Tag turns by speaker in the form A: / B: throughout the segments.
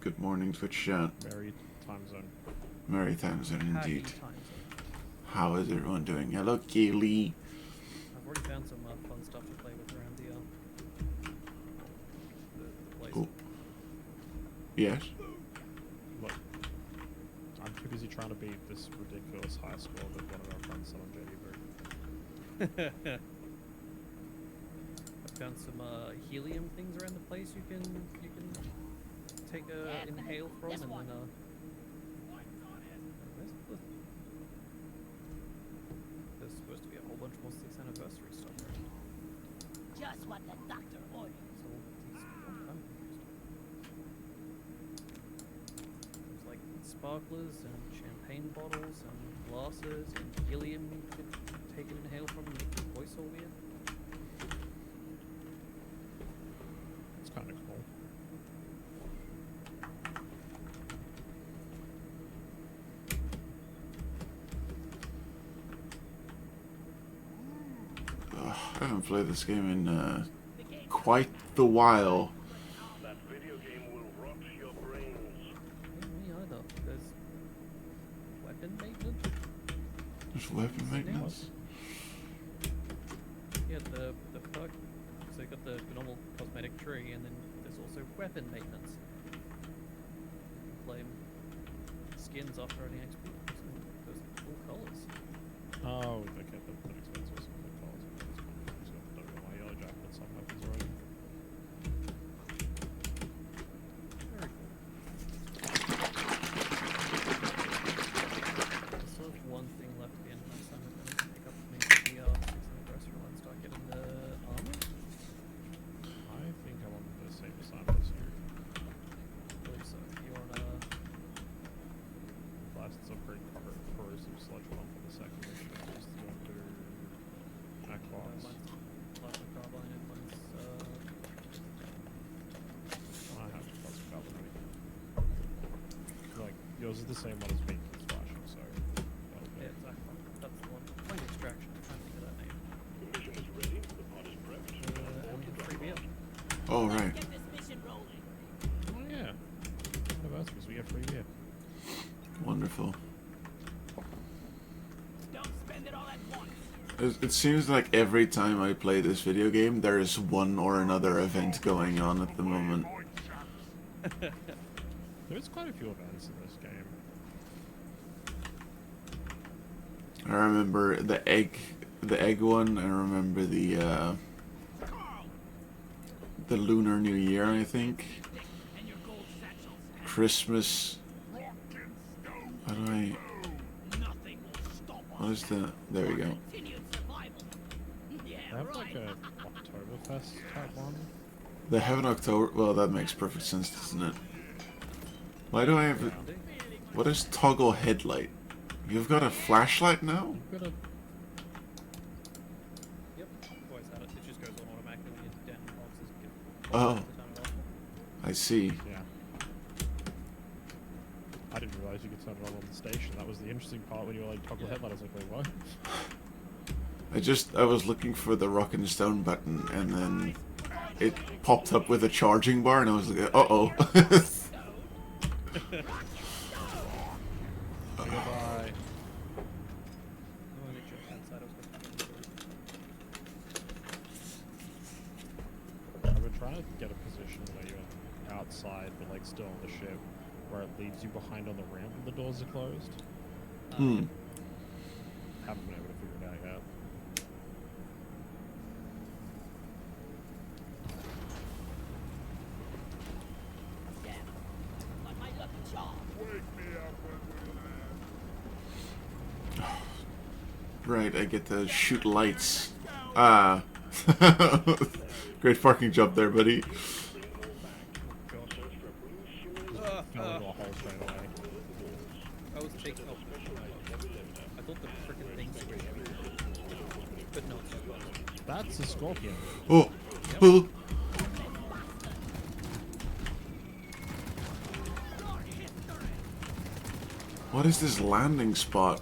A: Good morning, Twitch chat.
B: Merry time zone.
A: Merry time zone indeed.
C: Time zone.
A: How is everyone doing? Hello, Kaylee.
C: I've already found some fun stuff to play with around the place.
A: Oh. Yes?
B: Look, I'm too busy trying to beat this ridiculous high score that one of our friends set on JD.
C: I've found some helium things around the place you can take a inhale from, and then there's supposed to be a whole bunch more 6th anniversary stuff around.
D: Just what the doctor ordered.
C: So I'm confused. There's like sparklers and champagne bottles and glasses and helium you could take an inhale from and make your voice all weird.
B: It's kind of cool.
A: I haven't played this game in quite the while.
E: That video game will rot your brains.
C: Me either. There's weapon maintenance.
A: There's weapon maintenance.
C: Yeah, the perk. So you got the normal cosmetic tree, and then there's also weapon maintenance. Flame skins after earning XP. So those cool colors.
B: Oh, okay, that explains what's the colours. I don't know why yellow jacket some weapons already.
C: Very cool. I still have one thing left at the end of my assignment. I need to pick up maybe the 6th anniversary one and start getting the armor.
B: I think I'm on the same assignment as you.
C: I believe so. You're on a
B: Blasts upgrade corrosive sludge bomb for the second mission. Just to go to Aquas.
C: mine's plasma carbine and mine's
B: I have plasma carbine already. Like, yours is the same one as me. It's flashing, so that'll be
C: yeah, exactly. That's the one. Point extraction. I'm trying to think of that name.
E: The mission is ready. The pod is prepped.
C: And we have free beer.
A: Oh, right.
D: Get this mission rolling.
B: Oh yeah. Anniversaries, we get free beer.
A: Wonderful.
D: Don't spend it all at once.
A: It seems like every time I play this video game, there is one or another event going on at the moment.
B: There's quite a few events in this game.
A: I remember the egg one. I remember the Lunar New Year, I think.
D: And your gold satchels.
A: Christmas. How do I?
D: Nothing will stop us.
A: What is the? There we go.
D: Continued survival. Yeah,
B: They have
D: right.
B: like a Oktoberfest type one.
A: They have an October. Well, that makes perfect sense, doesn't it? Why do I have? What is toggle headlight? You've got a flashlight now?
B: You've got a
C: Yep. Always had it. It just goes on automatically when you're down in boxes. You can
A: Oh.
C: to turn it off.
A: I see.
B: yeah. I didn't realize you could turn it on the station. That was the interesting part when you were like toggle headlight. I was like, wait, what?
A: I was looking for the rock and stone button, and then it popped up with a charging bar, and I was like, uh-oh.
B: Goodbye.
C: Oh, I jumped outside. I was going to get
B: I've been trying to get a position where you're outside, but like still on the ship, where it leaves you behind on the ramp when the doors are closed.
A: Hmm.
B: Haven't been able to figure it out yet.
D: Yeah. Like my lucky charm.
A: Right, I get to shoot lights. Ah. Great parking job there, buddy.
B: Fell into a hole straight away.
C: I was taking off. I thought the frickin' thing switched me. But no, it's not.
B: That's a scorpion.
A: Oh. Oh. What is this landing spot?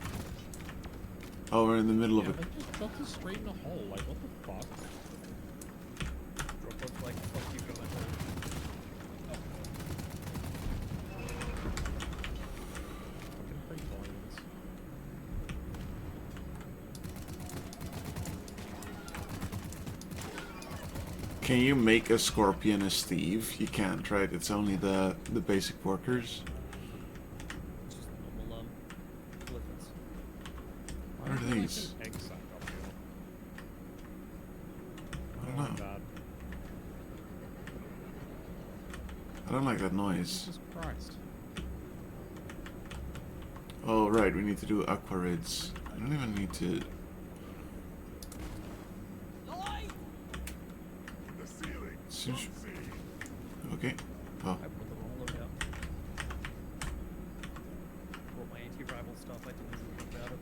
A: Oh, we're in the middle of
B: Yeah,
A: it.
B: they just dropped us straight in a hole. Like, what the fuck?
C: Drop off like, fuck you, go
A: Can you make a scorpion a Steve? You can't, right? It's only the basic workers.
C: It's just normal elephants.
A: What are these?
B: Egg sack up here.
A: I don't know.
B: Bad.
A: I don't like that noise.
B: Jesus Christ.
A: Oh, right, we need to do aquarids. I don't even need to... Seems... Okay. Oh.
C: I put the wrong look out. Brought my anti-rival stuff, I didn't even think about it.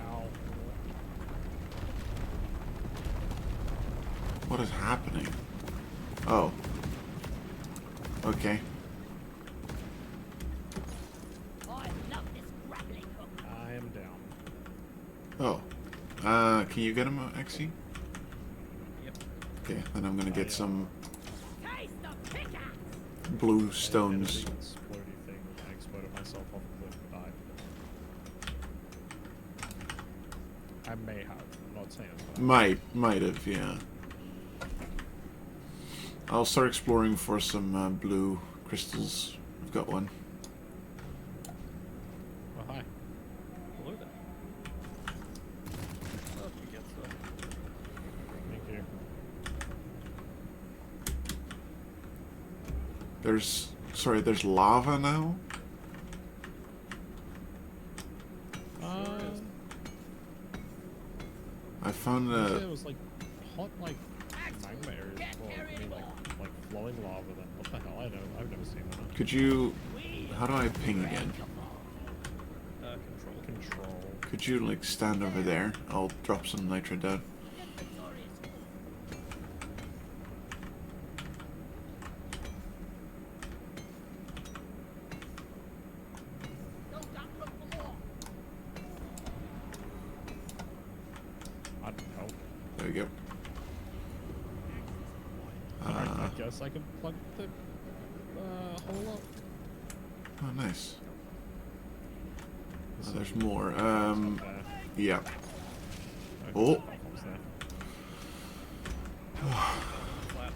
B: Ow.
A: What is happening? Oh. Okay.
D: I love this grappling hook.
B: I am down.
A: Oh. Can you get him, Axi?
C: Yep.
A: Okay, then I'm gonna get some
D: Taste the pickaxe.
A: blue stones.
B: I did a big explodey thing and I exploded myself off a cliff and died. I may have. I'm not saying it's
A: Might have, yeah. I'll start exploring for some blue crystals. I've got one.
B: Oh, hi.
C: Hello there. Oh, you get some.
B: Thank you.
A: There's lava now? I found
B: It was like hot, like magma areas. Well, I mean, like flowing lava. Then what the hell? I've never seen that.
A: Could you... How do I ping again?
C: Control.
A: Could you, like, stand over there? I'll drop some nitro down.
B: I don't know.
A: There we go.
B: I guess I can plug the hole up.
A: Oh, nice.
B: This
A: Oh,
B: is-
A: there's more.
B: there.
A: Yeah.
B: Okay,
A: Oh.
B: platform's there.
C: Flat.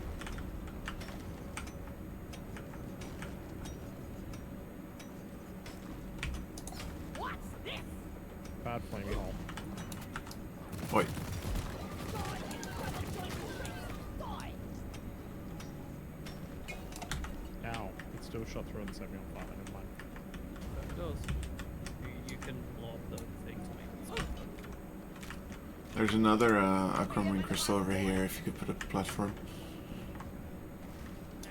D: What's this?
B: Bad flaming hole.
A: Wait.
D: Die.
B: Ow. It still shot through and set me on fire. Never mind.
C: That does. You can blow up the thing to make it explode.
A: There's another aquamarine crystal over here if you could put up a platform.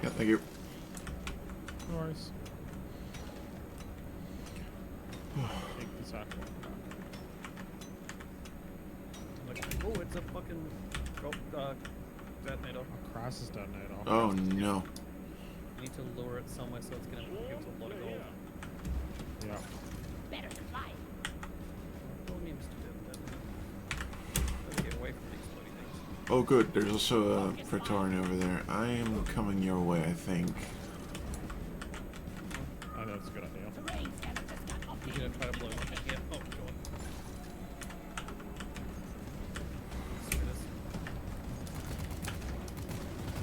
A: Yeah, thank you.
B: No worries. Take this aqua.
C: I'm like, oh, it's a fucking drop detonator.
B: Crass is detonator.
A: Oh no.
C: You need to lure it somewhere so it's gonna give us a lot of gold.
B: Yeah.
D: Better than life.
C: Follow me, Mr. Detonator. Gotta get away from the exploding things.
A: Oh good, there's also a Praetorian over there. I am coming your way, I think.
B: I think that's a good idea.
D: Terrain scanner just got
C: You're
D: updated.
C: gonna try to blow it up in here. Oh, God. Spitters.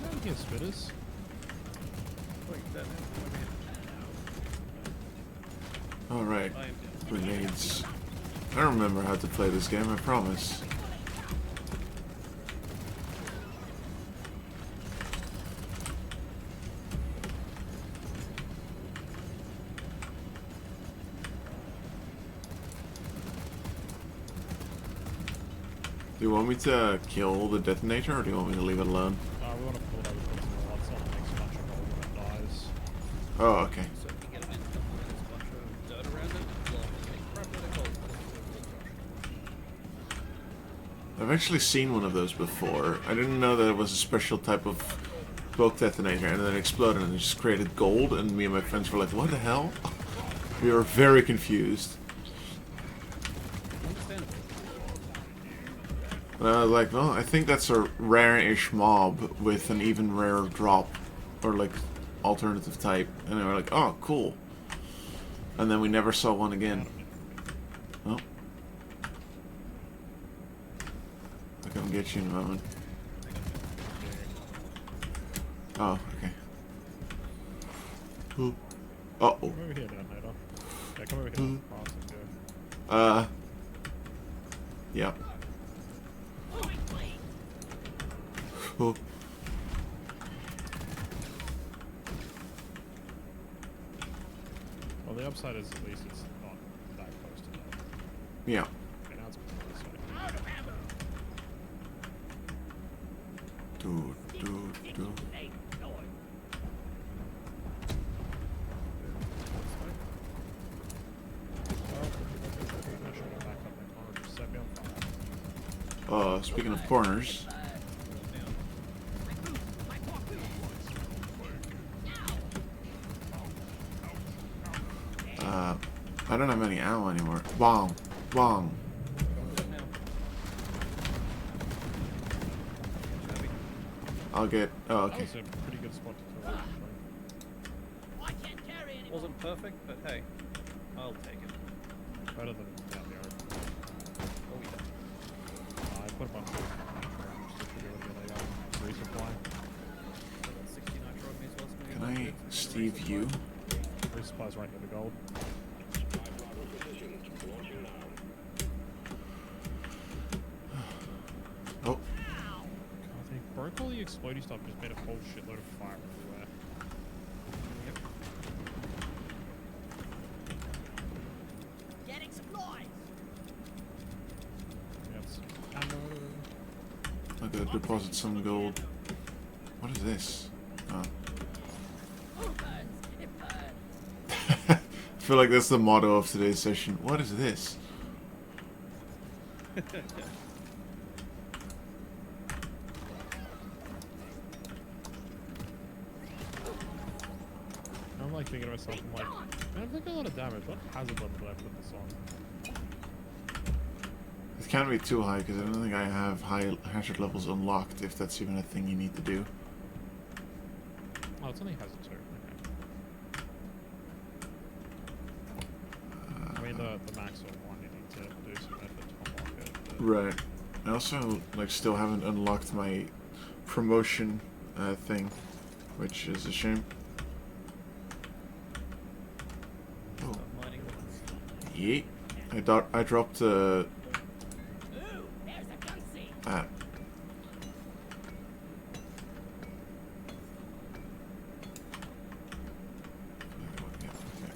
B: Yeah, here, spitters.
C: Wait, that
A: Alright.
C: I am down.
A: Grenades. I don't remember how to play this game, I promise. Do you want me to kill the detonator or do you want me to leave it alone?
B: We want to pull it over to the lot so it makes a bunch of gold when it dies.
A: Oh, okay.
C: So if you get a bit of there's a bunch of dirt around it, blow up and make crap out of gold.
A: I've actually seen one of those before. I didn't know that it was a special type of bulk detonator and then it exploded and it just created gold and me and my friends were like, what the hell? We were very confused.
C: Understandable.
A: And I was like, well, I think that's a rare-ish mob with an even rarer drop or like alternative type. And they were like, oh, cool. And then we never saw one again. Oh. I'll get you in a moment. Oh, okay. Uh oh.
B: Come over here, Detonator. Yeah, come over here. Awesome, good.
A: Yeah. Oh.
B: Well, the upside is at least it's not that close to death.
A: Yeah.
B: Okay, now it's going this way.
A: Dude.
D: Hey, no.
B: I should go back up my corner. Just set me on fire.
A: Speaking of corners, I don't have any ammo anymore. Bong. Bong. I'll get. Oh,
B: That
A: okay.
B: was a pretty good spot to kill it, actually.
D: I can't carry anymore.
C: Wasn't perfect, but hey, I'll take it.
B: Better than down the open.
C: Oh yeah.
B: I put a bunch of rounds to figure out a resupply.
C: I got 60 nitro on me as well. So maybe
A: Can
C: that's
A: I
C: good.
A: Steve you?
B: Resupply's right near the gold.
A: Oh,
B: God, they broke all the explodey stuff, just made a whole shitload of fire everywhere.
C: Yep.
D: Getting supplies.
B: That's ammo.
A: I gotta deposit some gold. What is this? Oh.
D: It burns. It burns.
A: I feel like that's the motto of today's session. What is this?
B: I'm like thinking to myself, I'm like, man, I've taken a lot of damage. What hazard level did I put this on?
A: It can't be too high because I don't think I have high hazard levels unlocked, if that's even a thing you need to do.
B: Oh, it's only hazard 2. Okay. I mean, the maximum one you need to do some effort to unlock it. But
A: Right. I also like still haven't unlocked my promotion thing, which is a shame. Oh,
C: Mining weapons.
A: yeet! I dropped
D: Ooh, there's a gun seat.
A: ah. Yeah, okay.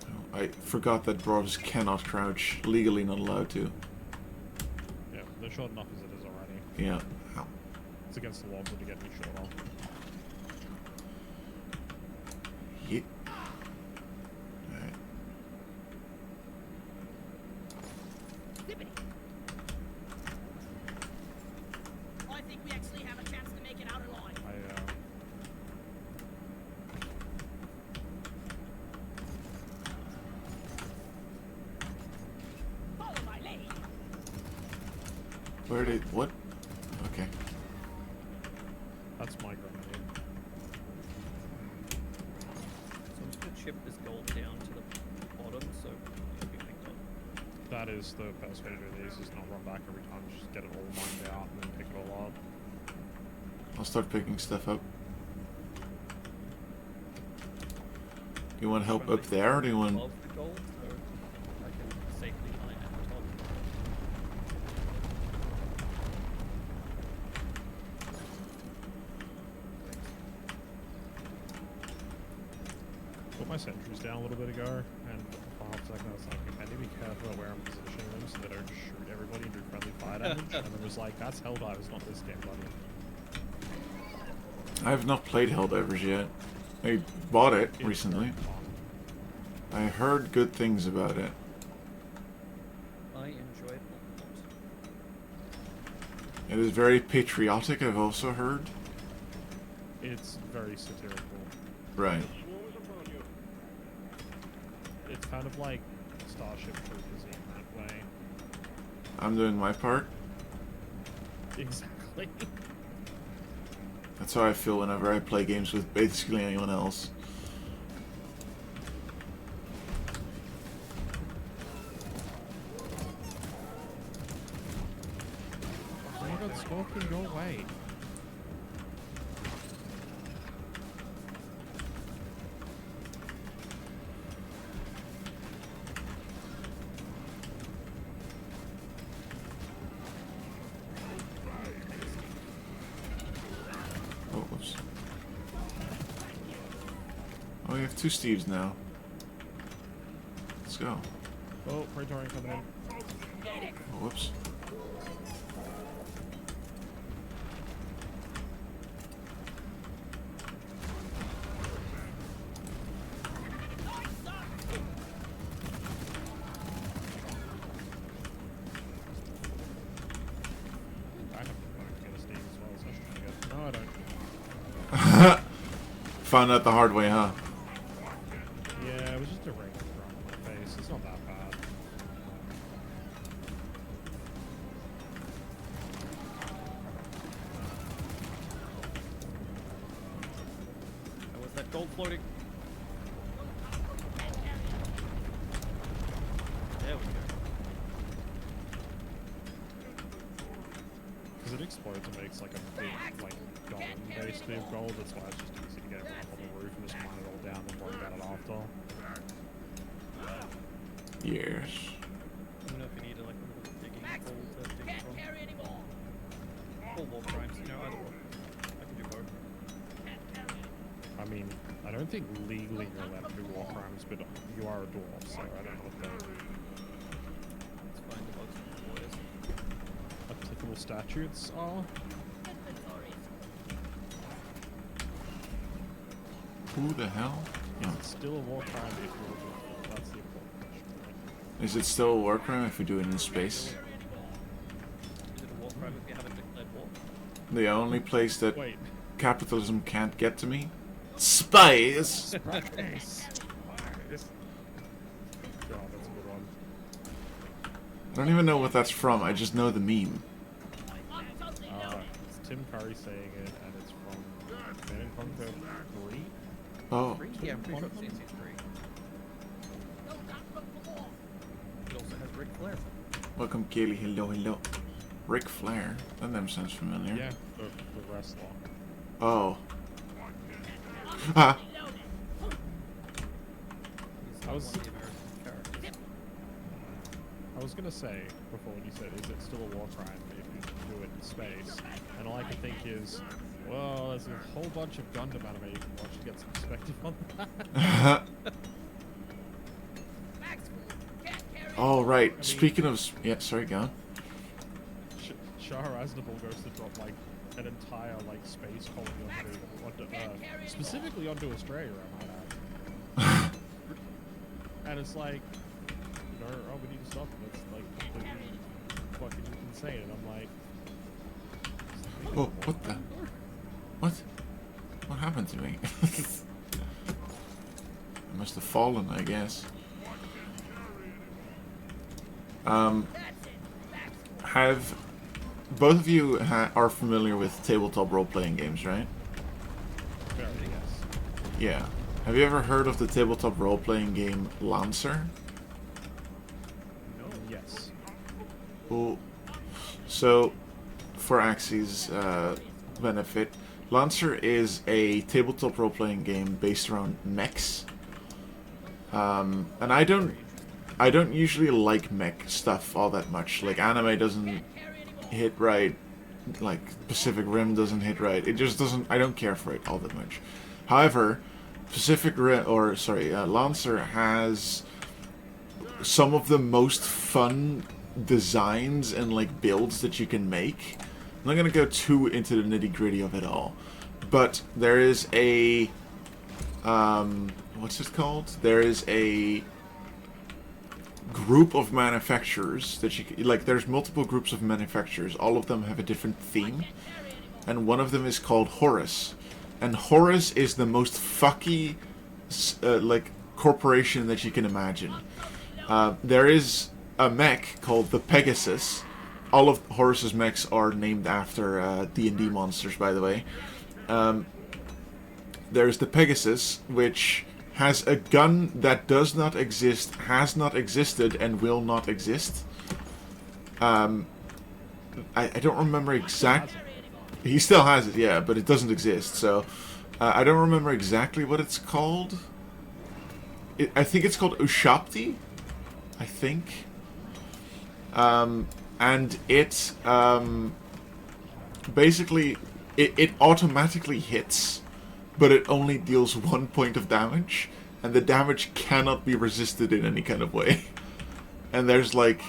A: Oh, I forgot that dwarves cannot crouch. Legally not allowed to.
B: yeah, they're short enough as it is already.
A: Yeah. Ow.
B: It's against the law to get me short off.
A: Yeet. Alright.
D: Zippity. I think we actually have a chance to make it out alive. Follow my lead.
A: Where did what? Okay.
B: That's my grenade.
C: So I'm just gonna chip this gold down to the bottom so it'll be picked up.
B: That is the best way to do these, is not run back every time, just get it all mined out and then pick it all up.
A: I'll start picking stuff up. You want help up there, or do you want?
C: Above the gold, so I can safely mine at the top.
B: Put my sentries down a little bit ago, and for half a second I was like, I need to be careful about where I'm positioning them so they don't just shoot everybody and do friendly fire damage. And then was like, that's Helldivers, not this game, buddy.
A: I have not played Helldivers yet. I bought it
B: It's
A: recently.
B: very fun.
A: I heard good things about it.
C: I enjoy it a lot.
A: It is very patriotic, I've also heard.
B: It's very satirical.
A: Right.
B: It's kind of like Starship Troopers in that way.
A: I'm doing my part.
B: Exactly.
A: That's how I feel whenever I play games with basically anyone else.
B: Scorpion, go away.
A: Oh, whoops. Oh, we have 2 Steves now. Let's go.
B: Oh, Praetorian coming in.
A: Oh, whoops.
B: I have to get a Steve as well, so I should get. No, I don't.
A: Found out the hard way, huh?
B: Yeah, it was just a ring thrown on my face. It's not that bad.
C: How was that gold floating? There we go.
B: Because it explodes and makes like a big, like, dome basically of gold. That's why it's just easy to get everyone up on the roof and just mine it all down and worry about it after.
A: Yes.
C: Let me know if you need like a little digging hole to dig
D: Can't
C: from.
D: carry anymore.
C: Or war crimes, you know, either or. I can do both.
B: I mean, I don't think legally you're allowed to do war crimes, but you are a dwarf, so I don't know what the
C: It's fine, the bugs and lawyers.
B: applicable statutes are.
D: Inventories.
A: Who the hell? Yeah.
B: It's still a war crime if you're a dwarf. That's the important question. Right?
A: Is it still a war crime if we do it in space?
C: Is it a war crime if you haven't declared war?
A: The only place that
B: Wait.
A: capitalism can't get to me? Space!
B: God, that's a good one.
A: I don't even know what that's from, I just know the meme.
B: It's Tim Curry saying it, and it's from Command and Conquer 3.
A: Oh.
C: Yeah, I'm pretty sure it's CNC 3. It also has Ric Flair.
A: Welcome, Kaylee. Hello, hello. Ric Flair. That name sounds familiar.
B: Yeah, the wrestler.
A: Oh. Ah.
C: He's
B: I was-
C: one of the American characters.
B: I was gonna say before when you said, is it still a war crime if you do it in space? And all I could think is, well, there's a whole bunch of Gundam anime you can watch to get some perspective on that.
A: Oh, right. Speaking of... Yeah, sorry, go on.
B: Shah Aznavour goes to drop like an entire like space colony onto specifically onto Australia, I might add. And it's like, you know, oh, we need to stop him. It's like completely fucking insane. And I'm like,
A: Oh, what the... What? What happened to me? I must have fallen, I guess. Have... Both of you are familiar with tabletop role-playing games, right?
B: very yes.
A: Yeah. Have you ever heard of the tabletop role-playing game Lancer?
B: No. Yes.
A: Well, so, for Axi's benefit, Lancer is a tabletop role-playing game based around mechs. And I don't usually like mech stuff all that much. Like, anime doesn't hit right, like Pacific Rim doesn't hit right. It just doesn't. I don't care for it all that much. However, Lancer has some of the most fun designs and like builds that you can make. I'm not gonna go too into the nitty gritty of it all, but there is a what's it called? There is a group of manufacturers that you can, like, there's multiple groups of manufacturers. All of them have a different theme, and one of them is called Horus. And Horus is the most fucky like corporation that you can imagine. There is a mech called the Pegasus. All of Horus's mechs are named after D&D monsters, by the way. There's the Pegasus, which has a gun that does not exist, has not existed, and will not exist. I don't remember exact. He still has it, yeah, but it doesn't exist. So I don't remember exactly what it's called. I think it's called Ushapti. I think. And it basically it automatically hits, but it only deals 1 point of damage, and the damage cannot be resisted in any kind of way. And there's like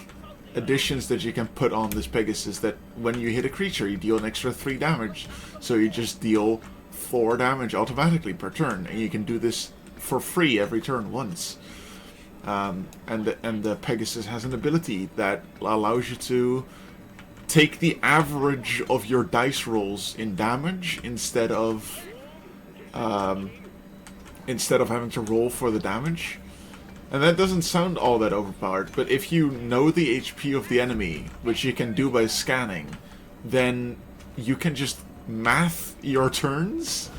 A: additions that you can put on this Pegasus that when you hit a creature, you deal an extra 3 damage. So you just deal 4 damage automatically per turn, and you can do this for free every turn once. And the Pegasus has an ability that allows you to take the average of your dice rolls in damage instead of having to roll for the damage. And that doesn't sound all that overpowered, but if you know the HP of the enemy, which you can do by scanning, then you can just math your turns.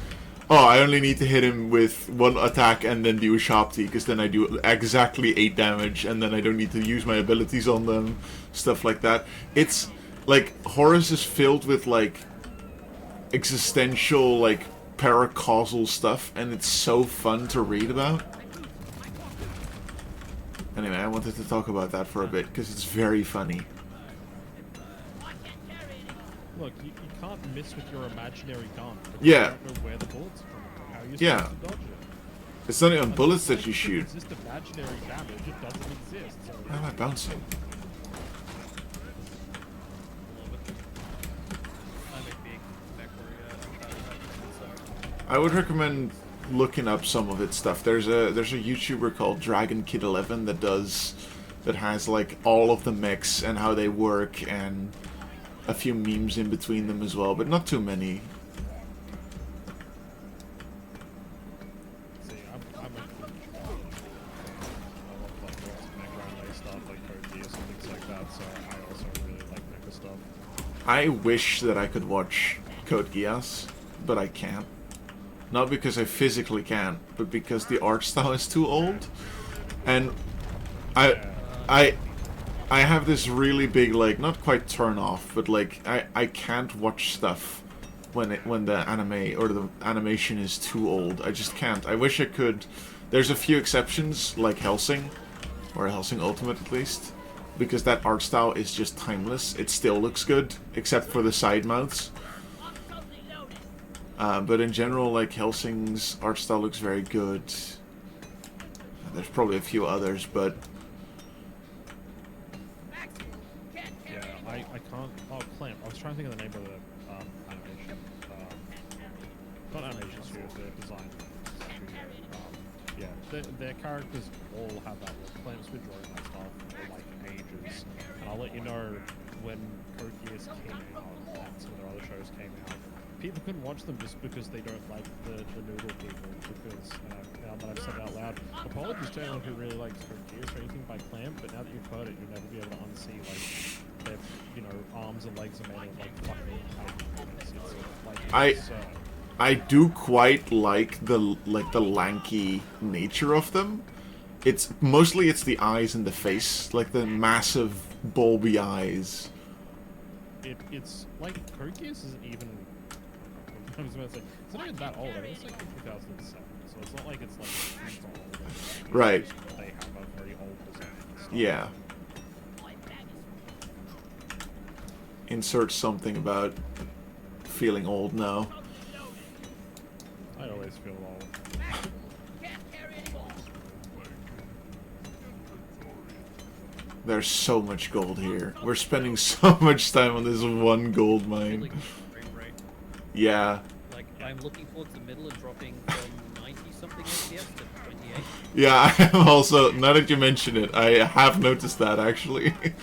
A: Oh, I only need to hit him with 1 attack and then do a Shopti, because then I do exactly 8 damage, and then I don't need to use my abilities on them, stuff like that. It's, like, Horus is filled with, like, existential, like, paracausal stuff, and it's so fun to read about. Anyway, I wanted to talk about that for a bit, because it's very funny.
B: Look, you can't miss with your imaginary gun.
A: Yeah.
B: You don't know where the bullets are coming from. How are you
A: Yeah.
B: supposed to dodge it?
A: It's not even bullets that you
B: Unless
A: shoot.
B: resist imaginary damage, it doesn't exist. So
A: Why am I bouncing?
C: I'm a big back warrior.
A: I would recommend looking up some of its stuff. There's a YouTuber called Dragon Kid 11 that has like all of the mechs and how they work and a few memes in between them as well, but not too many.
B: see, I'm a huge I love like lots of mech runway stuff like Code Geass and things like that, so I also really like mecha stuff.
A: I wish that I could watch Code Geass, but I can't. Not because I physically can't, but because the art style is too old. And I have this really big, like, not quite turn off, but like I can't watch stuff when the anime or the animation is too old. I just can't. I wish I could. There's a few exceptions, like Hellsing, or Hellsing Ultimate at least, because that art style is just timeless. It still looks good, except for the side mouths. But in general, like, Hellsing's art style looks very good. There's probably a few others, but...
B: Yeah, I can't... Oh, Clamp. I was trying to think of the name of the animation. Not animation studio, the design studio. Yeah, their characters all have that look. Clamp's been drawing that style for, like, ages. And I'll let you know when Code Geass came out and some of their other shows came out. People couldn't watch them just because they don't like the noodle people, because, now that I've said it out loud, apologies to anyone who really likes Code Geass or anything by Clamp, but now that you've heard it, you'll never be able to unsee, like, their, you know, arms and legs are made of, like, fucking it's like,
A: I do quite like the lanky nature of them. It's mostly the eyes and the face, like the massive bulby eyes.
B: It's like Code Geass isn't even... I was about to say, it's not even that old. I mean, it's like 2007, so it's not like it's like super old.
A: Right.
B: They have a very old design.
A: Yeah. Insert something about feeling old now.
B: I always feel old.
A: There's so much gold here. We're spending so much time on this one gold mine.
C: Really good frame rate.
A: Yeah.
C: Like, I'm looking towards the middle and dropping from 90-something FPS to 28.
A: Yeah, I am also, now that you mention it, I have noticed that actually.
C: I'm gonna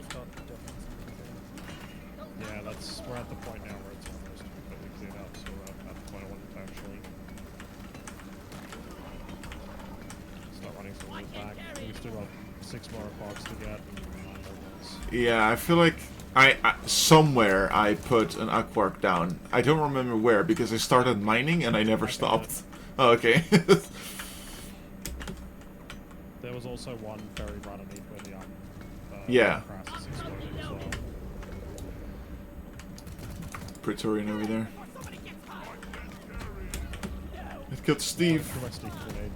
C: start adjusting some of the
B: Yeah, we're at the point now where it's almost completely cleared up, so we're at the point I wanted to actually start running some of those back. We still got 6 more box to get and 9 more ones.
A: Yeah, I feel like I somewhere I put an Aquark down. I don't remember where because I started mining and I never stopped. Oh, okay.
B: There was also one buried right underneath where the
A: Yeah.
B: process exploding as well.
A: Praetorian over there. It killed Steve.
B: Domestic grenade.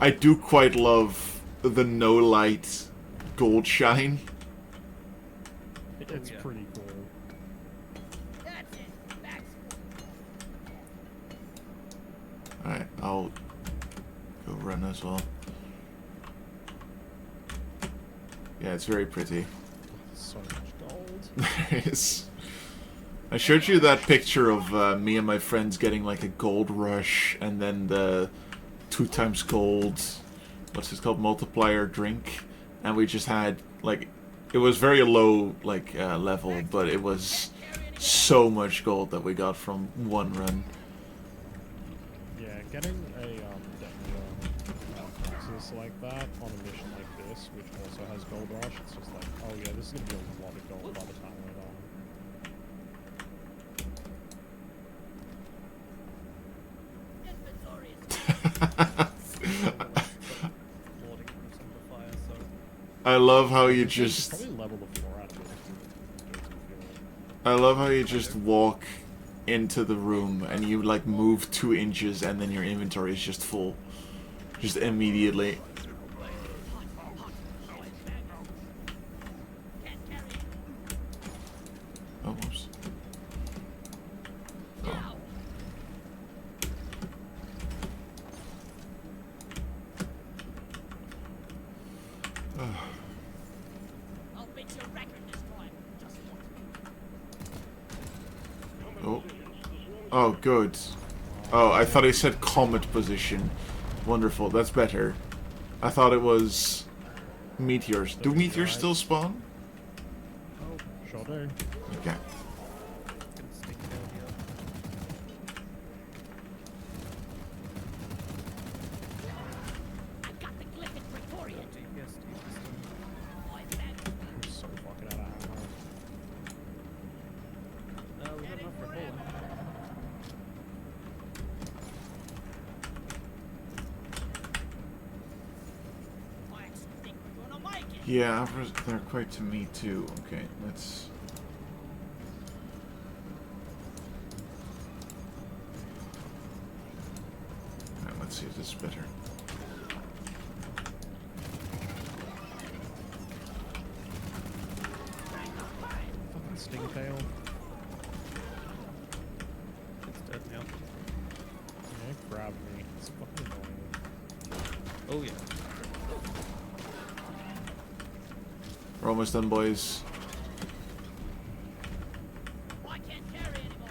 A: I do quite love the no light gold shine.
B: It's
C: yeah.
B: pretty cool.
D: That's it. That's
A: Alright, I'll go run as well. Yeah, it's very pretty.
B: So much gold.
A: There is. I showed you that picture of me and my friends getting like a gold rush and then the 2 times gold, what's it called, multiplier drink, and we just had like, it was very low like level, but it was so much gold that we got from one run.
B: Yeah, getting a process like that on a mission like this, which also has gold rush, it's just like, oh yeah, this is gonna be a lot of gold by the time we're done.
D: inventory is
C: Loading from some of the fire, so
A: I love how you
B: You should
A: just,
B: probably level the floor out of it if you do it to fuel.
A: I love how you just walk into the room and you like move 2 inches and then your inventory is just full. Just immediately.
D: can't carry it.
A: Oh, whoops.
D: Now. I'll beat your record this time. Just watch.
A: Oh. Oh, good. Oh, I thought he said comet position. Wonderful, that's better. I thought it was meteors. Do meteors still spawn?
B: Oh, sure do.
A: Okay.
C: can stick down here.
D: I got the Galactic Praetorian.
C: GPS to use this one.
D: I bet.
B: I'm so fucking out of ammo.
C: We got enough for Poland.
D: I actually think we're gonna make it.
A: Yeah, Avros, they're quite to me too. Okay, let's... Alright, let's see if this is better.
B: Fucking stingtail.
C: It's dead now.
B: Yeah, grab me. It's fucking annoying.
C: Oh yeah.
A: We're almost done, boys.
D: I can't carry anymore.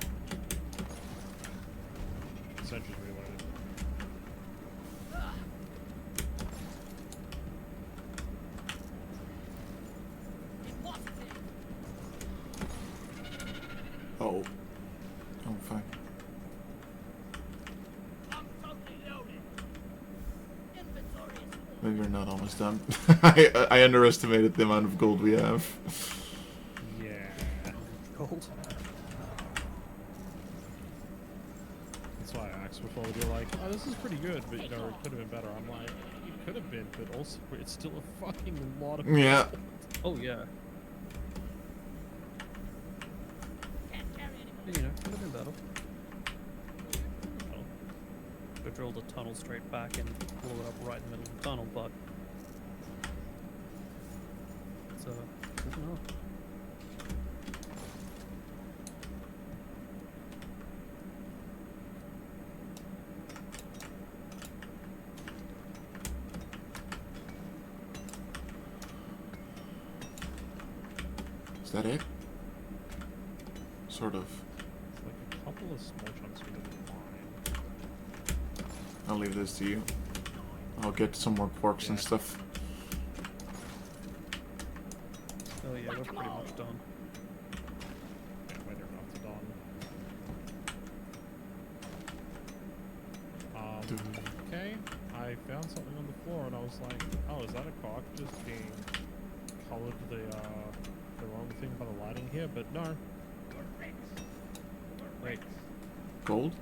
B: Sentry's reloaded.
D: Impossible.
A: Oh. Oh, fine.
D: I'm totally loaded. Inventory is full.
A: Maybe we're not almost done. I underestimated the amount of gold we have.
B: Yeah.
C: Gold.
B: That's why I asked before. You're like, oh, this is pretty good, but you know, it could have been better. I'm like, it could have been, but also it's still a fucking lot of.
A: Yeah.
C: Oh yeah.
D: Can't carry anymore.
C: You know, could have been better.
B: Well,
C: Could have drilled a tunnel straight back and blew it up right in the middle of the tunnel, but it's good enough.
A: Is that it? Sort of.
B: it's like a couple of small chunks we didn't mine.
A: I'll leave this to you. I'll get some more quarks and
B: Yeah.
A: stuff.
C: Oh yeah, we're pretty much done.
B: Yeah, whether or not to dawn. Okay, I found something on the floor and I was like, oh, is that a cock just being colored the wrong thing by the lighting here? But no.
C: Wait,
A: Gold?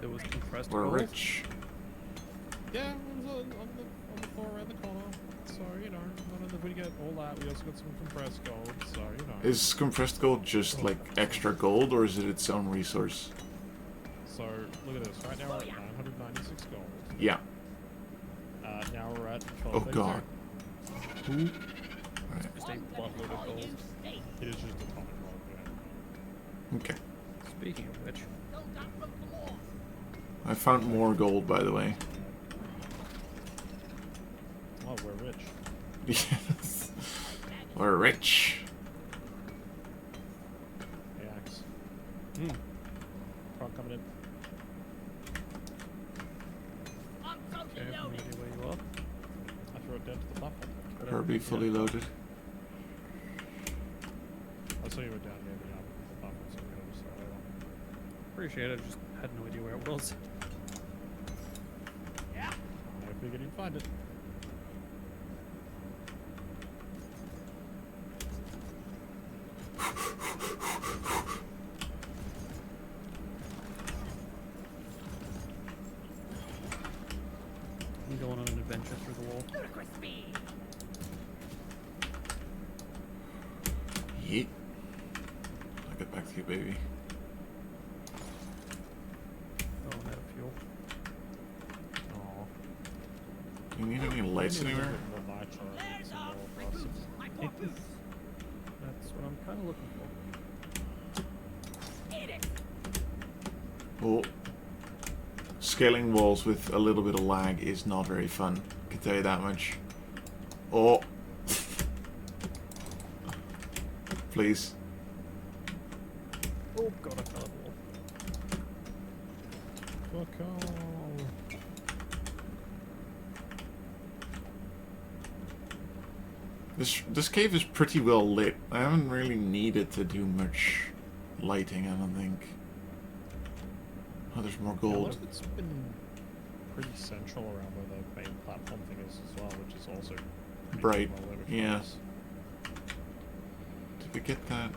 C: there was compressed
A: We're
C: gold?
A: rich.
B: Yeah, it was on the floor around the corner. So, you know, not only did we get all that, we also got some compressed gold, so, you know.
A: Is compressed gold just like extra gold, or is it its own resource?
B: So, look at this. Right now we're at 996 gold.
A: Yeah.
B: Now we're at 12.
A: Oh god. Right.
C: Just a buttload of gold.
B: It is just a common gold, yeah.
A: Okay.
C: Speaking of which,
A: I found more gold, by the way.
B: Oh, we're rich.
A: Yes. We're rich.
B: Hey, Axe. Front coming in.
C: okay, I'm ready where you are.
B: I threw it down to the platform.
A: Herbie fully loaded.
B: I saw you were down near the platform, so we're gonna just throw it on.
C: Appreciate it, I just had no idea where it was.
B: I figured you'd find it.
C: I'm going on an adventure through the wall.
A: Yeet. I'll get back to you, baby.
C: Oh, I'm out of fuel.
B: Aww.
A: Do you need any lights anywhere?
C: That's what I'm kind of looking for.
A: Well, scaling walls with a little bit of lag is not very fun. I can tell you that much. Oh. Please.
C: Oh god, I fell off the wall.
B: Fuck all.
A: This cave is pretty well lit. I haven't really needed to do much lighting, I don't think. Oh, there's more
B: Yeah, a lot
A: gold.
B: of it's been pretty central around where the main platform thing is as well, which is also pretty
A: Bright,
B: well lit, which
A: yeah.
B: is-
A: Did we get that?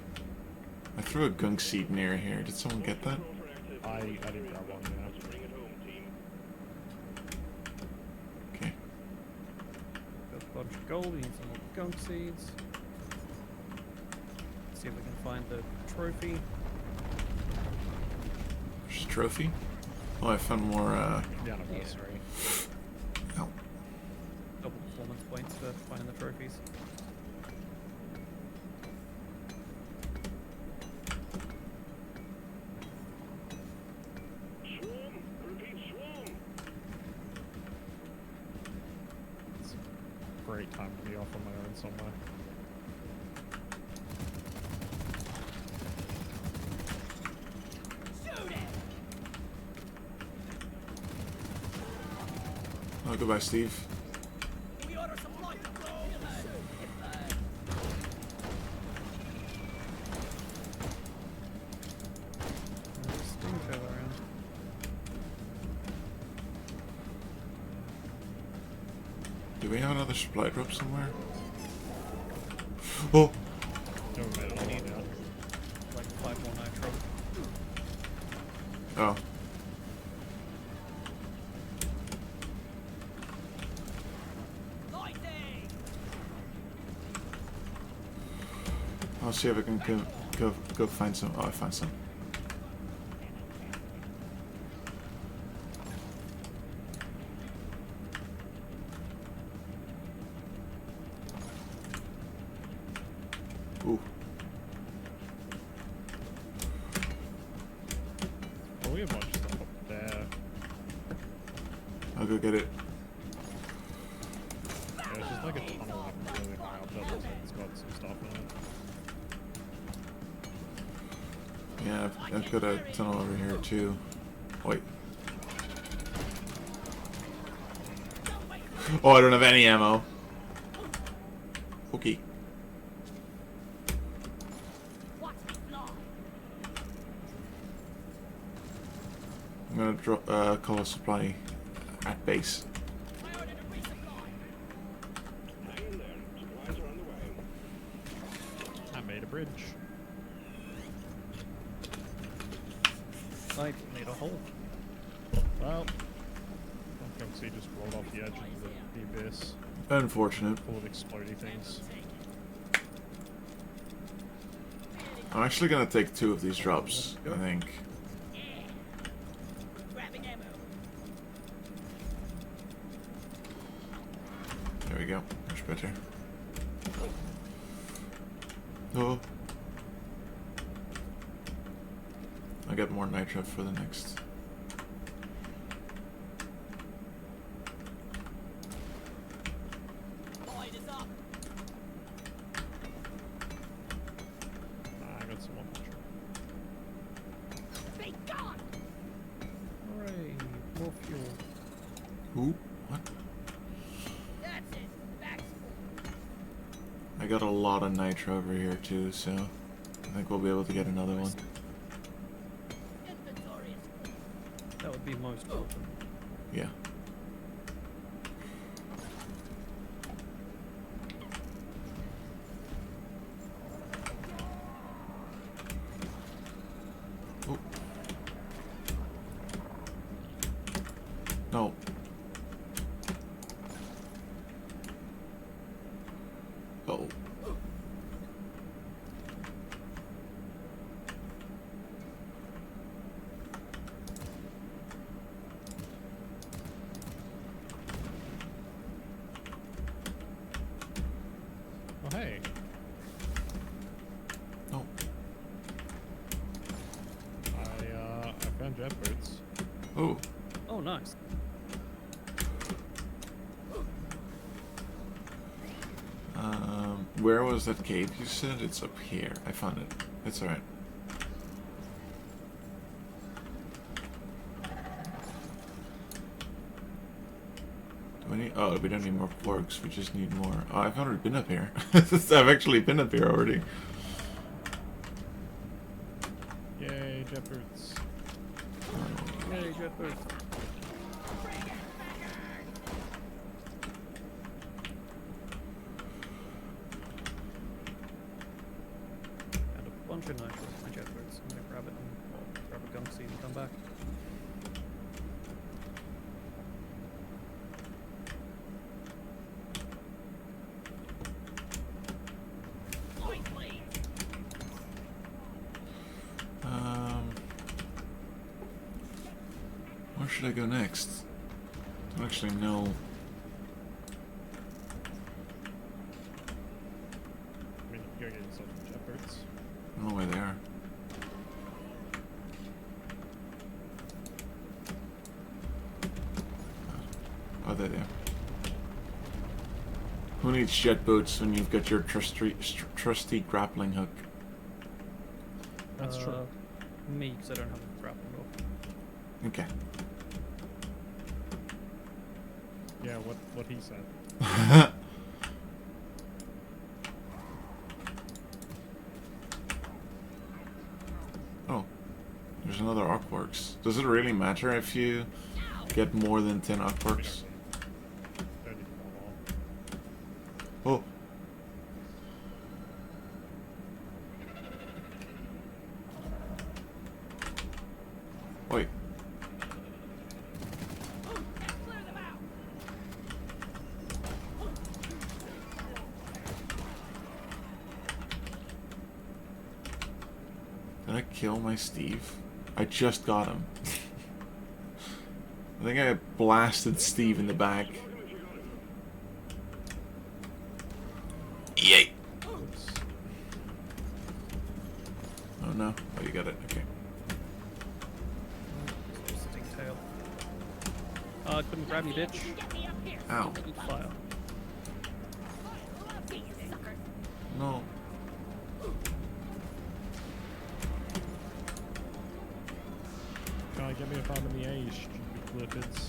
A: I threw a gunk seed near here. Did someone get that?
B: I didn't grab one, yeah.
E: Bring it home, team.
A: Okay.
C: Got a bunch of gold, we need some more gunk seeds. See if we can find the trophy.
A: There's a trophy. Oh, I found more,
B: Yeah, no, that's right.
A: oh.
C: Double performance points for finding the trophies.
E: Swarm! Repeat, swarm!
B: It's a great time to be off on my own somewhere.
A: Oh, goodbye, Steve.
D: We order supply to roll.
C: There's a steam trail around.
A: Do we have another supply drop somewhere? Oh!
B: No, we made it all the way down.
C: Like 5 more nitro.
A: Oh.
D: Lighting.
A: I'll see if I can go find some. Oh, I found some. Ooh.
B: Oh, we have a bunch of stuff up there.
A: I'll go get it.
B: Yeah, it's just like a tunnel like really high up that looks like it's got some stuff in it.
A: Yeah, I've got a tunnel over here too. Wait. Oh, I don't have any ammo. Okay.
D: Watch me fly.
A: I'm gonna drop call a supply at base.
D: I ordered a resupply.
E: Hang in there. Supplies are on the way.
B: I made a bridge.
C: I made a hole.
B: Well, I think she just rolled the edge of the abyss,
A: Unfortunate.
B: full of exploding things.
A: I'm actually gonna take 2 of these drops, I think.
D: Grabbing ammo.
A: There we go. Much better. Oh. I got more nitro for the next.
D: Light is up.
B: I got some more nitro.
D: Be gone.
C: Hooray! More fuel.
A: Who? What?
D: That's it. Back's full.
A: I got a lot of nitro over here too, so I think we'll be able to get another one.
D: Inventory is
C: That would be most welcome.
A: Yeah. Oh. No. Oh.
B: Oh hey,
A: No.
B: I found jet boots.
A: Oh.
C: Oh, nice.
A: Where was that cave you said? It's up here. I found it. It's alright. Do we need... Oh, we don't need more quarks. We just need more... Oh, I've already been up here. I've actually been up here already.
B: Yay, jet boots.
C: Yay, jet boots. And a bunch of nitro with my jet boots. I'm gonna grab it and grab a gun seed and come back.
D: point, please.
A: Where should I go next? I don't actually know.
B: I mean, you gotta get yourself some jet boots.
A: I don't know where they are. Oh, there they are. Who needs jet boots when you've got your trusty grappling hook?
B: That's true.
C: Me, because I don't have a grappling hook.
A: Okay.
B: Yeah, what he said.
A: Oh, there's another Arcworks. Does it really matter if you get more than 10 Arcworks?
B: Don't need them all.
A: Oh. Wait.
D: Clear them out.
A: Did I kill my Steve? I just got him. I think I blasted Steve in the back. Yay!
B: Oops.
A: Oh no. Oh, you got it. Okay.
C: Stick tail. Couldn't grab you, bitch.
D: Get me up here.
A: Ow.
C: Eat fire.
D: You sucker.
A: No.
B: Can't get me if I'm in the age, stupid clippids.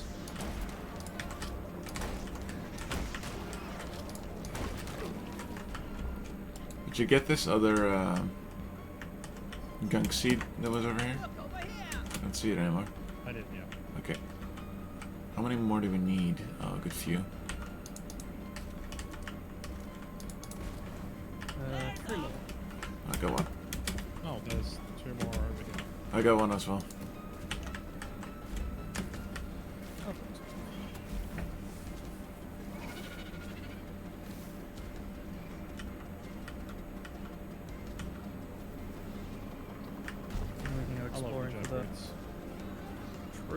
A: Did you get this other gunk seed that was over here?
D: Look over here.
A: I don't see it anymore.
B: I didn't, yeah.
A: Okay. How many more do we need? Oh, a good few.
C: 3 more.
A: I got one.
B: Oh, there's 2 more over here.
A: I got one as well.
C: Oh,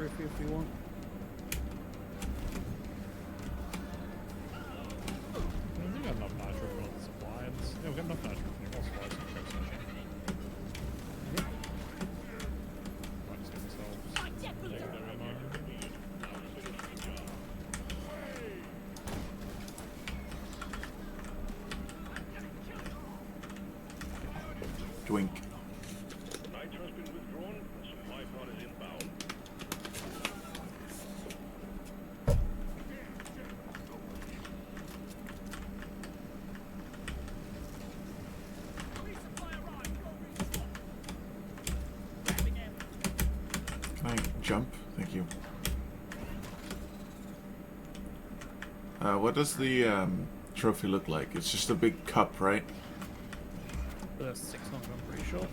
C: trophy if you want.
B: I think I've got enough nitro for the supplies. Yeah, we've got enough nitro for the more supplies in the train station. Might just get ourselves negative ammo.
A: Twink.
E: Nitro's been withdrawn. The supply pod is inbound.
A: Can I jump? Thank you. What does the trophy look like? It's just a big cup, right?
C: 600, I'm pretty sure.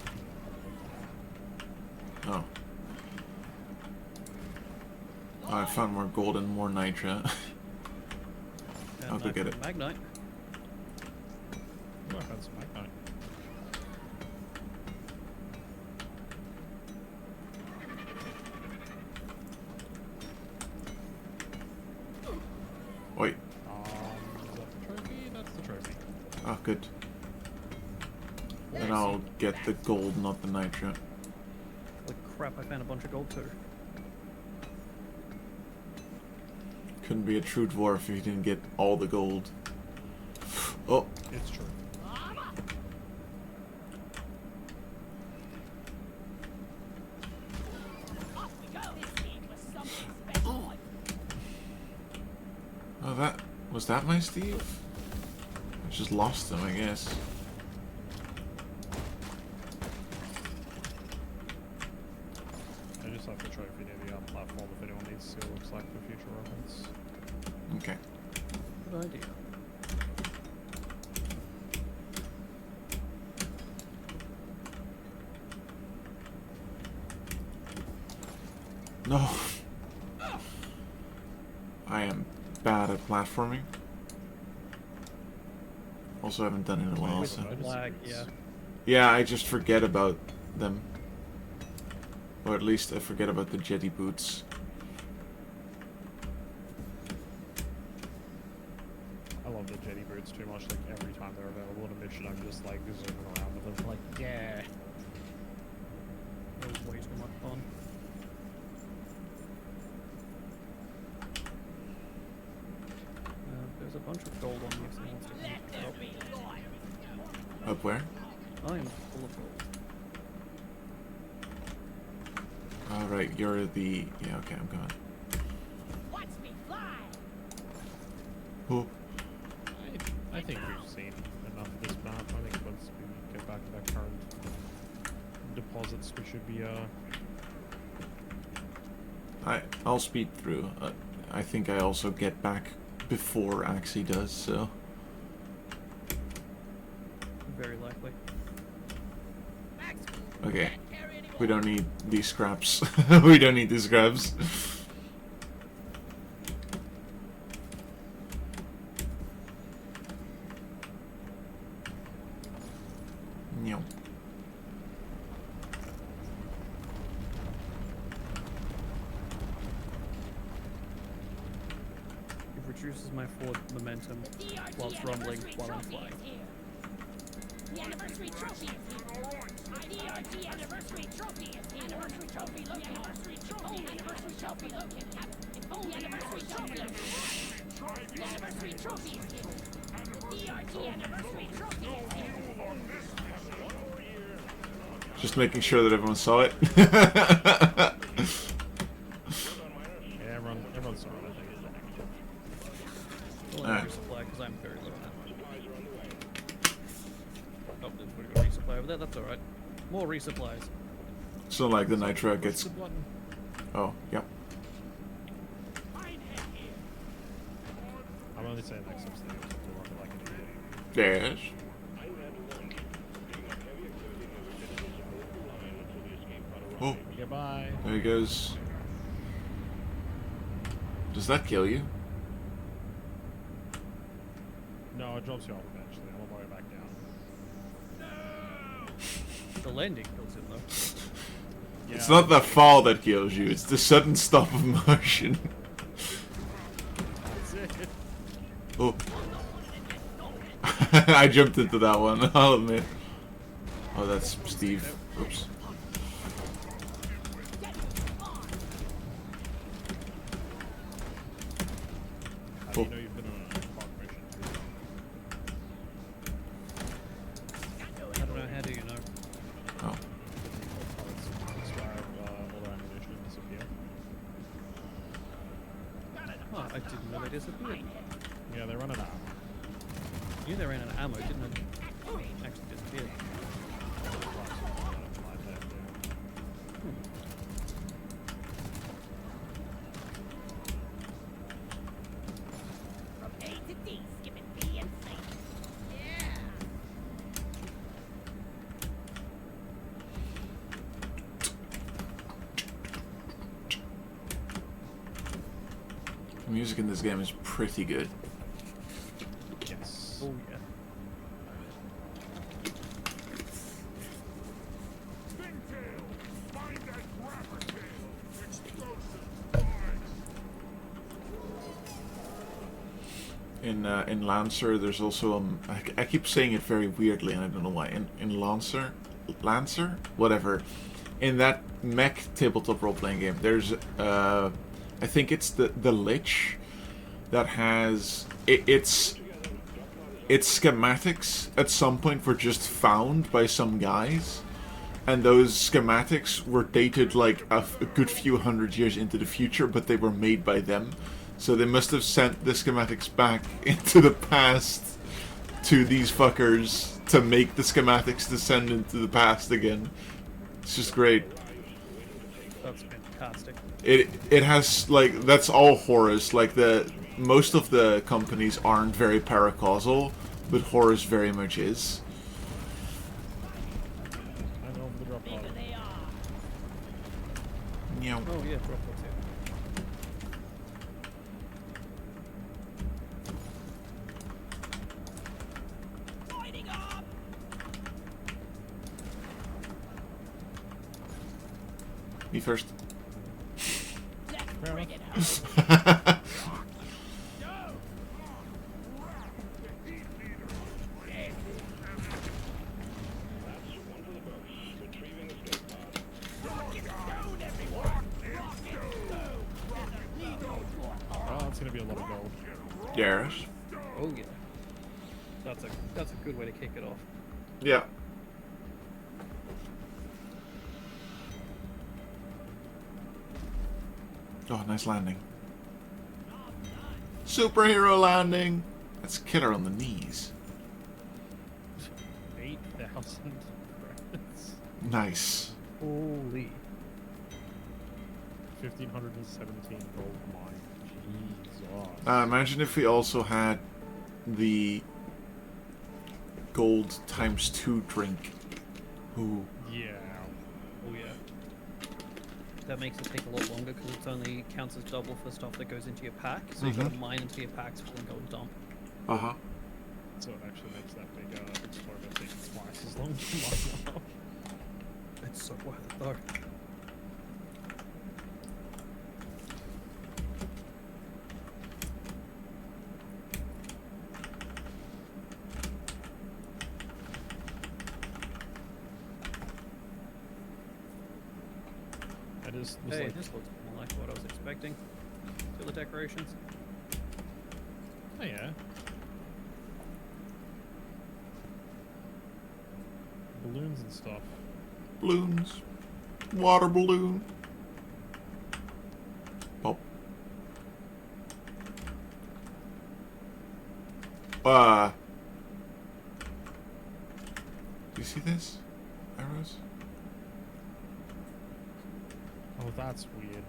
A: Oh. Oh, I found more gold and more nitra.
C: And
A: I'll go get it.
C: Magnite.
B: Oh, I found some magnite.
A: Wait.
B: Is that the trophy? That's the trophy.
A: Oh, good. Then I'll get the gold, not the nitra.
C: Holy crap, I found a bunch of gold too.
A: Couldn't be a true dwarf if you didn't get all the gold. Oh,
B: It's true.
D: Off we go. This need was something special.
A: oh, that was that my Steve? I just lost him, I guess.
B: I just left the trophy near the platform if anyone needs to see what it looks like for future reference.
A: Okay.
C: Good idea.
A: No. I am bad at platforming. Also, haven't done it in a while, so.
C: Lag, yeah.
A: Yeah, I just forget about them. Or at least I forget about the jetty boots.
B: I love the jetty boots too much. Like every time they're available in a mission, I'm just like zooming around with them. Like, yeah.
C: That was way too much fun. There's a bunch of gold on me if someone wants to come pick it up.
A: Up where?
C: I am full of gold.
A: Alright, you're the... Yeah, okay, I'm gone.
D: Watch me fly.
A: Oh,
B: I think we've seen enough of this map. I think once we get back to that current deposits, we should be
A: I'll speed through. I think I also get back before Axi does, so...
C: Very likely.
A: Okay. We don't need these scraps. We don't need these scraps. No.
C: It reduces my forward momentum whilst rumbling while I'm flying.
D: The anniversary trophy is here. DRT anniversary trophy is here. Anniversary trophy look. Anniversary trophy. Anniversary trophy look. Oh, anniversary trophy. The anniversary trophy is here. DRT anniversary trophy is here.
A: Just making sure that everyone saw it.
B: yeah, everyone's sorry. I think.
C: Well,
A: Alright.
C: resupply because I'm very low now. Oh, there's pretty good resupply over there. That's alright. More resupplies.
A: So like the nitro gets...
B: The button.
A: Oh, yep.
B: I'm only saying next time something to run like an idiot.
A: Yes. Oh,
B: Goodbye.
A: there he goes. Does that kill you?
B: No, it drops you off eventually. I'm on my way back down.
C: The landing kills him though.
A: It's not the fall that kills you, it's the sudden stop of motion.
B: That's it.
A: Oh. I jumped into that one, I'll admit. Oh, that's Steve. Oops.
B: How do you know you've been on a park mission too?
C: I don't know, how do you know?
A: Oh.
B: Expired all their ammunition and disappear.
C: Oh, I didn't know they disappeared.
B: Yeah, they run it out.
C: You knew they ran out of ammo, didn't it? Actually disappeared.
D: From A to D, skipping B and C. Yeah.
A: The music in this game is pretty good.
B: Yes.
C: Oh yeah.
A: In Lancer, there's also I keep saying it very weirdly, and I don't know why. In Lancer, whatever. In that mech tabletop role-playing game, there's I think it's the Lich that has its schematics at some point were just found by some guys, and those schematics were dated like a good few hundred years into the future, but they were made by them. So they must have sent the schematics back into the past to these fuckers to make the schematics descend into the past again. It's just great.
C: That's fantastic.
A: It has, like, that's all Horus. Like, most of the companies aren't very paracausal, but Horus very much is.
B: I know the drop pod.
D: There they are.
A: Meow.
C: Oh yeah, drop pods here.
D: Lighting up.
A: Me first.
D: Let's
B: Fair
D: bring
B: enough.
D: it home.
E: That's one for the books. Retrieving escape pod.
B: Oh, that's gonna be a lot of gold.
A: Yes.
C: Oh yeah. That's a good way to kick it off.
A: Yeah. Oh, nice landing. Superhero landing! That's killer on the knees.
B: 8,000 credits.
A: Nice.
C: Holy.
B: 1,517 gold mine. Jesus.
A: Imagine if we also had the gold ×2 drink. Ooh.
B: Yeah.
C: Oh yeah. That makes it take a lot longer because it only counts as double for stuff that goes into your pack. So you've got to mine into your packs before you go and dump.
A: Uh-huh.
B: So it actually makes that big explosive take twice as long to mine up.
C: It's so worth it though.
B: I just was
C: Hey,
B: like,
C: this looks more like what I was expecting. Feel the decorations.
B: oh yeah. Balloons and stuff.
A: Balloons. Water balloon. Pop. Do you see this? Arrows?
B: Oh, that's weird.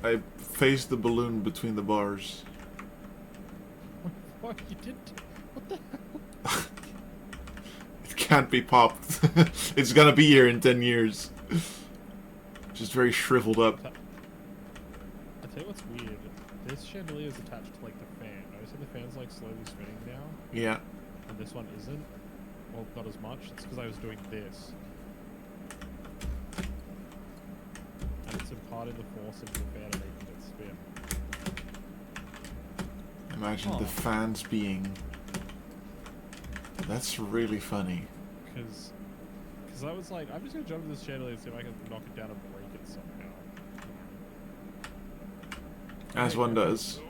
A: I phased the balloon between the bars.
B: What you did? What the hell?
A: It can't be popped. It's gonna be here in 10 years. Just very shriveled up.
B: I tell you what's weird. This chandelier is attached to like the fan. Notice how the fan's like slowly spinning now,
A: Yeah.
B: and this one isn't. Well, not as much. It's because I was doing this. starting the force of the fan and making it spin.
A: Imagine
C: Oh.
A: the fans being... That's really funny.
B: Because I was like, I'm just gonna jump in this chandelier and see if I can knock it down and break it somehow.
A: As one does.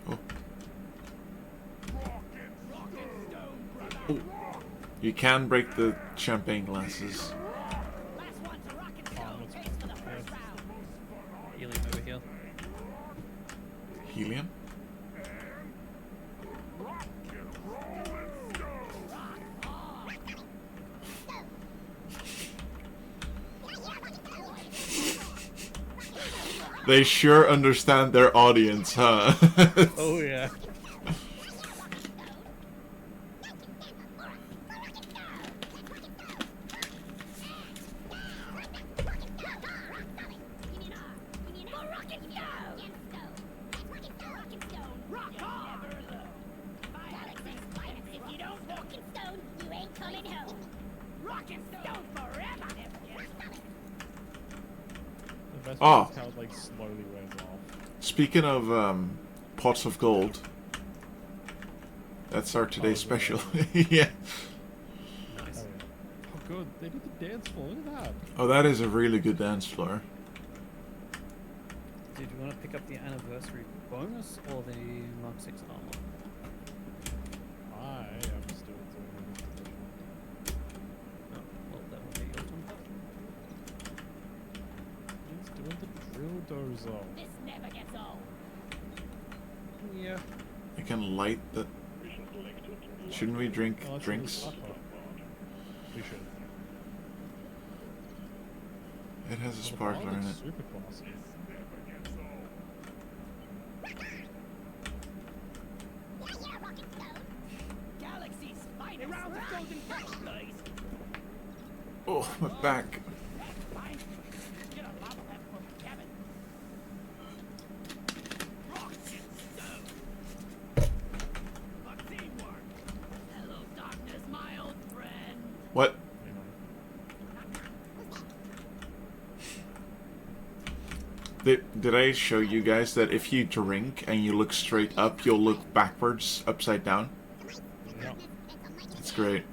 A: Oh. Oh. You can break the champagne glasses.
D: Last one to rock and stone pays for the first round.
C: Helium over here.
A: Helium? They sure understand their audience, huh?
C: Oh yeah.
B: The best
A: Oh.
B: part is how it like slowly wears off.
A: Speaking of pots of gold, that's our today's special. Yeah.
C: Nice.
B: Oh, yeah. Oh good, they did the dance floor, look at that.
A: Oh, that is a really good dance floor.
C: Did you want to pick up the anniversary bonus or the Mark 6 armor?
B: I am still doing this.
C: Oh, well, that would be your turn.
B: He's doing the drill dozer.
D: This never gets old.
C: Yeah.
A: You can light the... Shouldn't we drink
B: Oh, that's
A: drinks?
B: really clever. We should.
A: It has a
B: Well, the
A: sparkler
B: bar
A: in
B: looks
A: it.
B: super classy.
D: Galaxy's finest. Around the golden touch, please.
A: Oh, my back.
D: Fine. Get a lava lamp for Kevin. Rock and stone. A teamwork. Hello, darkness, my old friend.
A: What? Did I show you guys that if you drink and you look straight up, you'll look backwards, upside down?
B: Yeah.
A: It's great.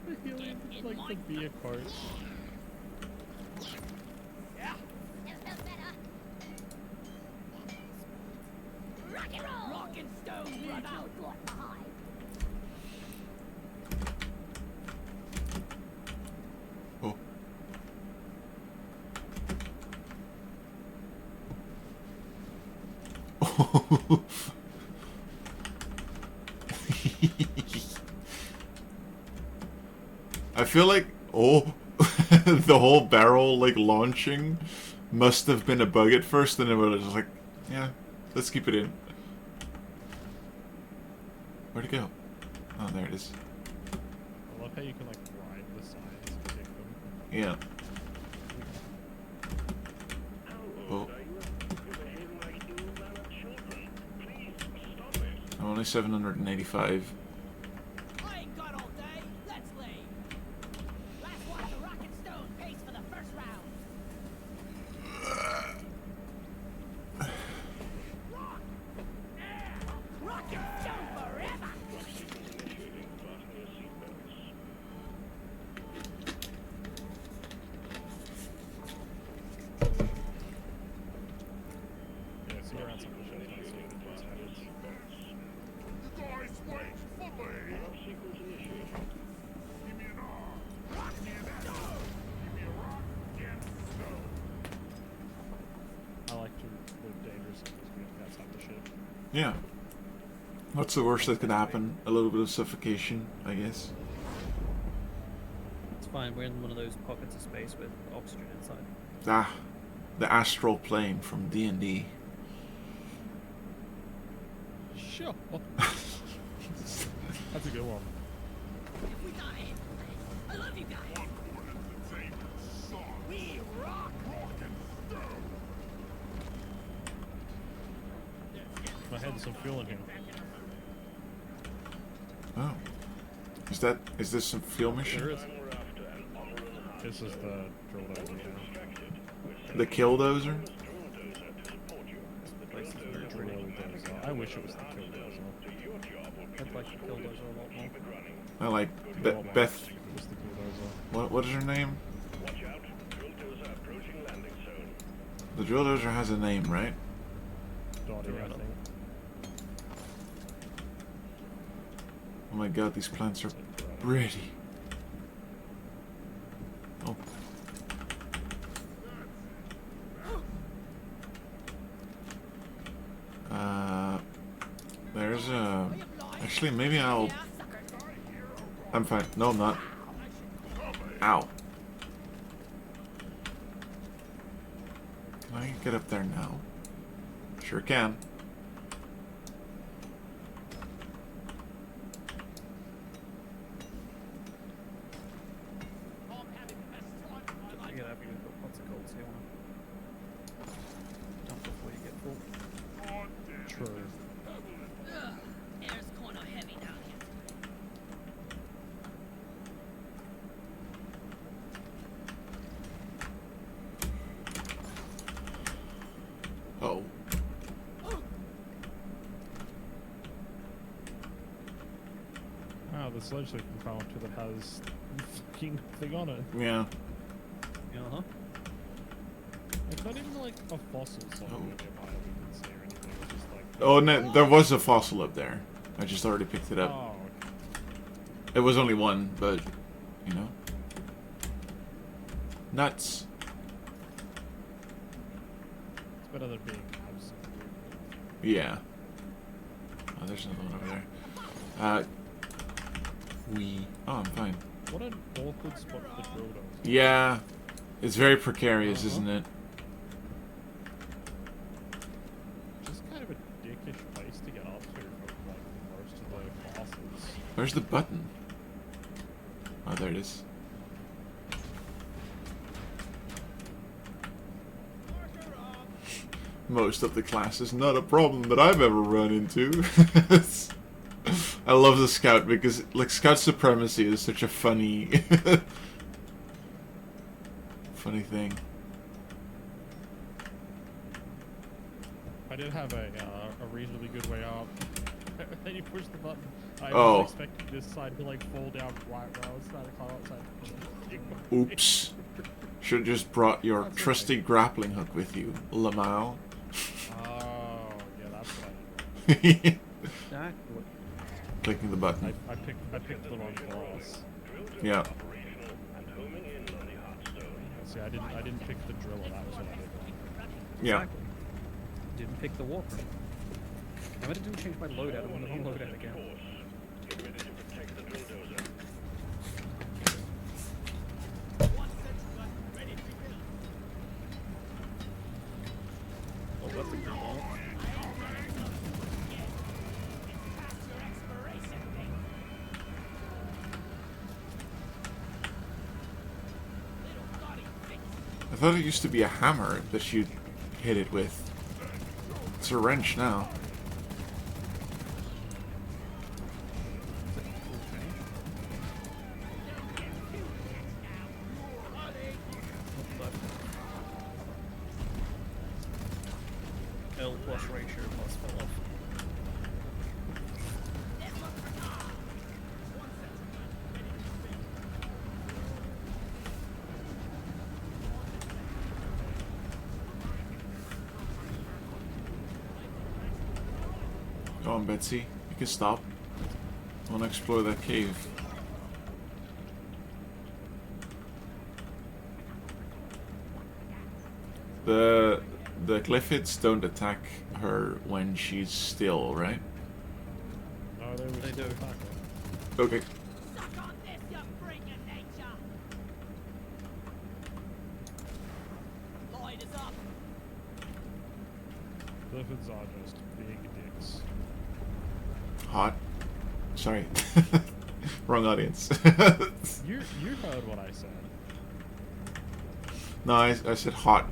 B: The helium is like the beer coach.
D: Rock and roll. Rock and stone, brother.
A: Oh. I feel like, the whole barrel, like, launching must have been a bug at first, and then we were just like, yeah, let's keep it in. Where'd it go? Oh, there it is.
B: I love how you can like ride the signs and pick them.
A: Yeah. Oh. I'm only 785.
D: I ain't got all day. Let's leave. Last one to rock and stone pays for the first round. Rock. Yeah. Rock and stone forever.
B: Yeah, see around some of the shows, I see the boss heads. I like to live dangerously because we have outside the ship.
A: Yeah. What's the worst that could happen? A little bit of suffocation, I guess.
C: It's fine, we're in one of those pockets of space with oxygen inside.
A: Ah, the astral plane from D&D.
B: Sure. That's a good one.
D: If we die, I love you guys. We rock.
B: My head's some fuel in here.
A: Oh. Is this some fuel mission?
B: There is. This is the drill dozer.
A: The killdozer?
C: Place is
B: The
C: very
B: drill
C: pretty.
B: dozer. I wish it was the kill dozer.
C: I'd like the Killdozer a lot more.
A: I like
B: It'd be a lot more
A: Beth.
B: interesting if it was the kill dozer.
A: What is her name?
E: Watch out. Drill dozer approaching landing zone.
A: The drill dozer has a name, right?
B: Dottie, I think.
A: Oh my god, these plants are pretty. Oh. There's a... Actually, maybe I'll... I'm fine. No, I'm not. Ow. Can I get up there now? Sure can.
C: Just to get happy with got lots of gold, so you wanna dump before you get full.
B: True.
D: Air's kinda heavy down here.
A: Oh.
B: Wow, the sledge that we found too that has fucking thing on it.
A: Yeah.
C: Uh-huh.
B: It's not even like a fossil somewhere nearby that we can see or anything. It's just like.
A: Oh, no, there was a fossil up there. I just already picked it up.
B: Oh,
A: It was only one, but, you know. Nuts.
B: it's better than being absolutely.
A: Yeah. Oh, there's another one over there. Oh, I'm fine.
B: What an awkward spot for the drill dozer.
A: Yeah. It's very precarious, isn't it?
B: Just kind of a dickish place to get up to from like most of the fossils.
A: Where's the button? Oh, there it is. Most of the class is not a problem that I've ever run into. I love the scout because, like, scout supremacy is such a funny, funny thing.
B: I did have a reasonably good way up. Then you push the button. I
A: Oh.
B: was expecting this side to like fall down right where I was trying to climb outside.
A: Oops. Should have just brought your
B: That's
A: trusty grappling hook with you, Lamau.
B: Oh, yeah, that's what I did.
C: Exactly.
A: Clicking the button.
B: I picked the wrong class.
A: Yeah.
E: Operational and homing in on the hot stone.
B: See, I didn't pick the driller. That was what I did wrong.
A: Yeah.
C: Exactly. Didn't pick the walker. I didn't change my loadout. I want to unload it again.
E: Get ready to protect the drill dozer.
C: Oh, that's a good one.
A: I thought it used to be a hammer that you'd hit it with. It's a wrench now.
C: L plus ratio plus fell off.
A: Go on, Betsy. You can stop. I want to explore that cave. The Glyphids don't attack her when she's still, right?
B: No, they
C: do.
A: Okay.
D: Suck on this, you freak of nature! Light is up!
B: Glyphids are just big dicks.
A: Hot. Sorry. Wrong audience.
B: You heard what I said.
A: No, I said hot.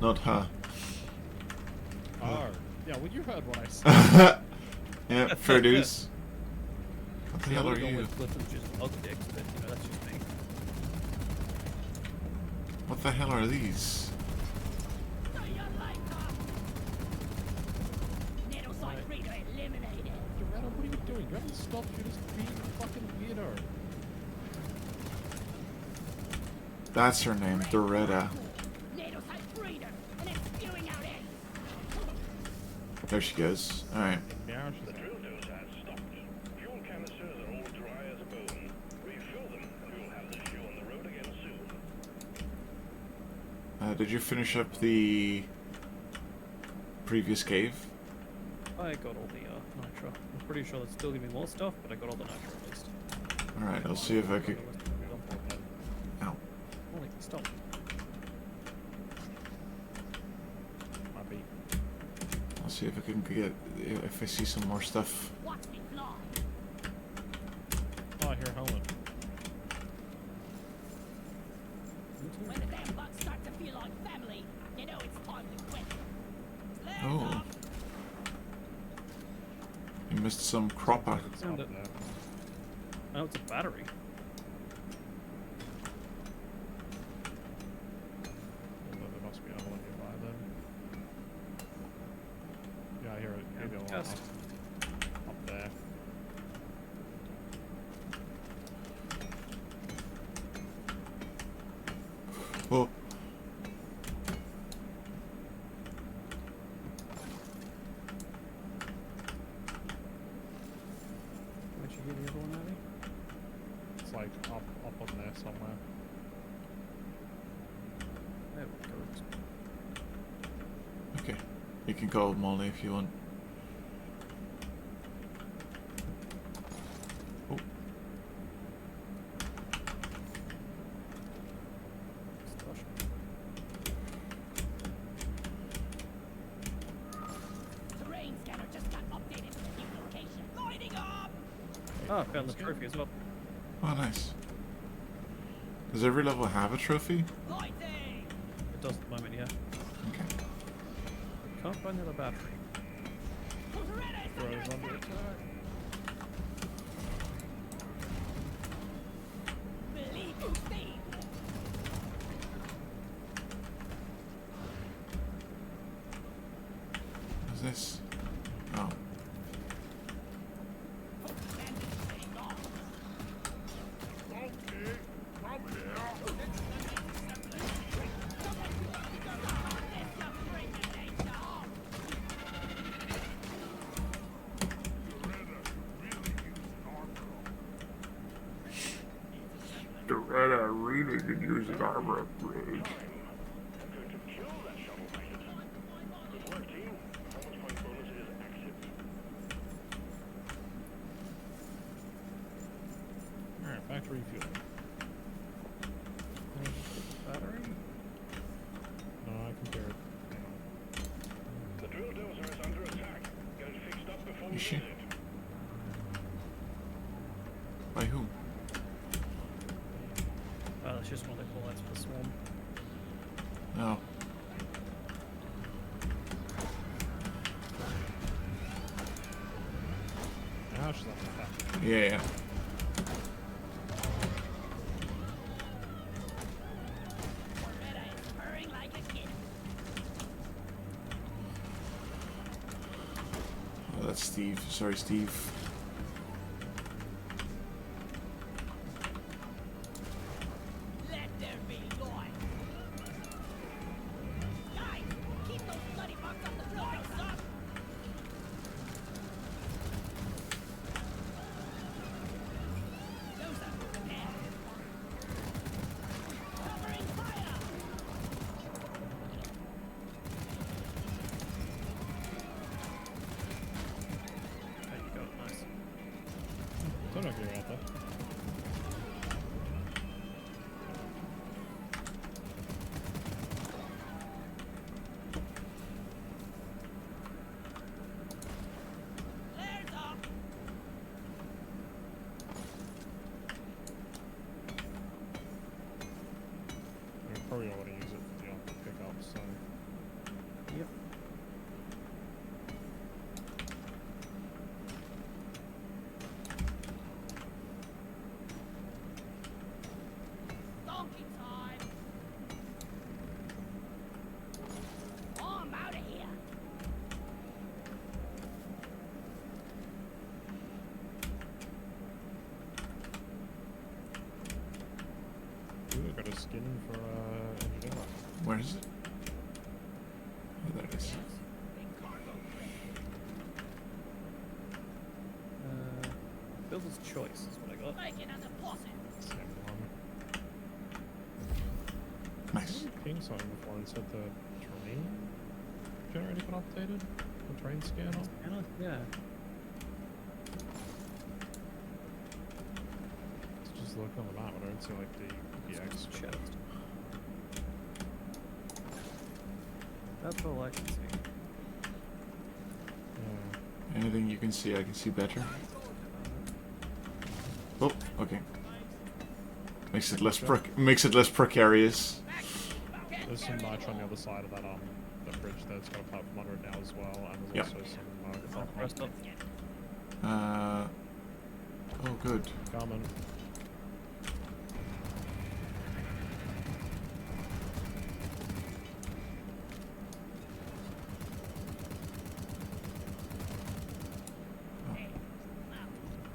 A: Not huh.
B: Oh, yeah. Well, you heard what I said.
A: Yeah, fair dues. What the hell are
C: going
A: you?
C: with Clifton's just bug dicks, but you know, that's just me.
A: What the hell are these?
D: Nanosite reader eliminated.
B: Doretta, what are you doing? You haven't stopped. You're just being a fucking weirdo.
A: That's her name, Doretta.
D: Nanosite reader, and it's spewing out eggs.
A: There she goes. Alright.
B: Now she's
E: The drill dose has stopped. Fuel canisters are all dry as a bone. Refill them, and we will have the show on the road again soon.
A: Did you finish up the previous cave?
C: I got all the nitro. I'm pretty sure there's still gonna be more stuff, but I got all the nitro at least.
A: Alright, I'll see if I could... Ow.
C: Holy, stop.
B: might be.
A: I'll see if I can get... if I see some more stuff.
D: Watch me fly.
B: Oh, here, Helen.
D: When the damn bugs start to feel like family, you know it's time to quit. Flares
A: Oh.
D: up.
A: You missed some cropper.
C: Sound it. Oh, it's a battery.
B: Well, there must be another one nearby then. Yeah, I hear it. Maybe a lot
C: Yes.
B: up there.
A: Oh,
C: Where'd you get the other one, Abby?
B: It's like up on there somewhere.
C: There we go.
A: okay. You can call Molly if you want. Oh,
C: Stush.
D: Terrain scanner just got updated to the new location. Lighting up!
C: Ah, I found the trophy as well.
A: oh, nice. Does every level have a trophy?
D: Lighting!
C: It does at the moment, yeah.
A: Okay.
C: Can't find the other battery.
D: Toretta is under
B: Throws under
D: attack!
B: attack.
D: Believe you see!
A: What's this? Oh.
D: Bandit staying off.
E: Okay, come here.
A: Doretta really could use an armor upgrade.
E: I'm going to kill that shovel magnet. Good work, team. Performance point bonus is active.
B: Alright, back to refueling.
C: Battery?
B: No, I can hear it.
E: The drill dozer is under attack. Get it fixed up before we
A: Is she?
E: lose it.
A: By whom?
C: That's just one of the call-outs for the swarm.
A: No.
B: Now she's under attack.
A: Yeah.
D: Toretta is purring like a kid.
A: Oh, that's Steve. Sorry, Steve.
D: Let there be light. Guys, keep those bloody bugs off the drill dozer. Dozer, there. Covering fire.
C: There you go, nice.
B: Don't know if you're out there.
D: Flares up.
B: We probably don't want to use it for the pickup, so.
C: Yep.
B: we've got a skin for engineer.
A: Where is it? Oh, there it is.
C: Builder's choice is what I got.
D: Make it a deposit.
B: Same one.
A: Nice.
B: Ping something before and said the terrain generator got updated. The terrain scanner.
C: Yeah.
B: Just look on the map, I don't see like the EX.
C: Chest. That's all I can see.
A: Anything you can see, I can see better. Oh, okay. Makes it less precarious.
B: There's some nitro on the other side of that that bridge there. It's got a platform under it now as well, and there's
A: Yep.
B: also some
C: Rest up.
A: Oh, good.
B: Garmin.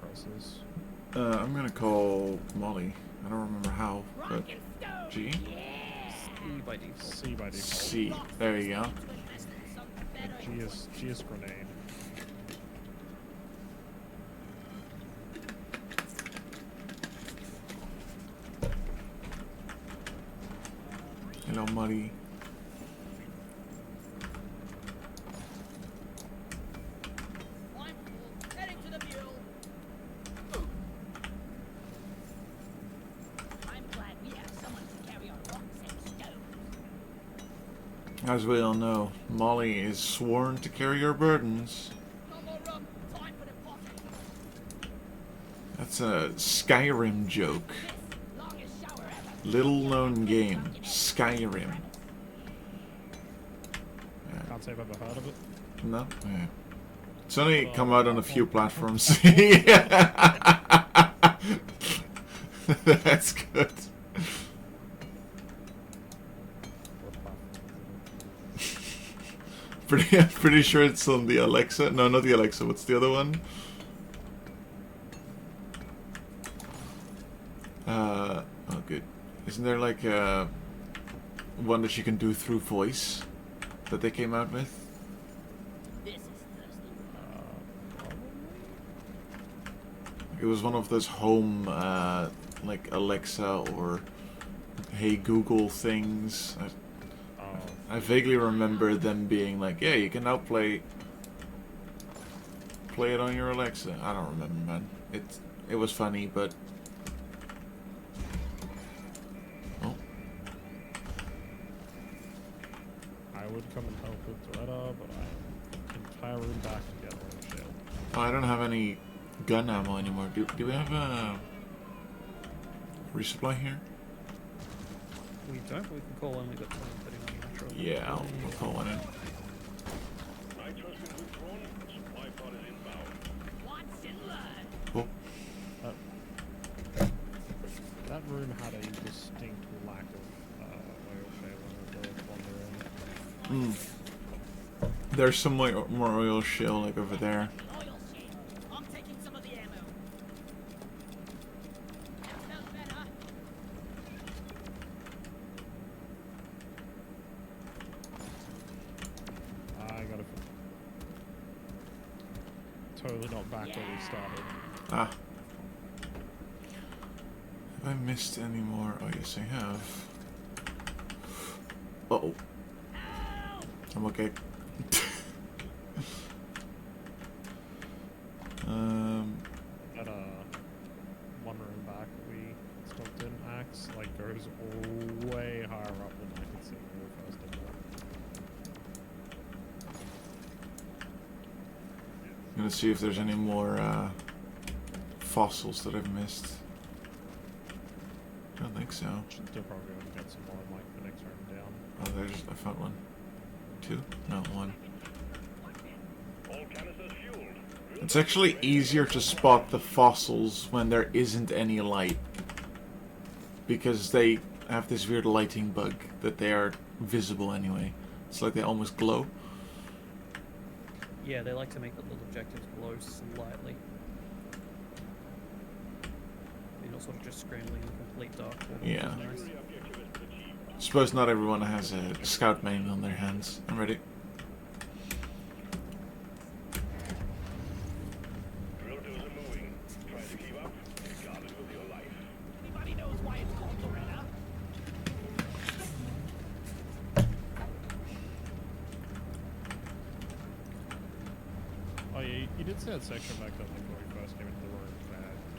B: Presses.
A: I'm gonna call Molly. I don't remember how, but G?
C: C by default.
B: C by default.
A: C. There you go.
B: G is grenade.
A: Hello, Molly.
D: Heading to the mule. I'm glad we have someone to carry our rocks and stones.
A: As we all know, Molly is sworn to carry your burdens.
D: No more rum. Time for deposit.
A: That's a Skyrim joke.
D: This longest shower ever.
A: Little known game. Skyrim.
B: Can't say I've ever heard of it.
A: No? Yeah. It's only come out on a few platforms. That's good. Pretty sure it's on the Alexa. No, not the Alexa. What's the other one? Oh, good. Isn't there like a one that you can do through voice that they came out with?
D: This is thirsty.
A: It was one of those home, like Alexa or Hey Google things. I vaguely remember them being like, yeah, you can now play it on your Alexa. I don't remember, man. It was funny, but oh,
B: I would come and help with Doretta, but I'm entirely back together in the shield.
A: oh, I don't have any gun ammo anymore. Do we have a resupply here?
C: We don't, but we can call when we got 20 putting on nitro.
A: Yeah, I'll call one in.
E: Nitro's been withdrawn. Supply pod is inbound.
D: Watch and learn.
A: Oh,
B: That room had a distinct lack of oil shale when we were wandering.
A: there's some more oil shale like over there.
D: Oil shale. I'm taking some of the ammo. That smells better.
B: I gotta totally not back where we started.
A: Ah. Have I missed any more? Oh, yes, I have. Uh-oh. I'm okay.
B: That one room back that we stopped in, Axe, like goes way higher up than I could see when we first did that.
A: I'm gonna see if there's any more fossils that I've missed. I don't think so.
B: Should still probably be able to get some more like the next room down.
A: Oh, I found one. Two? No, one.
E: All canisters fueled.
A: It's actually easier to spot the fossils when there isn't any light. Because they have this weird lighting bug that they are visible anyway. It's like they almost glow.
C: Yeah, they like to make the little objectives glow slightly. You're not sort of just scrambling in complete dark.
A: Yeah.
C: Nice.
A: Suppose not everyone has a scout main on their hands. I'm ready.
E: Drill dozer moving. Try to keep up. You got it with your life.
D: Anybody knows why it's called Loretta?
B: Oh yeah, you did say that section back then, like when we first came into the room,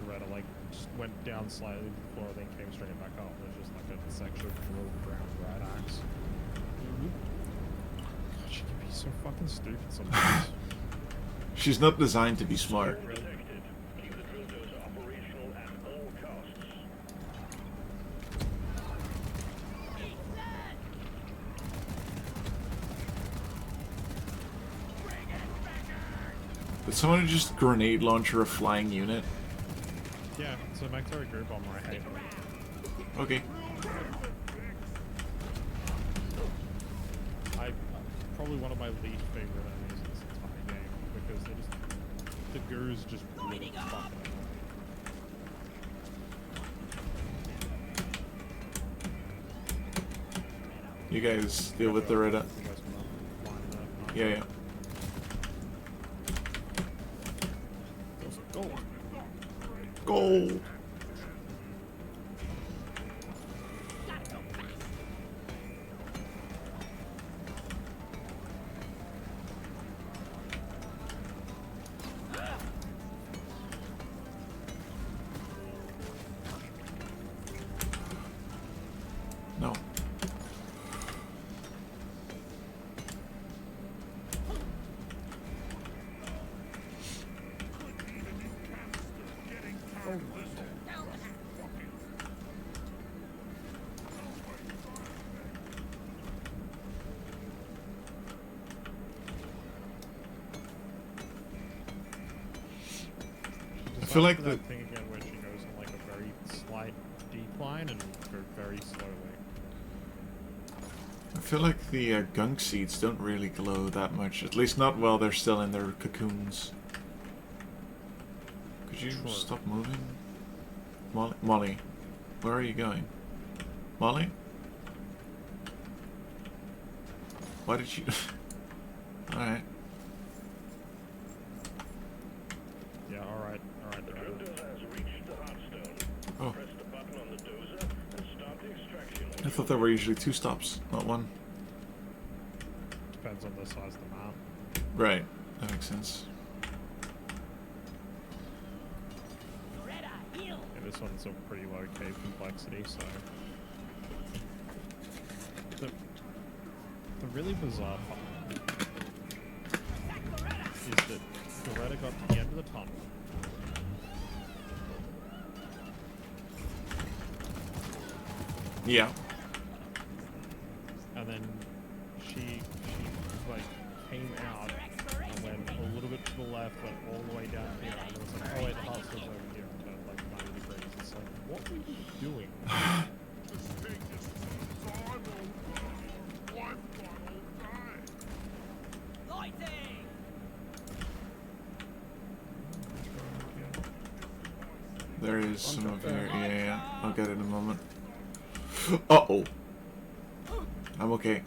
B: Doretta like just went down slightly to the floor, then came straight back up. There's just like a section of drilled ground rat axe. God, she can be so fucking stupid sometimes.
A: She's not designed to be smart.
E: Protected. Keep the drill dozer operational at all costs.
A: Did someone just grenade launcher a flying unit?
B: Yeah, it's a Bacteria group bomber, I hate it.
A: Okay.
B: Probably one of my least favorite enemies in this entire game, because they just, the gurus just really fucking annoying.
A: You guys deal with the Rita.
B: You guys wanna line it up?
A: Yeah, yeah.
B: Those are gold.
A: Gold! No. I feel like the
B: that thing again where she goes on like a very slight decline and very slowly.
A: I feel like the gunk seeds don't really glow that much. At least not while they're still in their cocoons. Could you
B: Sure.
A: stop moving? Molly, where are you going? Molly? Why did you... Alright.
B: Yeah, alright,
E: The drill dozer has reached the hot stone.
A: Oh.
E: Press the button on the dozer and start the extraction.
A: I thought there were usually 2 stops, not 1.
B: Depends on the size of the map.
A: Right, that makes sense.
D: Loretta, heal!
B: Yeah, this one's a pretty low cave complexity, so... The really bizarre part is that Loretta got to the end of the tunnel.
A: Yeah.
B: And then she like came out and went a little bit to the left, went all the way down here, and then was like, oh wait, the heart's over here, and turned like 90 degrees. It's like, what were you doing?
D: Lighting!
A: There is some of here. Yeah. I'll get it in a moment. Uh-oh. I'm okay.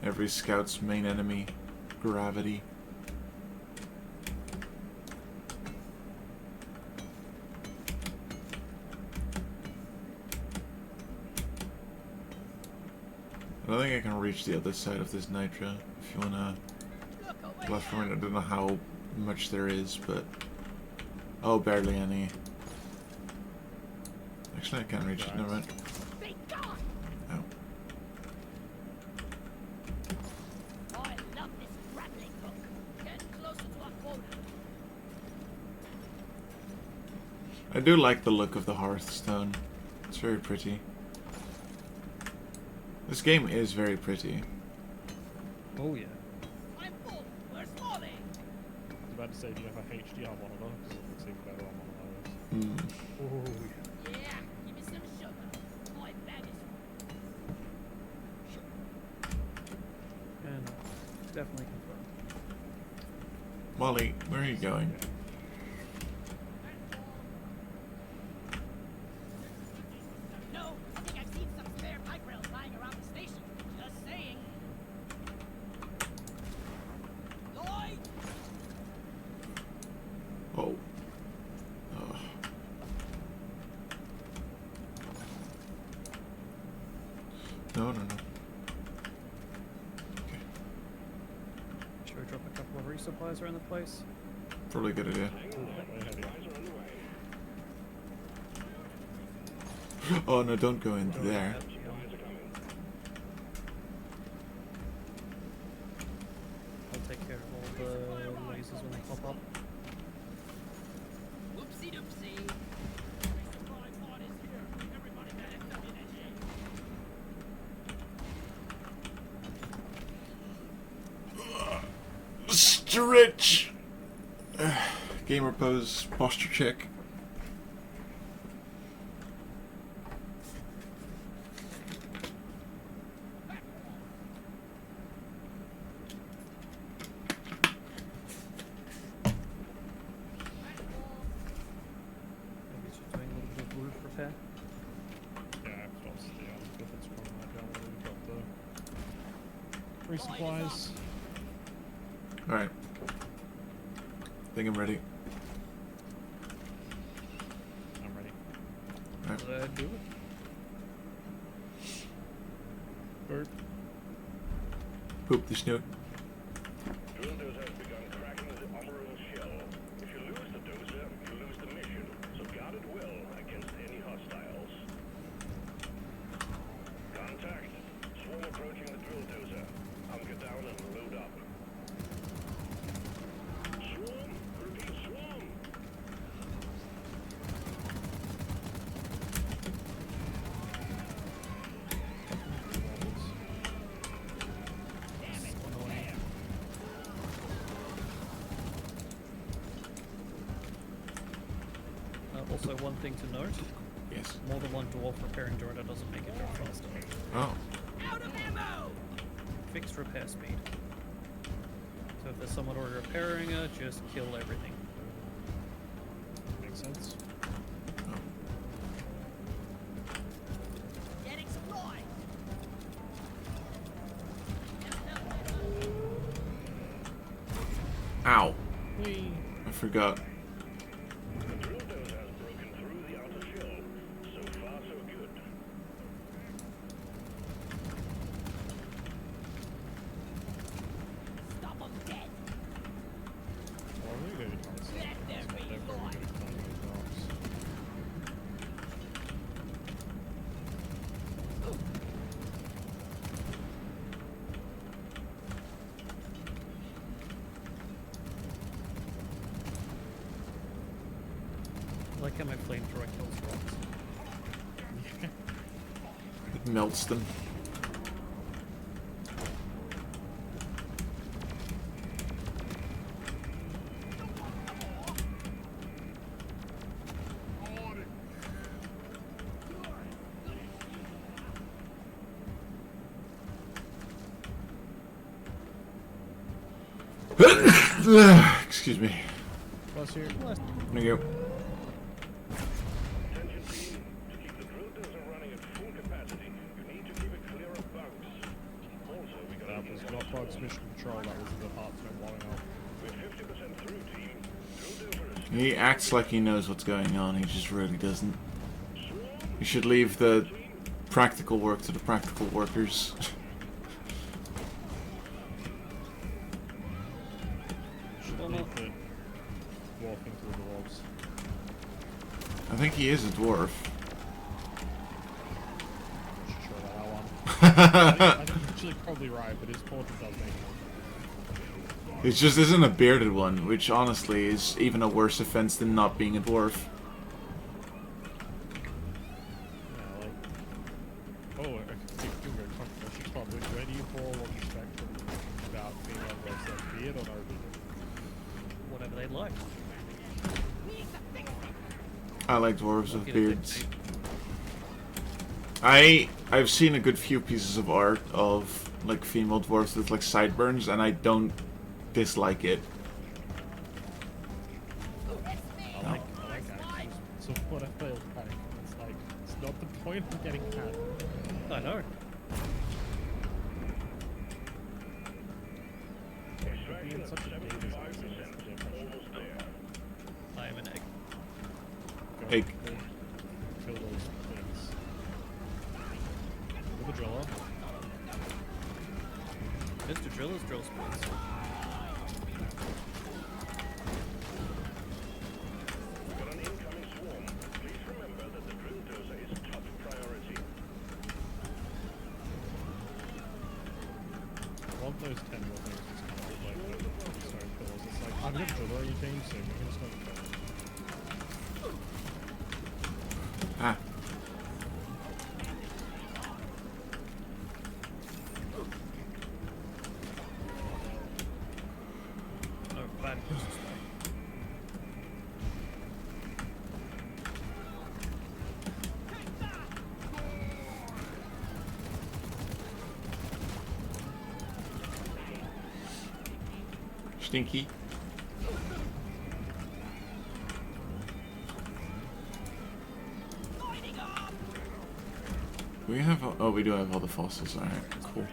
A: Every scout's main enemy, gravity. I don't think I can reach the other side of this nitro. If you wanna platform it, I don't know how much there is, but oh, barely any. Actually, I can't reach it. Never mind.
D: Be gone!
A: Oh.
D: I love this grappling hook. Getting closer to our quota.
A: I do like the look of the Hearthstone. It's very pretty. This game is very pretty.
C: Oh yeah.
D: I'm full. Where's Molly?
B: I was about to say, do you have a HDR monitor? Because it looks even better on one of those.
C: Oh yeah.
D: Yeah, give me some sugar. My bag is
C: And definitely confirmed.
A: Molly, where are you going?
D: No, I think I've seen some spare pipe rails lying around the station. Just saying. Lloyd!
A: Oh. Ugh. No, no, no. Okay.
C: Should we drop a couple of resupplies around the place?
A: Probably a good idea. Oh no, don't go into there.
C: I'll take care of all the lasers when they pop up.
D: Whoopsie doopsie.
A: Stretch! Gamer pose, posture check.
C: Maybe just doing a little bit of roof repair.
B: Yeah, I've lost the difference from that down where we got the resupplies.
A: Alright. Think I'm ready.
B: I'm ready.
C: Do it.
B: Bert.
A: Poop the snoot.
E: Drill dozer has begun cracking the Avros shell. If you lose the dozer, you lose the mission. So guard it well against any hostiles. Contact. Swarm approaching the drill dozer. Hunker down and load up. Swarm! Repeat, swarm!
C: Also, one thing to note,
A: Yes.
C: more than one dwarf repairing Jordan doesn't make it go faster.
A: Oh.
D: Out of ammo!
C: Fixed repair speed. So if there's someone already repairing it, just kill everything.
B: Makes sense.
D: Getting supplies!
A: Ow.
B: Whee!
A: I forgot.
E: The drill dozer has broken through the outer shell. So far, so good.
D: Stop them dead!
B: Well, I'm really good at this.
D: Let there
B: They're
D: be
B: very good
D: light!
B: at finding these dogs.
C: I like how my flamethrower kills rocks.
A: It melts them. Excuse me.
B: Plus here.
A: There you go.
E: Attention team. To keep the drill dozer running at full capacity, you need to keep it clear of bugs. Also, we got
B: That
E: an
B: was
E: incoming
B: not Bugs
E: swarm.
B: Mission Control, that was the apartment blowing up.
E: We're 50% through, team. Drill dozer is
A: He acts like he knows what's going on, he just really doesn't. You should leave the practical work to the practical workers.
B: Should
C: Well,
B: leave
C: not-
B: the dwarf into the dwarves.
A: I think he is a dwarf.
B: Should try that one. I think you're actually probably right, but his portrait does make it.
A: It just isn't a bearded one, which honestly is even a worse offense than not being a dwarf.
B: Yeah, like... Oh, I think you're very controversial topic. Where do you fall on the spectrum about female versus beard or no beard?
C: Whatever they like.
A: I like dwarves with
C: Get a
A: beards.
C: dictate.
A: I've seen a good few pieces of art of like female dwarves with like sideburns, and I don't dislike it.
B: point of getting cat?
C: I know.
E: Extraction of
B: such a data
E: 75%.
B: science.
E: Almost there.
C: I am an egg.
A: Hey.
B: Go kill those things. With a driller.
C: Mr. Driller's drill splits.
E: We've got an incoming swarm. Please remember that the drill dozer is top priority.
B: I want those 10 more things just come out like sorry, pills. It's like, I've got a driller on your team, so you're gonna start killing.
A: Ah.
C: No, bad news.
A: Stinky. Do we have... Oh, we do have all the fossils. Alright, cool.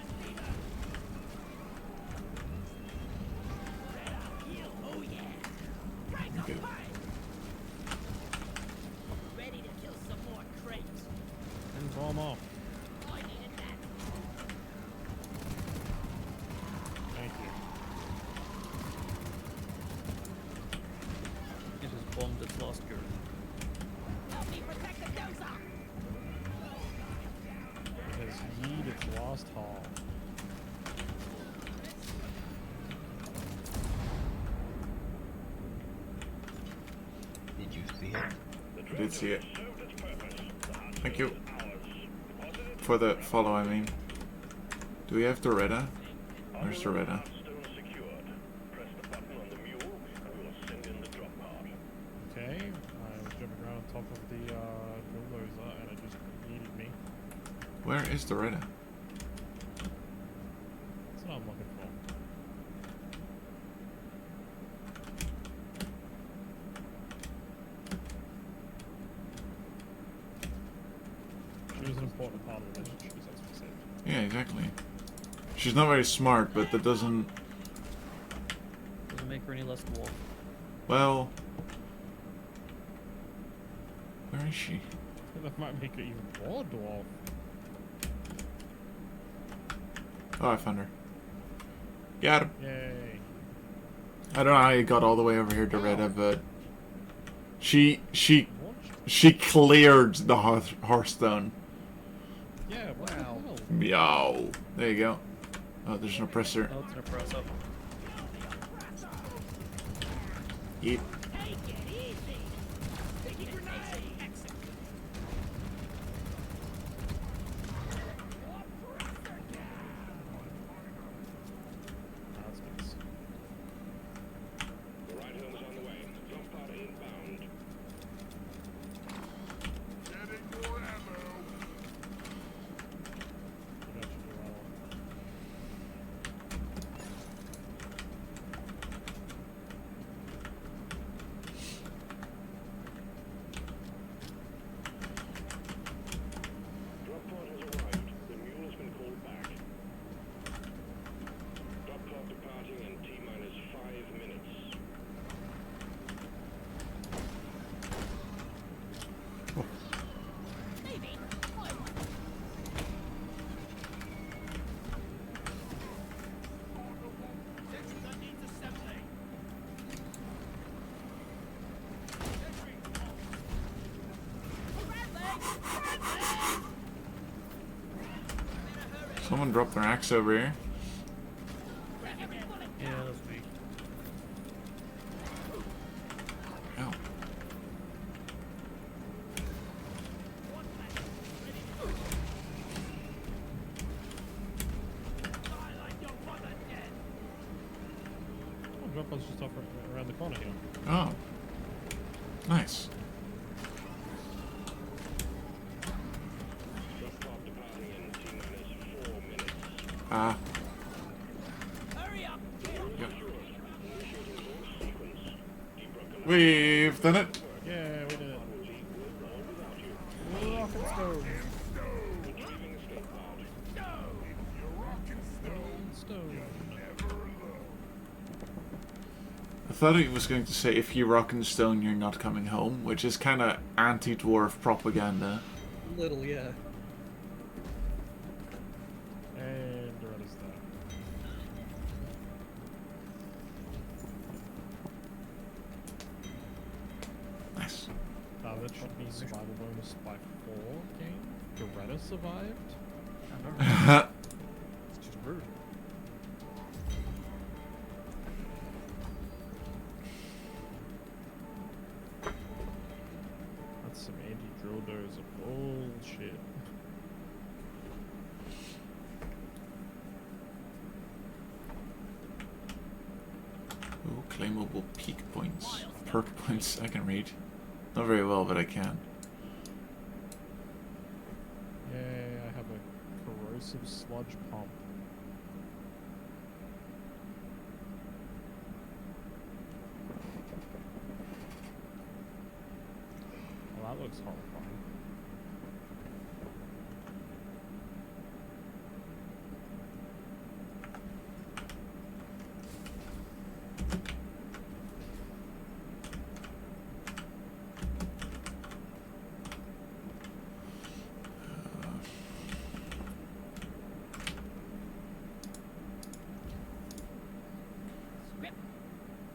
A: Okay.
D: Ready to kill some more crates.
B: And bomb off.
D: I needed that.
B: Thank you.
C: It has bombed its last girl.
D: Help me protect the dozer.
B: It has yeed its last haul.
F: Did you see it?
A: I did see it.
E: Served its purpose. The hunt
A: Thank
E: is
A: you.
E: ours. Deposit it.
A: For the follow, I mean. Do we have Doretta? Where's
E: Armor
A: Doretta?
E: Hearthstone secured. Press the button on the mule, and we will send in the drop pod.
B: Okay, I was jumping around on top of the bulldozer and it just yeeted me.
A: Where is Doretta?
B: That's what I'm looking for. She was an important part of the mission, she was as we said.
A: Yeah, exactly. She's not very smart, but that doesn't...
C: Doesn't make her any less dwarf.
A: Well... Where is she?
B: That might make it even more dwarf.
A: Oh, I found her. Got him.
B: Yay.
A: I don't know how you got all the way over here, Doretta, but... She
B: Launched.
A: cleared the Hearthstone.
B: Yeah, what the
C: Wow.
B: hell?
A: Meow. There you go. Oh, there's an oppressor.
C: Oh, it's an oppressor.
A: Yeet.
D: Take it easy. Sticky grenade. Exit.
B: That's nice.
E: The ride home is on the way. Drop pod inbound. Getting more ammo.
B: That should do well.
E: Drop pod has arrived. The mule has been called back. Drop pod departing in T-minus 5 minutes.
D: Leaving.
A: Someone dropped their axe over here.
C: Yeah, that's me.
A: Oh.
B: Oh, drop pod's just off around the corner here.
A: Oh. Nice.
E: Drop pod departing in T-minus 4 minutes.
A: Ah.
D: Hurry up.
A: Yep.
E: Initiating launch sequence. Debug
A: We've done it.
B: Yeah, we did it.
E: will leave all without you.
B: Rockets go.
A: I thought he was going to say, if you rock in stone, you're not coming home, which is kind of anti-dwarf propaganda.
C: Little, yeah.
B: And where is that?
A: Nice.
B: That should be survival bonus by 4 game. Doretta survived?
C: I know.
B: It's just rude. That's some anti-drill dozer bullshit.
A: Ooh, claimable peak points. Perk points I can read. Not very well, but I can.
B: Yay, I have a corrosive sludge pump. Well, that looks horrifying.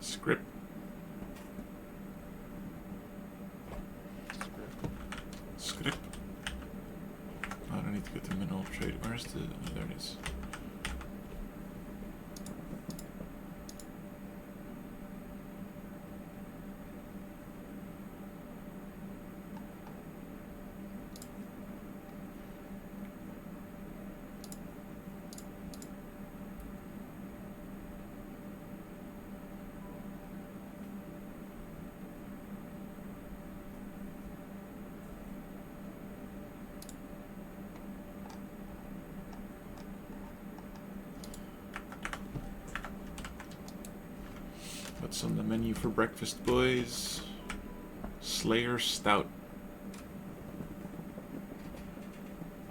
A: Script. Script. Oh, I don't need to get the mineral trade. Where's the... Oh, there it is. What's on the menu for breakfast, boys? Slayer Stout.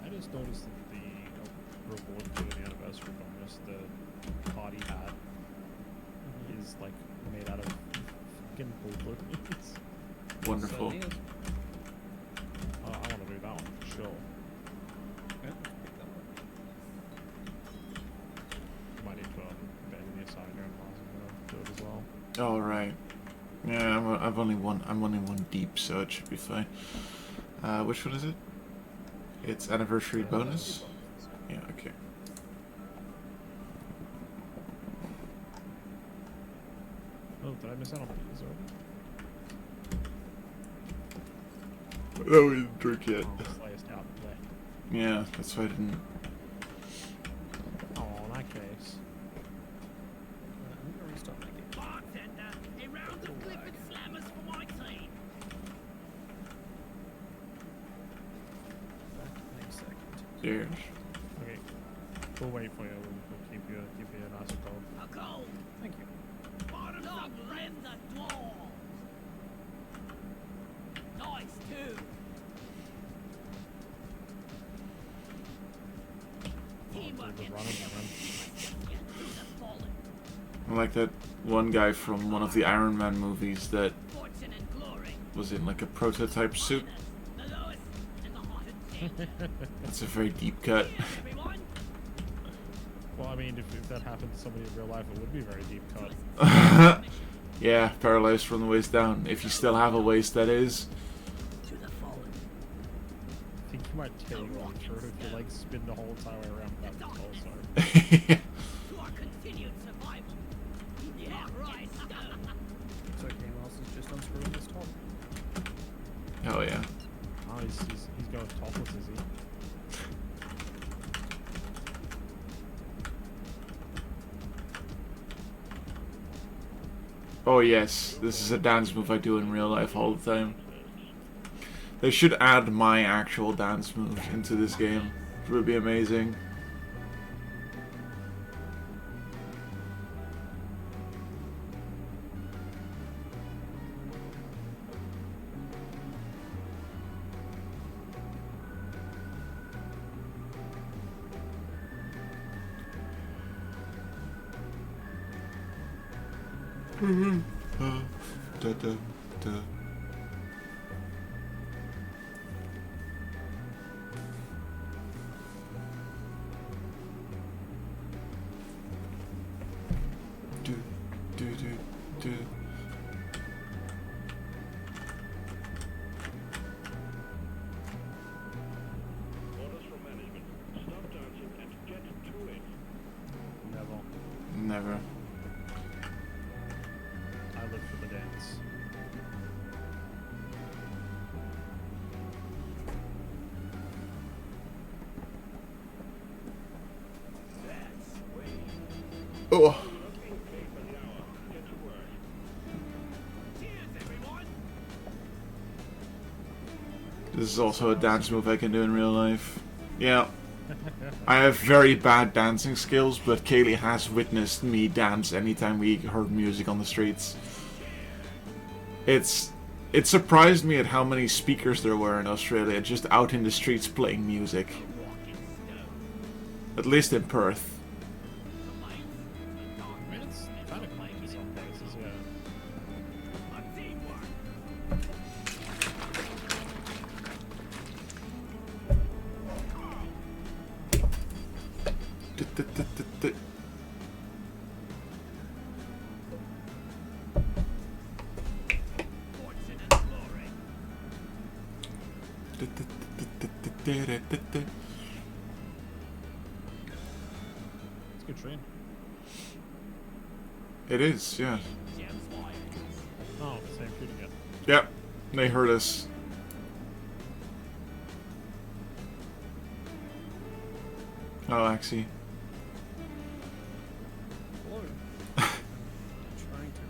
B: I just noticed that the reward for the anniversary bonus, the party hat, is like made out of fucking balloons.
A: Wonderful.
C: So he is.
B: I want to do that one for sure.
C: Yeah, pick that one.
B: Might need to abandon the aside here and do it as well.
A: All right. Yeah, I'm only one deep, so it should be fine. Which one is it? It's anniversary bonus. Yeah. Okay.
B: Oh, did I miss out on these already?
A: No, we didn't drink yet.
B: Slayest out today.
A: Yeah, that's why I didn't.
B: Oh, in that case.
C: I'm gonna restart my game.
D: Bartender, a round of Clifford Slammers for my team.
C: Back in a second.
A: Cheers.
B: Okay. We'll wait for you. We'll keep you a nice cold.
D: A goal.
C: Thank you.
D: Bottom up, rend the door. Nice too. Teamwork
B: The
D: and
B: running run.
D: to the fallen.
A: I like that one guy from one of the Iron Man movies that
D: Fortune and glory.
A: was in like a prototype suit.
D: The lowest and the hottest.
A: That's a very deep cut.
D: Everyone.
B: Well, I mean, if that happened to somebody in real life, it would be a very deep cut.
A: Yeah, paralyzed from the waist down. If you still have a waist, that is.
D: To the fallen.
B: I think you might tear you on through if you like spin the whole entire way around that also.
D: To our continued survival. Yeah, right.
C: So Game House is just unscrewing this top.
A: Hell yeah.
B: Oh, he's going topless, is he?
A: Oh yes, this is a dance move I do in real life all the time. They should add my actual dance move into this game. It would be amazing. Da, da, da. Do, do, do, do.
E: Orders from management. Stop dancing and get to it.
B: Never.
A: Never.
B: I live for the dance.
A: Oh.
E: Get to work.
A: This is also a dance move I can do in real life. Yeah. I have very bad dancing skills, but Kaylee has witnessed me dance anytime we heard music on the streets. It surprised me at how many speakers there were in Australia just out in the streets playing music. At least in Perth.
B: I mean, it's kind of clean in some places, yeah. It's a good train.
A: It is, yeah.
B: Oh, same shit again.
A: Yep, they heard us. Oh, Axi.
C: Hello. Trying to.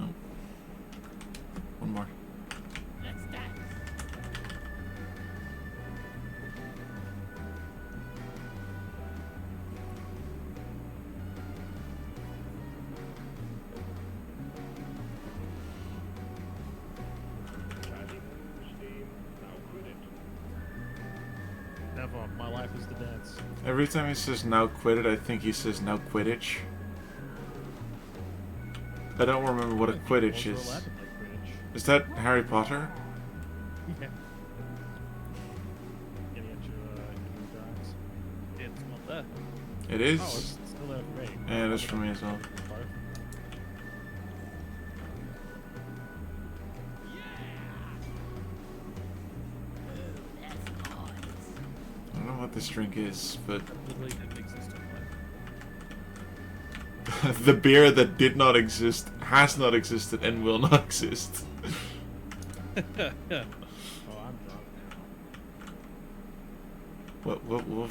A: Oh. One more.
D: Let's dance.
E: Steam. Now quit it.
B: Never. My life is the dance.
A: Every time he says now quit it, I think he says now Quidditch. I don't remember what a Quidditch
B: We're
A: is.
B: allowed to play Quidditch.
A: Is that Harry Potter?
B: Yeah. Getting at your drives.
C: It's not there.
A: It is?
B: Oh, it's still there for me.
A: Yeah, it is for me as well. I don't know what this drink is, but
C: Literally didn't exist in life.
A: the beer that did not exist, has not existed, and will not exist.
B: Oh, I'm drunk now.
A: What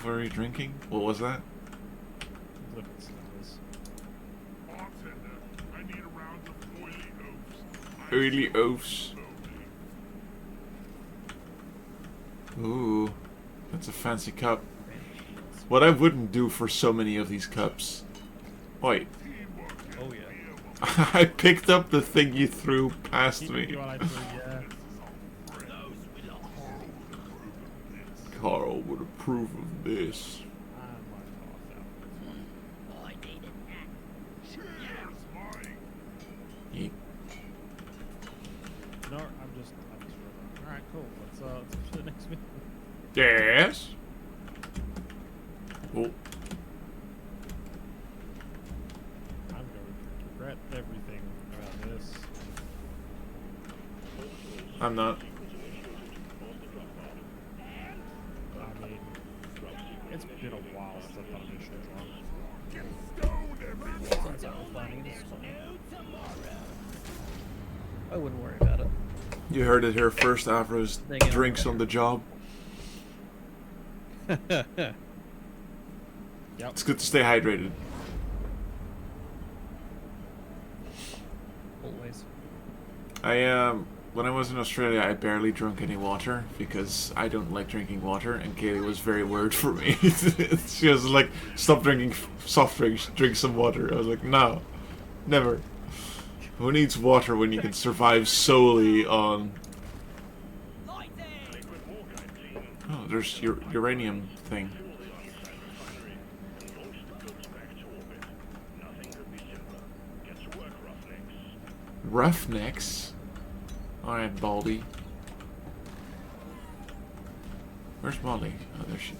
A: were you drinking? What was that?
B: Look at this.
E: Bartender, I need a round of oily oats.
A: Early oafs. Ooh, that's a fancy cup. What I wouldn't do for so many of these cups. Wait,
C: Oh yeah.
A: I picked up the thing you threw past
B: You
A: me.
B: want to yeah.
A: Carl would approve of this.
B: I might off
D: I need it.
E: Cheers, Mike.
A: Ye-
B: that. No, I'm just alright, cool. Let's move to the next meeting.
A: Yes. Oh,
B: I'm going to regret everything about this.
A: I'm not.
B: I mean, it's been a while since I've done this shit wrong.
C: Sounds like we're finding this fun. I wouldn't worry about it.
A: You heard it here first, Avros.
C: They get
A: Drinks
C: on
A: on the job.
B: Yep.
A: It's good to stay hydrated.
C: Always.
A: When I was in Australia, I barely drank any water because I don't like drinking water, and Kaylee was very worried for me. She was like, "Stop drinking soft drinks. Drink some water." I was like, "No, never. Who needs water when you can survive solely on?" Oh, there's your uranium thing. Roughnecks? Alright, Baldy. Where's Molly? Oh, there she is.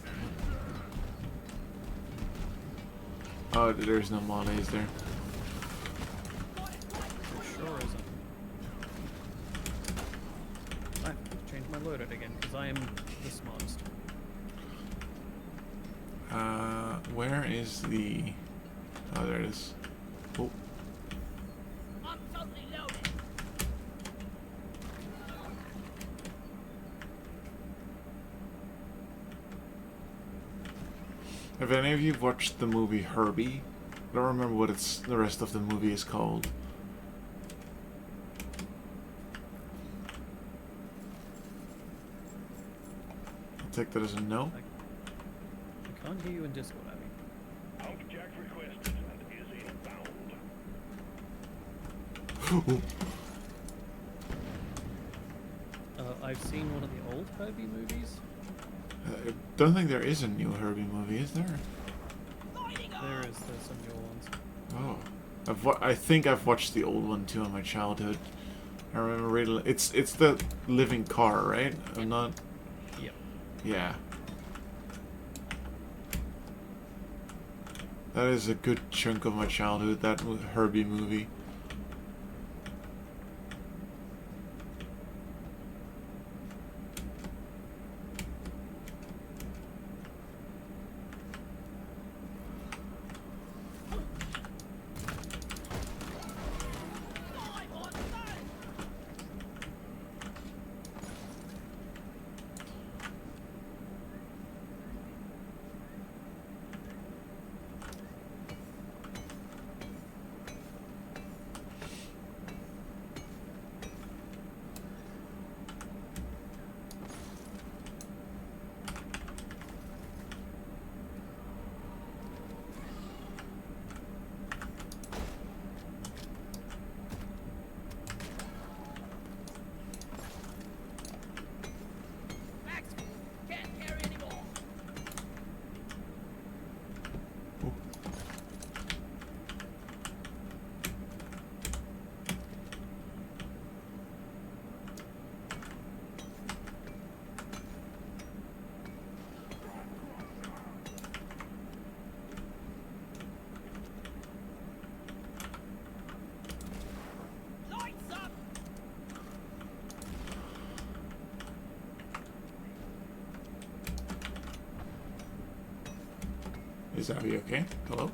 A: Oh, there's no Molly, is there?
C: There sure isn't. I have to change my loadout again, because I am the smartest.
A: Where is the... Oh, there it is. Oh.
D: I'm totally loaded.
A: Have any of you watched the movie Herbie? I don't remember what the rest of the movie is called. I'll take that as a no.
C: I can't hear you in Discord, Abby.
E: Outjack requested and is inbound.
C: I've seen one of the old Herbie movies.
A: I don't think there is a new Herbie movie, is there?
C: There's some new ones.
A: Oh, I think I've watched the old one too in my childhood. I remember really. It's the living car, right? I'm not.
C: Yep.
A: Yeah. That is a good chunk of my childhood. That Herbie movie.
D: Max, can't carry anymore. Lights up.
A: Is Abby okay? Hello?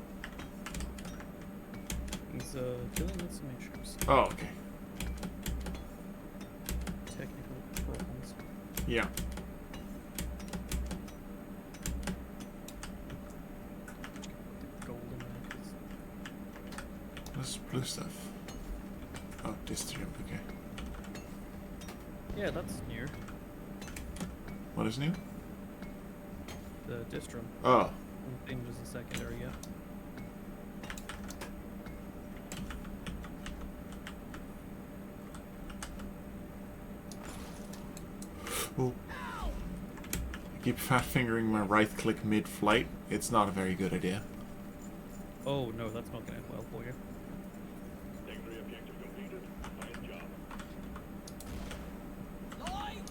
C: He's dealing with some issues.
A: Oh, okay.
C: Technical problems.
A: Yeah.
C: Golden markers.
A: What's blue stuff? Oh, district. Okay.
C: Yeah, that's new.
A: What is new?
C: The distrum.
A: Oh.
C: Thing was a secondary, yeah.
A: Oh. I keep fat fingering my right click mid-flight. It's not a very good idea.
C: Oh no, that's not going to end well for you.
E: Secondary objective completed. Fine job.
D: Lloyd!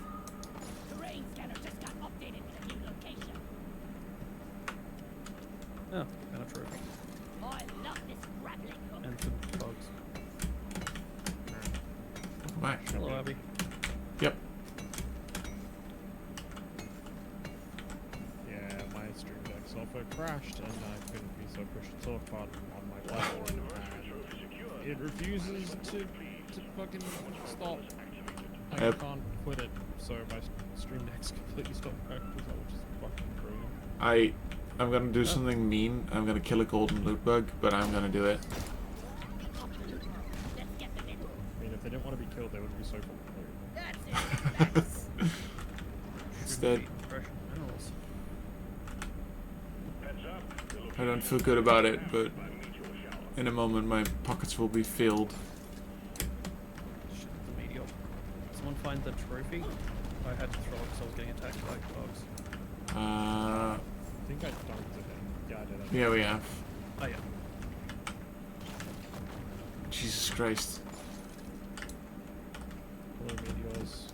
D: Terrain scanner just got updated with a new location.
C: Oh, and a trophy.
D: Oh, I love this grappling hook.
C: And some bugs.
A: Welcome back.
C: Hello, Abby.
A: Yep.
B: Yeah, my Stream Deck software crashed and I couldn't be so pushed to talk about it on my level. And it refuses to to fucking stop. I
A: Yep.
B: can't quit it, so my stream deck's completely stopped working, which is fucking brutal.
A: I'm gonna do something mean. I'm gonna kill a golden loot bug, but I'm gonna do it.
B: I mean, if they didn't want to be killed, they wouldn't be so fucking rude.
D: That's it.
A: Instead,
C: Impression minerals.
A: I don't feel good about it, but in a moment my pockets will be filled.
C: Shit, the meteor. Someone find the trophy? I had to throw it because I was getting attacked by bugs.
B: I think I dunked it in. Yeah, I did.
A: Yeah, we have.
C: Oh yeah.
A: Jesus Christ.
B: Blue meteors.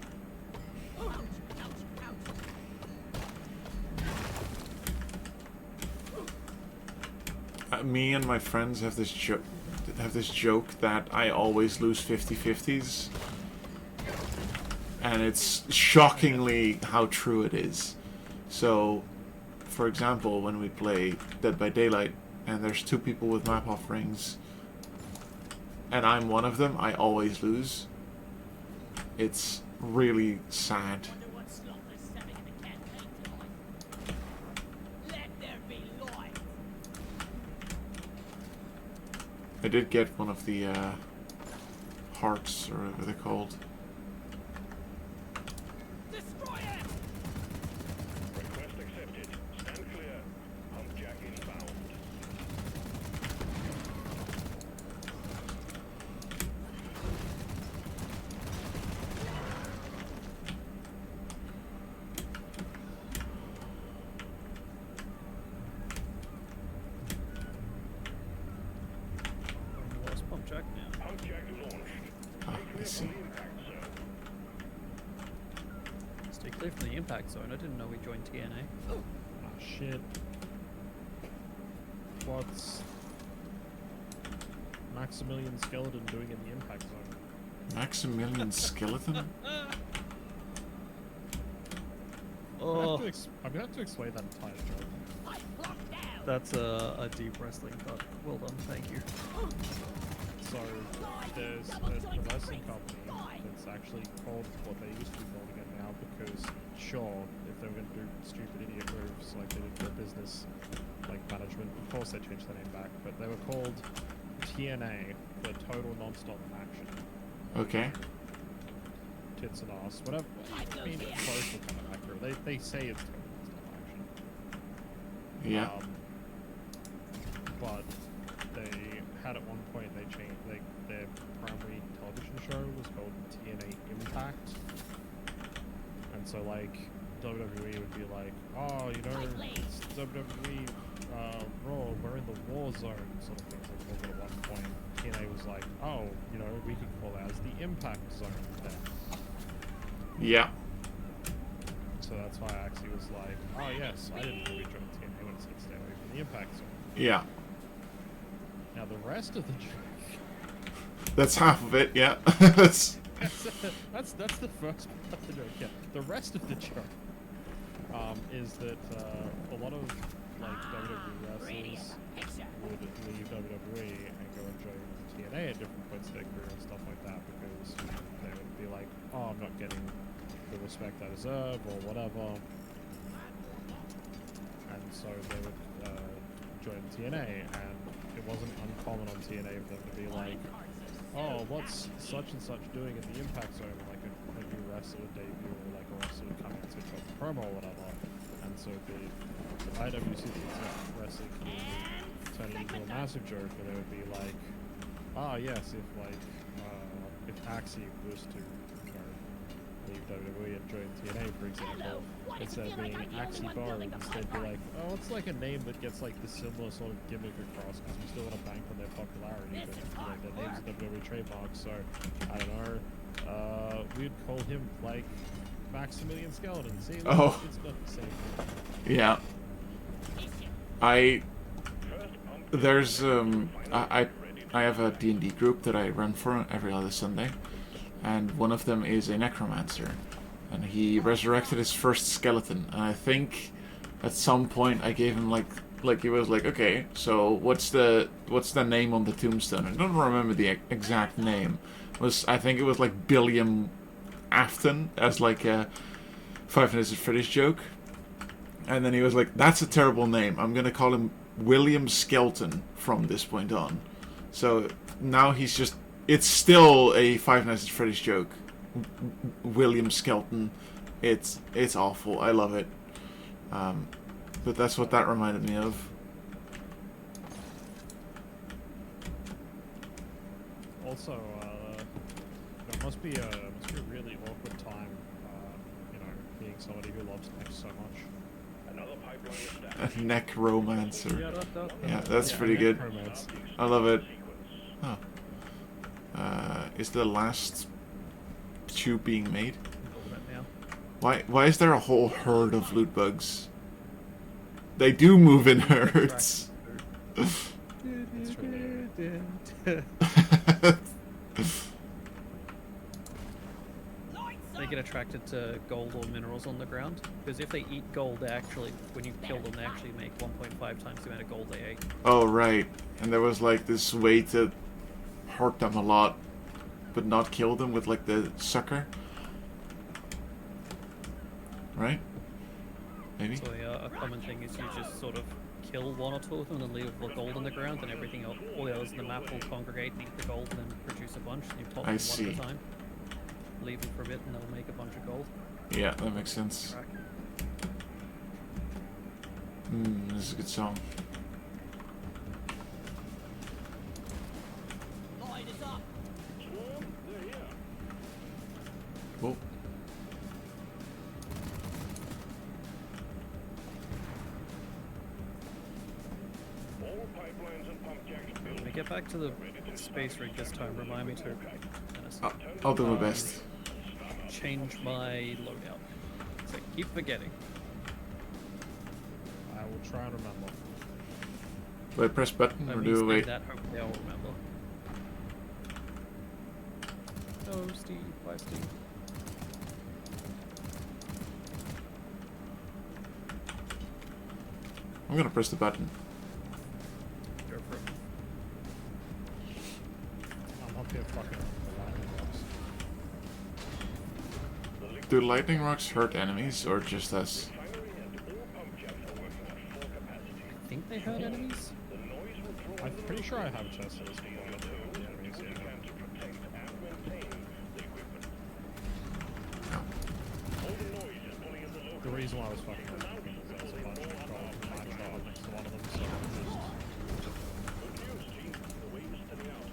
A: Me and my friends have this joke that I always lose 50-50s. And it's shockingly how true it is. So, for example, when we play Dead by Daylight, and there's 2 people with map off rings, and I'm one of them, I always lose. It's really sad.
D: Wonder what slot is serving in the campaign tonight. Let there be light.
A: I did get one of the hearts, or whatever they're called.
D: Destroy it.
E: Request accepted. Stand clear. Humpjack inbound.
C: Lost pump jack now.
E: Humpjack launched.
A: Ah, I see.
E: Impact zone.
C: Stay clear from the impact zone. I didn't know we joined TNA.
B: Ah, shit. What's Maximilian Skeleton doing in the impact zone?
A: Maximilian Skeleton?
C: Oh,
B: I'm gonna have to explain that entire joke.
D: Light locked down.
C: that's a deep wrestling cut. Well done, thank you.
B: So, there's a wrestling company that's actually called what they used to be calling it now because, sure, if they were going to do stupid idiot moves like they did for business, like management, of course they changed their name back, but they were called TNA, for Total Non-Stop Action.
A: Okay.
B: Tits and ass, whatever. I mean, it's close to kind of accurate. They say it's Total Non-Stop Action.
A: Yeah.
B: But they had at one point they changed their primary television show was called TNA Impact, and so like WWE would be like, oh, you know, it's WWE Raw, we're in the war zone, sort of things like that. At one point, TNA was like, oh, you know, we could call it as the Impact Zone then.
A: Yeah.
B: So that's why Axi was like, oh yes, I didn't really join TNA when it said stay away from the Impact Zone.
A: Yeah.
B: Now the rest of the joke.
A: That's half of it, yeah. That's...
B: that's the first part of the joke. Yeah, the rest of the joke is that a lot of like WWE wrestlers would leave WWE and go and join TNA at different points in their career and stuff like that because they would be like, oh, I'm not getting the respect I deserve or whatever, and so they would join TNA, and it wasn't uncommon on TNA for them to be like, oh, what's such and such doing in the Impact Zone, like a new wrestler debut or like a wrestler coming to a promo or whatever. And so the IWC, the Internet Wrestling community, turned into a massive joke where they would be like, ah, yes, if Axi was to, you know, leave WWE and join TNA, for example, instead of being Axi Bones, they'd be like, oh, it's like a name that gets like the similar sort of gimmick across because we still want to bank on their popularity, but you know, their names are WWE trademarks, so I don't know. We'd call him like Maximilian Skeleton. See, look,
A: Oh.
B: it's not the same.
A: Yeah. There's I have a D&D group that I run for every other Sunday, and one of them is a necromancer, and he resurrected his first skeleton, and I think at some point I gave him like Like, he was like, okay, so what's the name on the tombstone? I don't remember the exact name. I think it was like Billiam Afton as like a Five Nights at Freddy's joke. And then he was like, that's a terrible name. I'm gonna call him William Skelton from this point on. So now he's just, it's still a Five Nights at Freddy's joke. William Skelton. It's awful. I love it. But that's what that reminded me of.
B: Also, it must be a really awkward time, being somebody who loves Neck so much.
E: Another pipeline is
A: A necromancer.
C: Yeah,
A: Yeah, that's
B: Yeah,
A: pretty good.
B: necromancer.
A: I love it. Huh. Is the last tube being made? Why is there a whole herd of loot bugs? They do move in herds.
B: It's true.
C: They get attracted to gold or minerals on the ground, because if they eat gold, they actually, when you kill them, they actually make 1.5 times the amount of gold they ate.
A: Oh, right. And there was like this way to hurt them a lot, but not kill them with like the sucker. Right? Maybe?
C: So a common thing is you just sort of kill one or two of them and leave the gold on the ground, and everything else, all the others in the map will congregate and eat the gold and then produce a bunch, and you pop
A: I
C: them
A: see.
C: one at a time. Leave them for a bit and they'll make a bunch of gold.
A: Yeah, that makes sense.
C: Track.
A: This is a good song.
D: Light is up.
E: They're here.
A: Cool.
E: All pipelines and pump jacks built.
C: When we get back to the space rig this time, remind me to Dennis,
A: I'll do my best.
C: change my loadout. So keep forgetting.
B: I will try and remember.
A: Do I press button
C: Let
A: or
C: me
A: do I
C: say
A: wait?
C: that, hopefully I'll remember. Oh, Steve, bye Steve.
A: I'm gonna press the button.
C: Go for it.
B: I'm up here fucking with the lightning rocks.
A: Do lightning rocks hurt enemies or just us?
E: Refinery and all pump jacks are working at full capacity.
C: I think they hurt enemies?
E: The noise will draw
B: I'm pretty sure I have chest at this point.
E: you can to protect and maintain the equipment. All the noise is pulling in the local.
B: The reason why I was fucking with them is because there's a bunch of gold and mining gold next to one of them, so I'm
E: Good news, team. The wave is thinning out.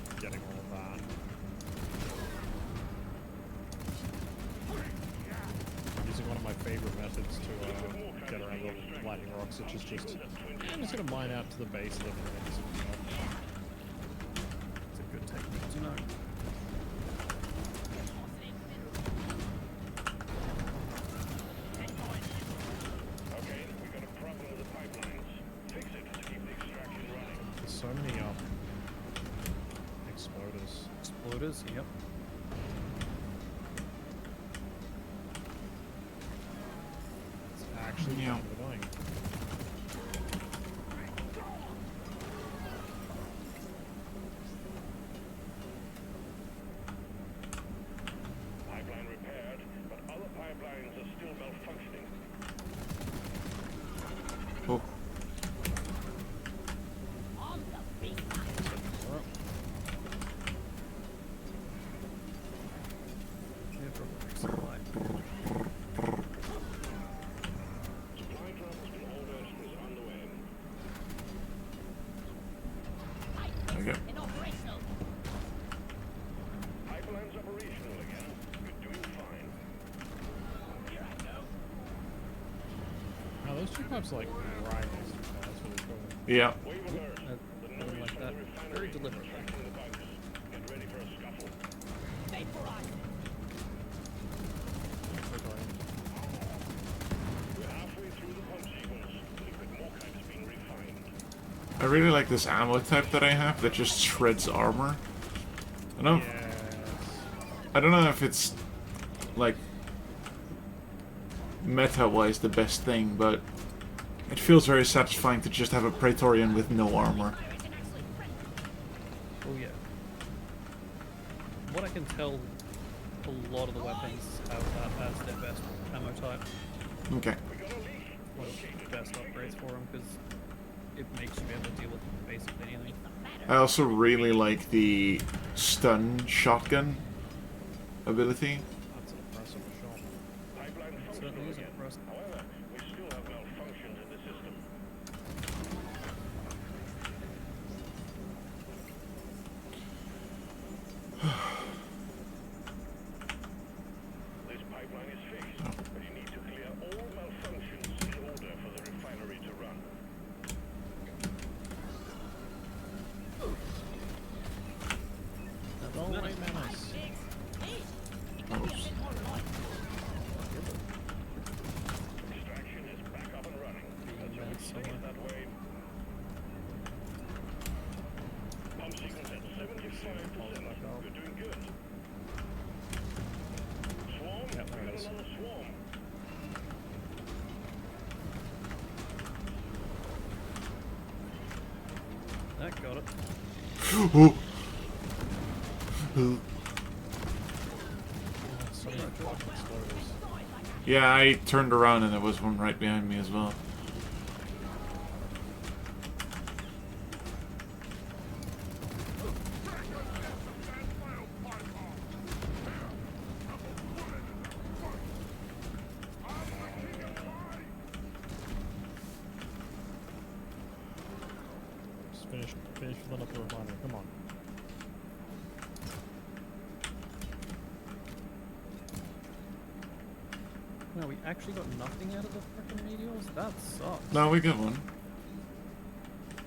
B: just getting all of that. Using one of my favorite methods to get around the lightning rocks, which is just, I'm just gonna mine out to the base of them and then just,
C: It's a good technique to know.
E: Okay, we got a problem with the pipelines. Fix it to keep the extraction running.
B: there's so many exploders.
C: Exploders, yep.
B: It's actually
A: Yeah.
B: kind of annoying.
E: Pipeline repaired, but other pipelines are still malfunctioning.
A: Oh,
D: On the beat.
C: Supply.
E: Supply drop has been ordered and is on the way.
A: okay.
D: And operational.
E: Pipeline's operational again. You're doing fine. Here I go.
B: Now those two pipes like right next to each other. That's really cool.
A: Yeah.
E: Wave alert.
C: I
E: The
C: don't
E: noise
C: like
E: from
C: that.
E: the refinery
C: Very
E: is
C: deliberate.
E: distracting the bugs. Get ready for a scuffle.
D: Vaporize.
E: We're halfway through the pump sequence. Liquid morkite is being refined.
A: I really like this ammo type that I have that just shreds armor. I don't,
B: Yes.
A: I don't know if it's like meta-wise the best thing, but It feels very satisfying to just have a Praetorian with no armor.
C: Oh yeah. What I can tell, a lot of the weapons have that as their best ammo type.
A: Okay.
C: One of the best upgrades for them, because it makes you be able to deal with basically anything.
A: I also really like the stun shotgun ability.
B: That's an impressive shot.
E: Pipeline
C: It
E: functional
C: certainly is
E: again.
C: impressive.
E: However, we still have malfunctions in the system. This pipeline is fixed, but you need to clear all malfunctions in order for the refinery to run.
B: All right, Menace.
A: Oops.
E: Extraction is back up and running. As you would say it that way. Pump sequence at 75%. You're doing good. Swarm?
B: Yeah, there
E: We
B: it
E: got
B: is.
E: another swarm.
C: That got it.
A: Ooh. Ooh.
B: So many fucking exploders.
A: Yeah, I turned around and there was one right behind me as well.
B: Just finish filling up the refinery. Come on.
C: No, we actually got nothing out of the frickin' meteors? That sucks.
A: No, we got one.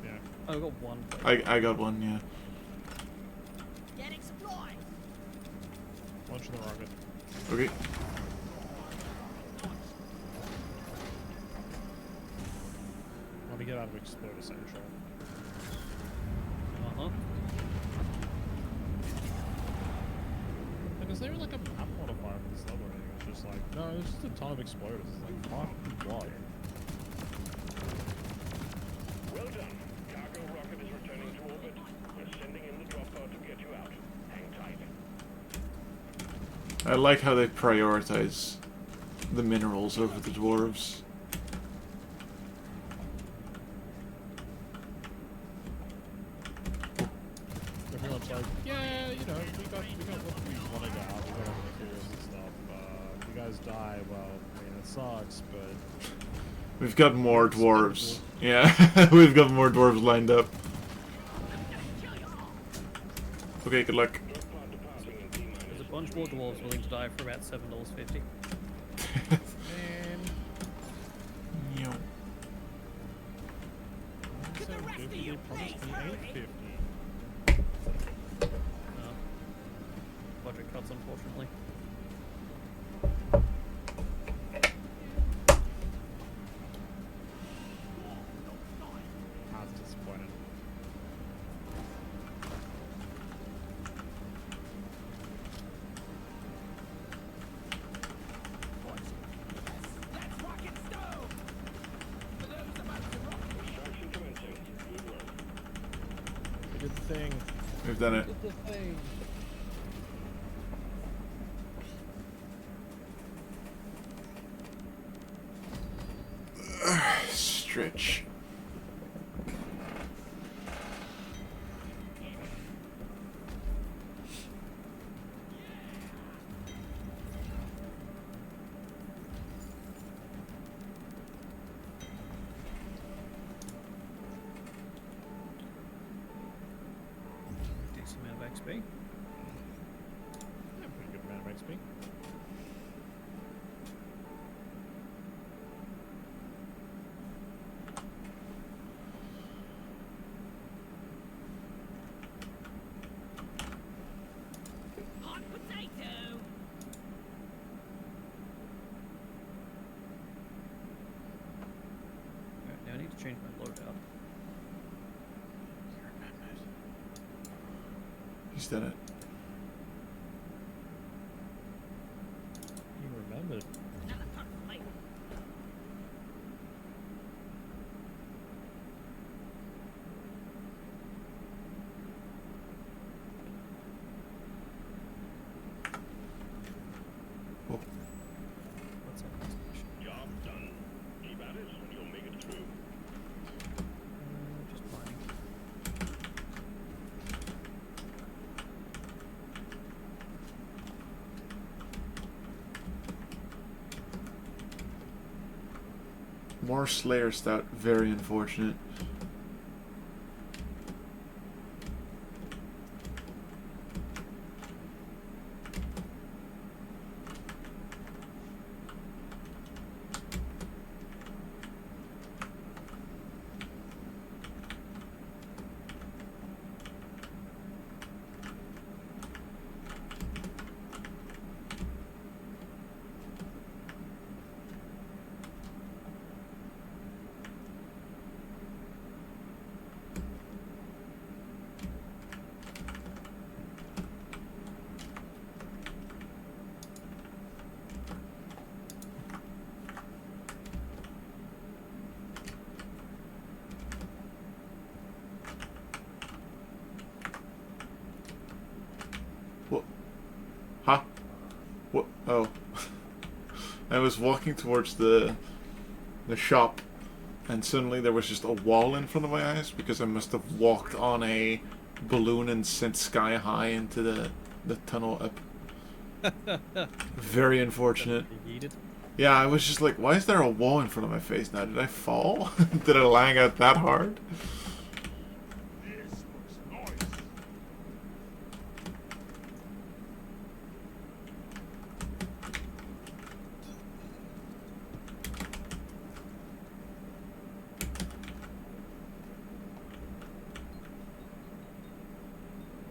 B: Yeah.
C: Oh, we got one plate.
A: I got one, yeah.
D: Getting supplies.
B: Launch the rocket.
A: Okay.
B: Let me get out of Exploder Central.
C: Uh-huh.
B: Like, is there like a map modifier for this level or anything? It's just like, no, it's just a ton of exploders. It's like, fuck, what?
E: Well done. Cargo rocket is returning to orbit. We're sending in the drop pod to get you out. Hang tight.
A: I like how they prioritize the minerals over the dwarves.
B: Everyone's like, yeah, you know, we got what we wanted out. We got all the materials and stuff. If you guys die, well, I mean, it sucks, but
A: We've got more dwarves. Yeah, we've got more dwarves lined up. Okay, good luck.
E: Drop pod departing in T-minus
C: There's a bunch more dwarves willing to die for about $7.50.
B: man,
A: Yo.
B: 750, they promised me 850.
C: Budget cuts, unfortunately.
B: That's disappointing.
D: Let's rock and stove. For those about to rock.
E: extraction commencing. Good work.
B: We did the thing.
A: We've done it.
B: Did the thing.
A: Stretch.
C: Decent amount of XP.
B: Yeah, pretty good amount of XP.
D: Hot potato.
C: Alright, now I need to change my loadout.
A: He's done it.
B: You remembered.
D: Another puck for me.
A: More Slayer Stout. Very unfortunate. What? Huh? What? Oh. I was walking towards the shop, and suddenly there was just a wall in front of my eyes because I must have walked on a balloon and sent sky high into the tunnel up. Very unfortunate. Yeah, I was just like, why is there a wall in front of my face now? Did I fall? Did I lag out that hard?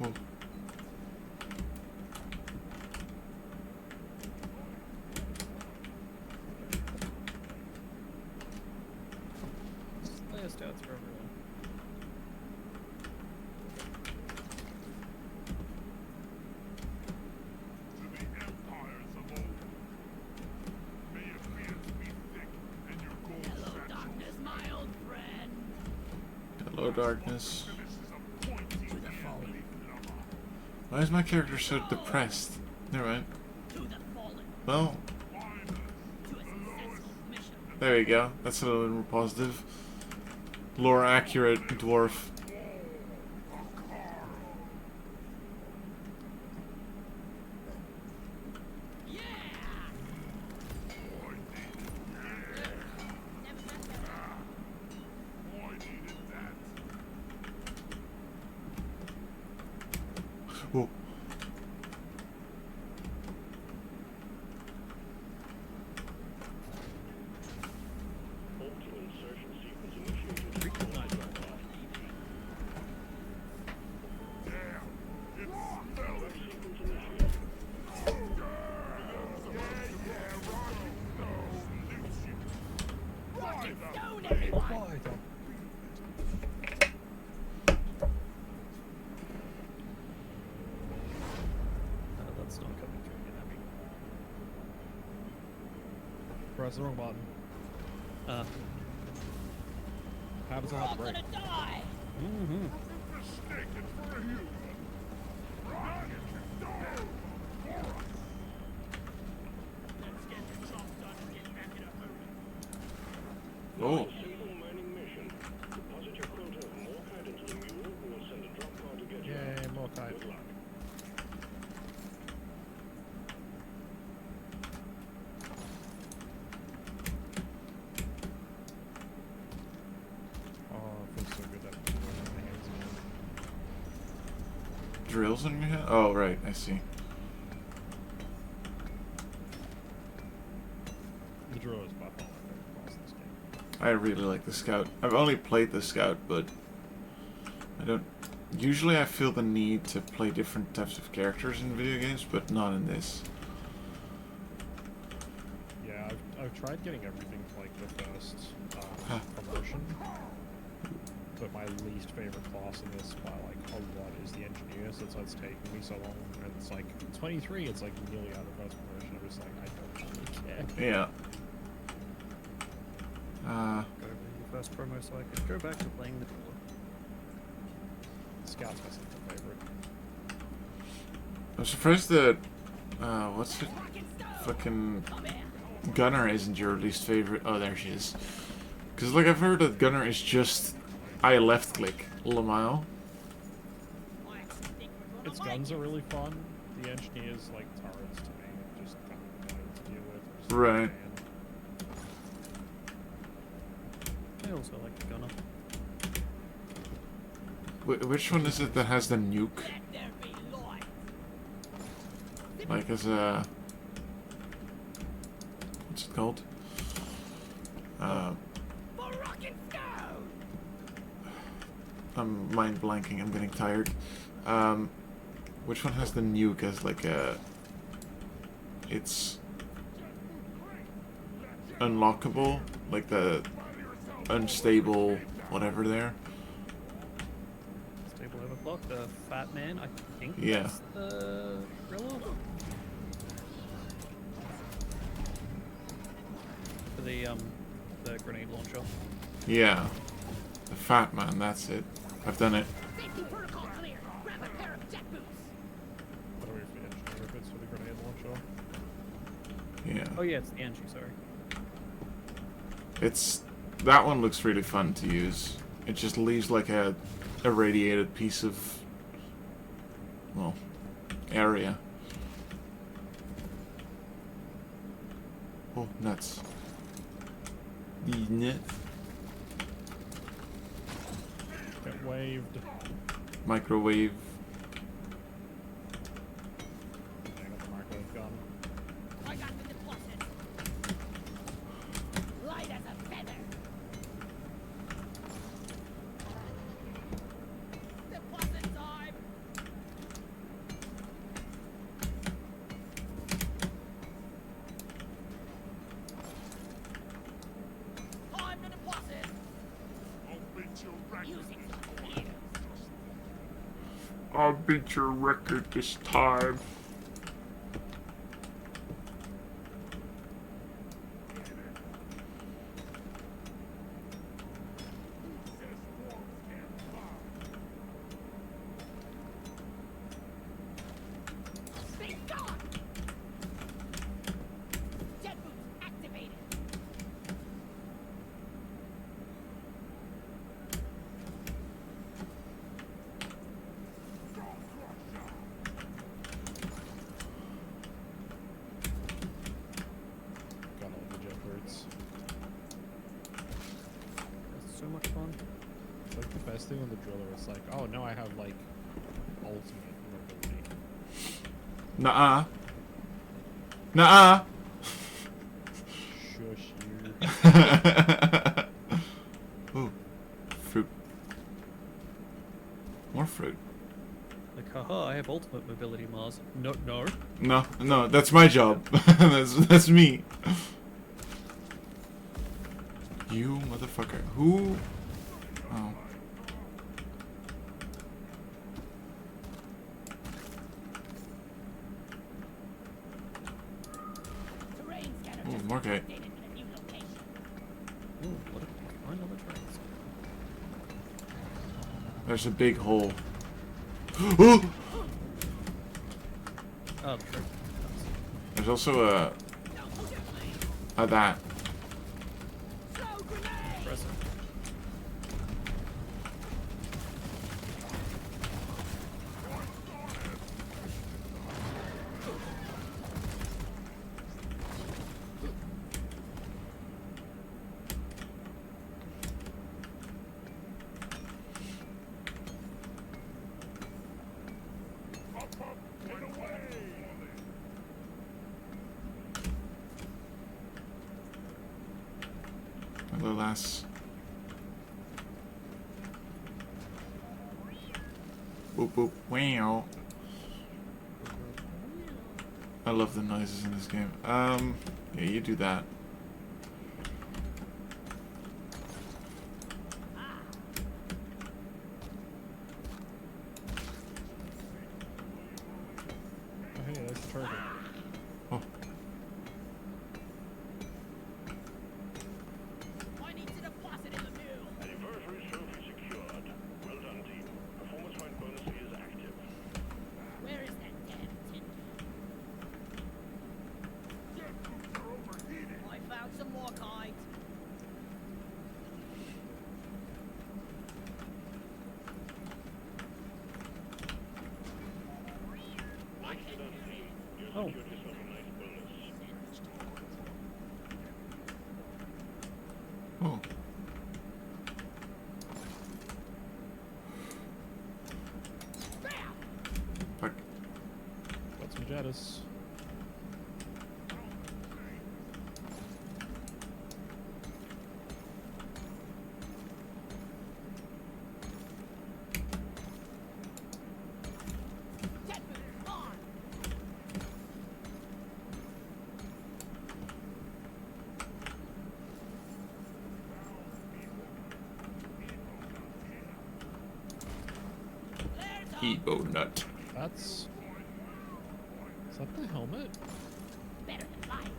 A: Oh.
C: Slayer Stouts for everyone.
G: To the empires of old, may your beards be thick and your gold
D: Hello,
G: satchels.
D: darkness, my old friend.
A: Hello, darkness.
G: This is a pointy deadly lover.
A: Why is my character so depressed? Never mind.
D: To the fallen.
A: Well,
D: To a successful mission.
A: there you go. That's a little bit more positive. Lore accurate dwarf.
D: Yeah!
G: I needed that.
A: Oh.
E: Orbital insertion sequence initiated.
G: Damn, it smells.
E: Sequence initiated.
D: Rocket stone, everyone!
C: That's not coming through yet.
B: Press the wrong button. Happens a
D: We're
B: lot
D: all
B: to break.
D: gonna die!
B: Mm-hmm.
G: Mistaken for a human. Rocket stone.
D: Let's get the job done and get back in a hurry.
A: Oh.
E: Simple mining mission. Deposit your quota of morkite into the mule. We will send a drop car to get you.
B: Yay, more kite.
E: Good luck.
B: Oh, it feels so good that drills in my hands again.
A: Drills in your head? Oh, right. I see.
B: The drill is by far my favorite class in this game.
A: I really like the scout. I've only played the scout, but I don't. Usually, I feel the need to play different types of characters in video games, but not in this.
B: Yeah, I've tried getting everything to like the first promotion, but my least favorite class in this by like a lot is the engineer, since it's taken me so long. And it's like 23, it's like nearly out of first promotion. I'm just like, I don't really care.
A: Yeah.
C: Go over your first promo so I can go back to playing the door.
B: Scout's my second favorite.
A: I'm surprised that what's it?
D: Rocket stone!
A: Fucking
D: Come here!
A: Gunner isn't your least favorite. Oh, there she is. Because like I've heard that Gunner is just I left click Lamile.
D: I actually think we're
B: Its
D: gonna
B: guns
D: like
B: are really fun. The engineers like turrets to me, just kind of annoying to deal with. Just
A: Right.
B: fan.
C: I also like the gunner.
A: Which one is it that has the nuke?
D: Let there be light.
A: Like as a... What's it called?
D: For rock and stone.
A: I'm mind blanking, I'm getting tired. Which one has the nuke as like a... It's... unlockable? Like the... unstable... whatever there?
C: Stable overclock, the fat man, I think
A: Yeah.
C: that's the gorilla. For the grenade launcher.
A: Yeah. The fat man, that's it. I've done it.
D: Safety protocol clear. Grab a pair of jet boots.
B: What do we have the engineer bits for the grenade launcher?
A: Yeah.
C: Oh yeah, it's the Angie, sorry.
A: It's... that one looks really fun to use. It just leaves like a irradiated piece of... well... area. Oh, nuts. These nuts.
B: Get waved.
A: Microwave.
B: I got the microwave gun.
D: I got the deposit. Light as a feather. Deposit time. Time to deposit.
G: I'll beat your record.
D: Using here.
A: I'll beat your record this time.
D: Stay gone. Jet boots activated.
B: Got all the jet boots.
C: That's so much fun.
B: It's like the best thing on the driller. It's like, oh, now I have like ultimate mobility.
A: Nuh-uh. Nuh-uh.
B: Shush you.
A: Ooh. Fruit. More fruit.
C: Like, haha, I have ultimate mobility, Mars. No, no.
A: No, no, that's my job. that's me. You motherfucker. Who? Oh.
D: Terrain scanner
A: Ooh,
D: just
A: Margate.
D: updated with a new location.
C: Ooh, what if we find other trains?
A: There's a big hole. Ooh!
C: Oh, the train.
A: There's also a that.
D: Throw grenade.
C: Impressive.
G: Get away!
A: Hello, lass. Boop boop. Wow. I love the noises in this game. Yeah, you do that.
B: Oh, hey, there's the turtle.
A: Oh,
D: I need to deposit in the mill.
E: Anniversary trophy secured. Well done, team. Performance point bonus is active.
D: Where is that damn tin?
G: Jet boots are overheating.
D: I found some more kite.
E: Nicely done, team. You
C: Oh.
E: secured yourself a nice bonus.
A: oh.
B: Jettis.
D: Jet boots on.
A: Ebo nut.
B: That's... Is that the helmet?
D: Better than flying.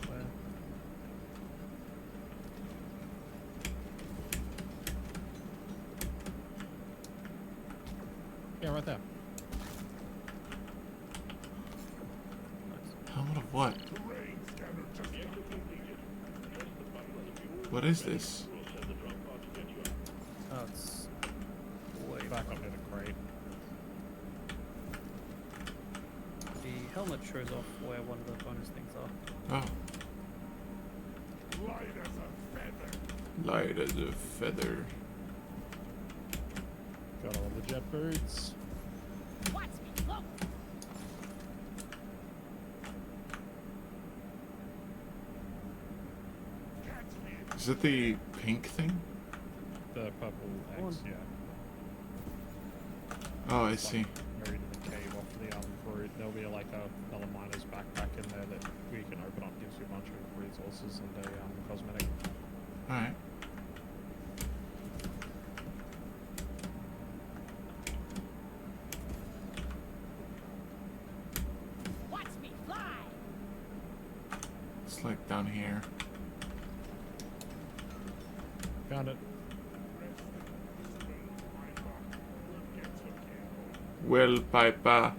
C: Where?
B: Yeah, right there.
C: Nice.
A: Helmet of what?
G: Terrain scanner just
A: What is this?
C: Oh, it's way
B: Back up near the crate.
C: The helmet shows off where one of the bonus things are.
A: Oh,
G: light as a feather.
A: light as a feather.
B: Got all the jet boots.
D: Watch me float.
G: Catch me.
A: Is it the pink thing?
B: The purple
C: One.
B: X, yeah.
A: Oh, I see.
B: Buried in the cave off the fruit. There'll be like another miner's backpack in there that we can open up. Gives you a bunch of resources and a cosmetic.
A: Alright.
D: Watch me fly.
A: It's like down here.
B: Found it.
A: Well, Piper.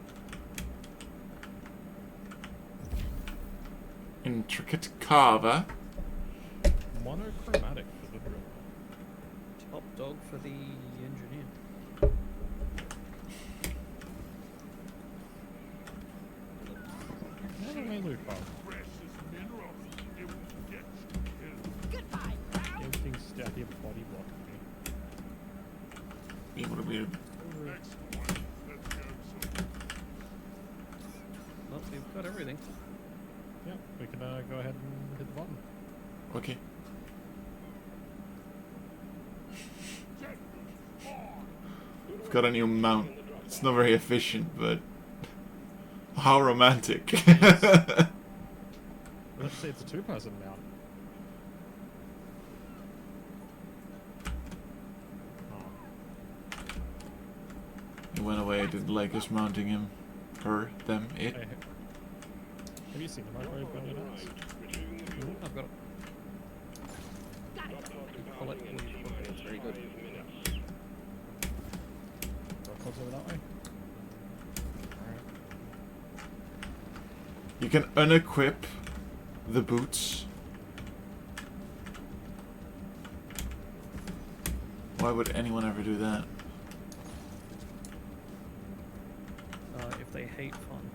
A: Intricate carver.
B: Monochromatic for the drill.
C: Top dog for the engineer.
B: Another main loot box.
G: Precious minerals. It will get you killed.
D: Goodbye, crowd.
B: Everything's down here body blocking me.
A: Be able to be.
G: Next one. Let's go. So
C: Well, we've got everything.
B: Yeah, we can go ahead and hit the button.
A: Okay.
G: jet boots on.
A: I've got a new mount. It's not very efficient, but how romantic.
B: Let's say it's a two-person mount. Oh.
A: He went away. I didn't like us mounting him. Her, them, it.
B: Hey, have you seen the microwave burning out?
C: I've got it.
D: Got it.
C: Pull it and you put it. It's very good.
B: Rock over that way. Alright.
A: You can unequip the boots. Why would anyone ever do that?
C: If they hate fun.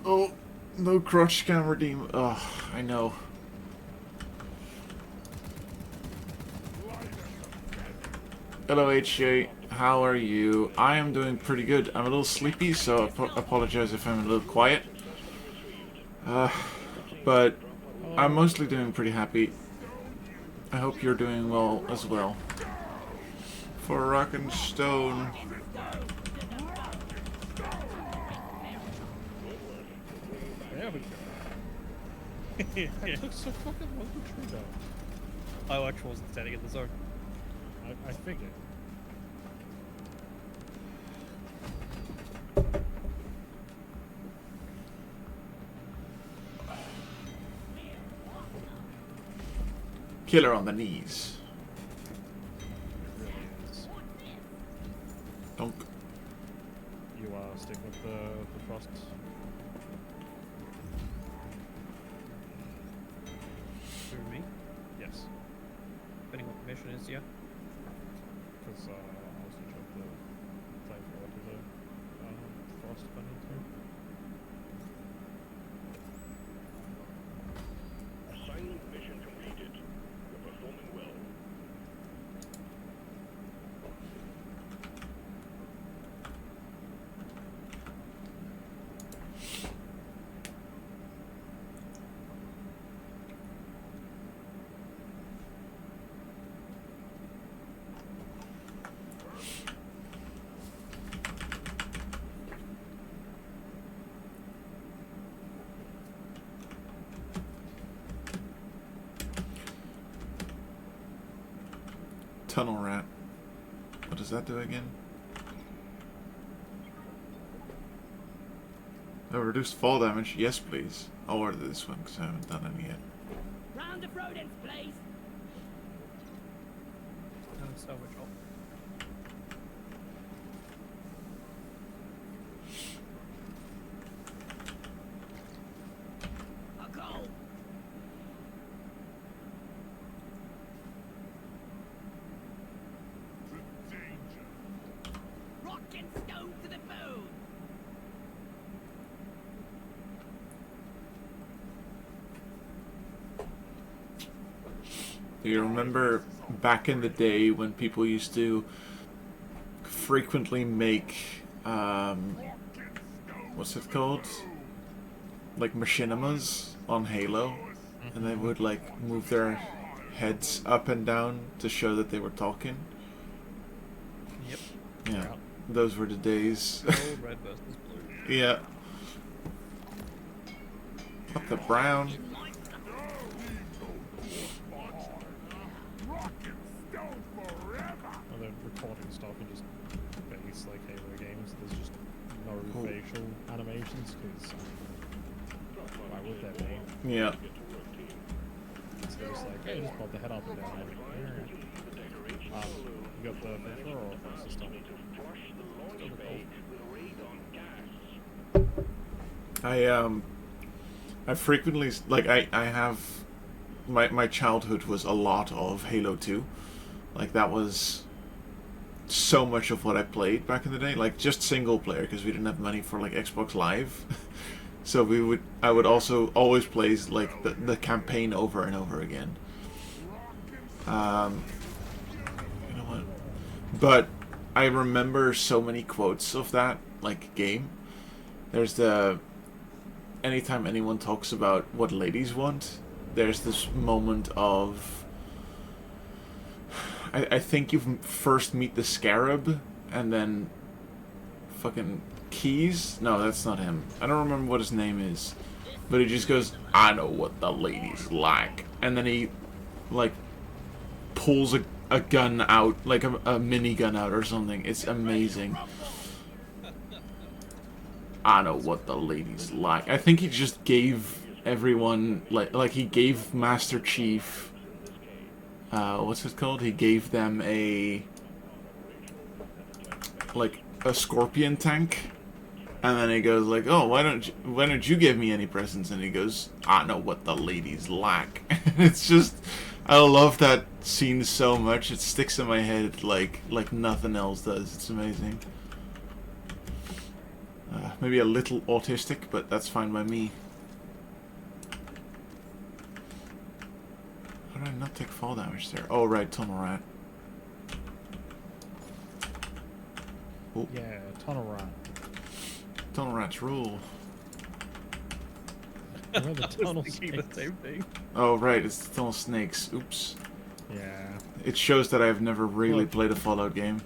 A: Oh, no crotch can redeem. Oh, I know. Hello, HJ. How are you? I am doing pretty good. I'm a little sleepy, so apologize if I'm a little quiet. But I'm mostly doing pretty happy. I hope you're doing well as well. For Rock and Stone.
B: There we go. It took so fucking long to tree down.
C: I actually wasn't standing in the zone.
B: I figured.
A: Killer on the knees.
B: It really is.
A: Donk.
B: You stick with the frost.
C: Through me.
B: Yes.
C: Depending what is, yeah.
B: Because I also jumped the flamethrower to the frost bunny too.
E: Assignment mission completed. You're performing well.
A: Tunnel rat. What does that do again? Oh, reduced fall damage. Yes, please. I'll order this one because I haven't done any yet.
D: Round of rodents, please.
C: No salvage off.
D: A goal.
G: The danger.
D: Rock and stone to the bone.
A: Do you remember back in the day when people used to frequently make, what's it called? Like machinimas on Halo? And they would like move their heads up and down to show that they were talking?
C: Yep.
A: Yeah, those were the days.
C: Gold, red versus blue.
A: Yeah. Up the brown.
G: Rock and stone forever.
B: And then recording stuff in just base like Halo games. There's just no facial animations because why would there be?
A: Yeah.
B: So they're just like, hey, just bob the head up and down. Alright. You got the facial or what's the stuff?
A: I frequently, like, I have, my childhood was a lot of Halo 2. Like, that was so much of what I played back in the day. Like, just single player, because we didn't have money for, like, Xbox Live. So I would also always play, like, the campaign over and over again. You know what? But I remember so many quotes of that, like, game. There's the... Anytime anyone talks about what ladies want, there's this moment of... I think you first meet the Scarab, and then... Fucking Keys? No, that's not him. I don't remember what his name is. But he just goes, I know what the ladies like. And then he, like, pulls a gun out, like a minigun out or something. It's amazing. I know what the ladies like. I think he just gave everyone, like he gave Master Chief, what's it called? He gave them a Scorpion tank. And then he goes like, oh, why don't you give me any presents? And he goes, I know what the ladies like. It's just, I love that scene so much. It sticks in my head like nothing else does. It's amazing. Maybe a little autistic, but that's fine by me. How did I not take fall damage there? Oh, right, tunnel rat. Oh.
B: Yeah, tunnel rat.
A: Tunnel rats rule.
B: Where the tunnel
C: Thinking
B: snakes?
C: the same thing.
A: Oh, right, it's the tunnel snakes. Oops.
B: Yeah.
A: It shows that I've never really
B: Look.
A: played a Fallout game.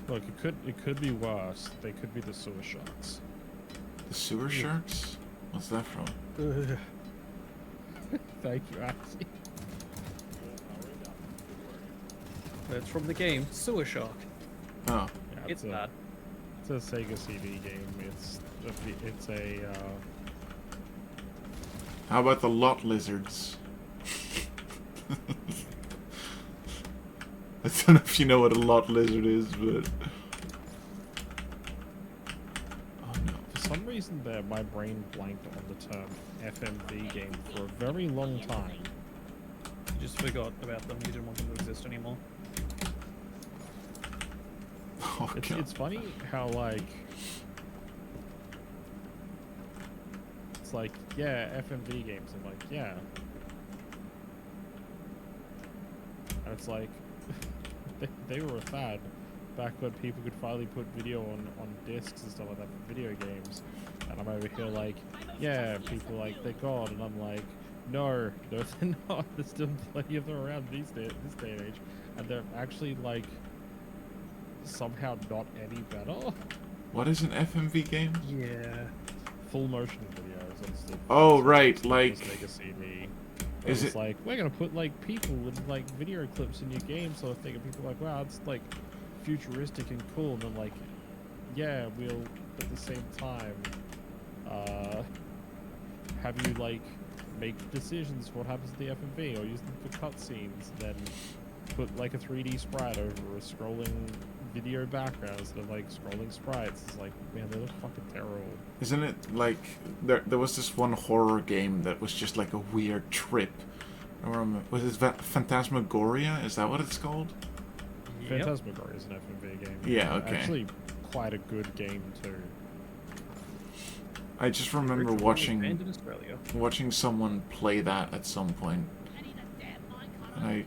B: Look, it could be worse. They could be the sewer sharks.
A: The sewer sharks? What's that from?
B: Thank you, Axi.
C: That's from the game Sewer Shark.
A: Oh.
B: Yeah,
C: It's bad.
B: It's a Sega CD game. It's a
A: How about the lot lizards? I don't know if you know what a lot lizard is, but... Oh no.
B: for some reason there my brain blanked on the term FMV game for a very long time.
C: just forgot about them. You didn't want them to exist anymore.
A: Oh,
B: It's,
A: God.
B: it's funny how, like... It's like, yeah, FMV games. I'm like, yeah. And it's like, they were a fad back when people could finally put video on discs and stuff like that for video games. And I'm over here like, yeah, people like, they're gone. And I'm like, no, they're not. There's still plenty of them around this day and age. And they're actually, like, somehow not any better.
A: What is an FMV game?
C: Yeah.
B: Full motion videos and stuff.
A: Oh, right, like...
B: Legacy me.
A: Is
B: It's
A: it...
B: like, we're gonna put like people with like video clips in your game, so I think people are like, wow, it's like futuristic and cool, and I'm like, yeah, we'll at the same time have you like make decisions for what happens to the FMV or use them for cutscenes, then put like a 3D sprite over a scrolling video background instead of like scrolling sprites. It's like, man, they look fucking terrible.
A: Isn't it like... There was this one horror game that was just like a weird trip. Was it Phantasmagoria? Is that what it's called?
C: Yep.
B: Phantasmagoria is an FMV game.
A: Yeah, okay.
B: Actually, quite a good game too.
A: I just remember
C: Originally banned in Australia.
A: watching someone play that at some point, and I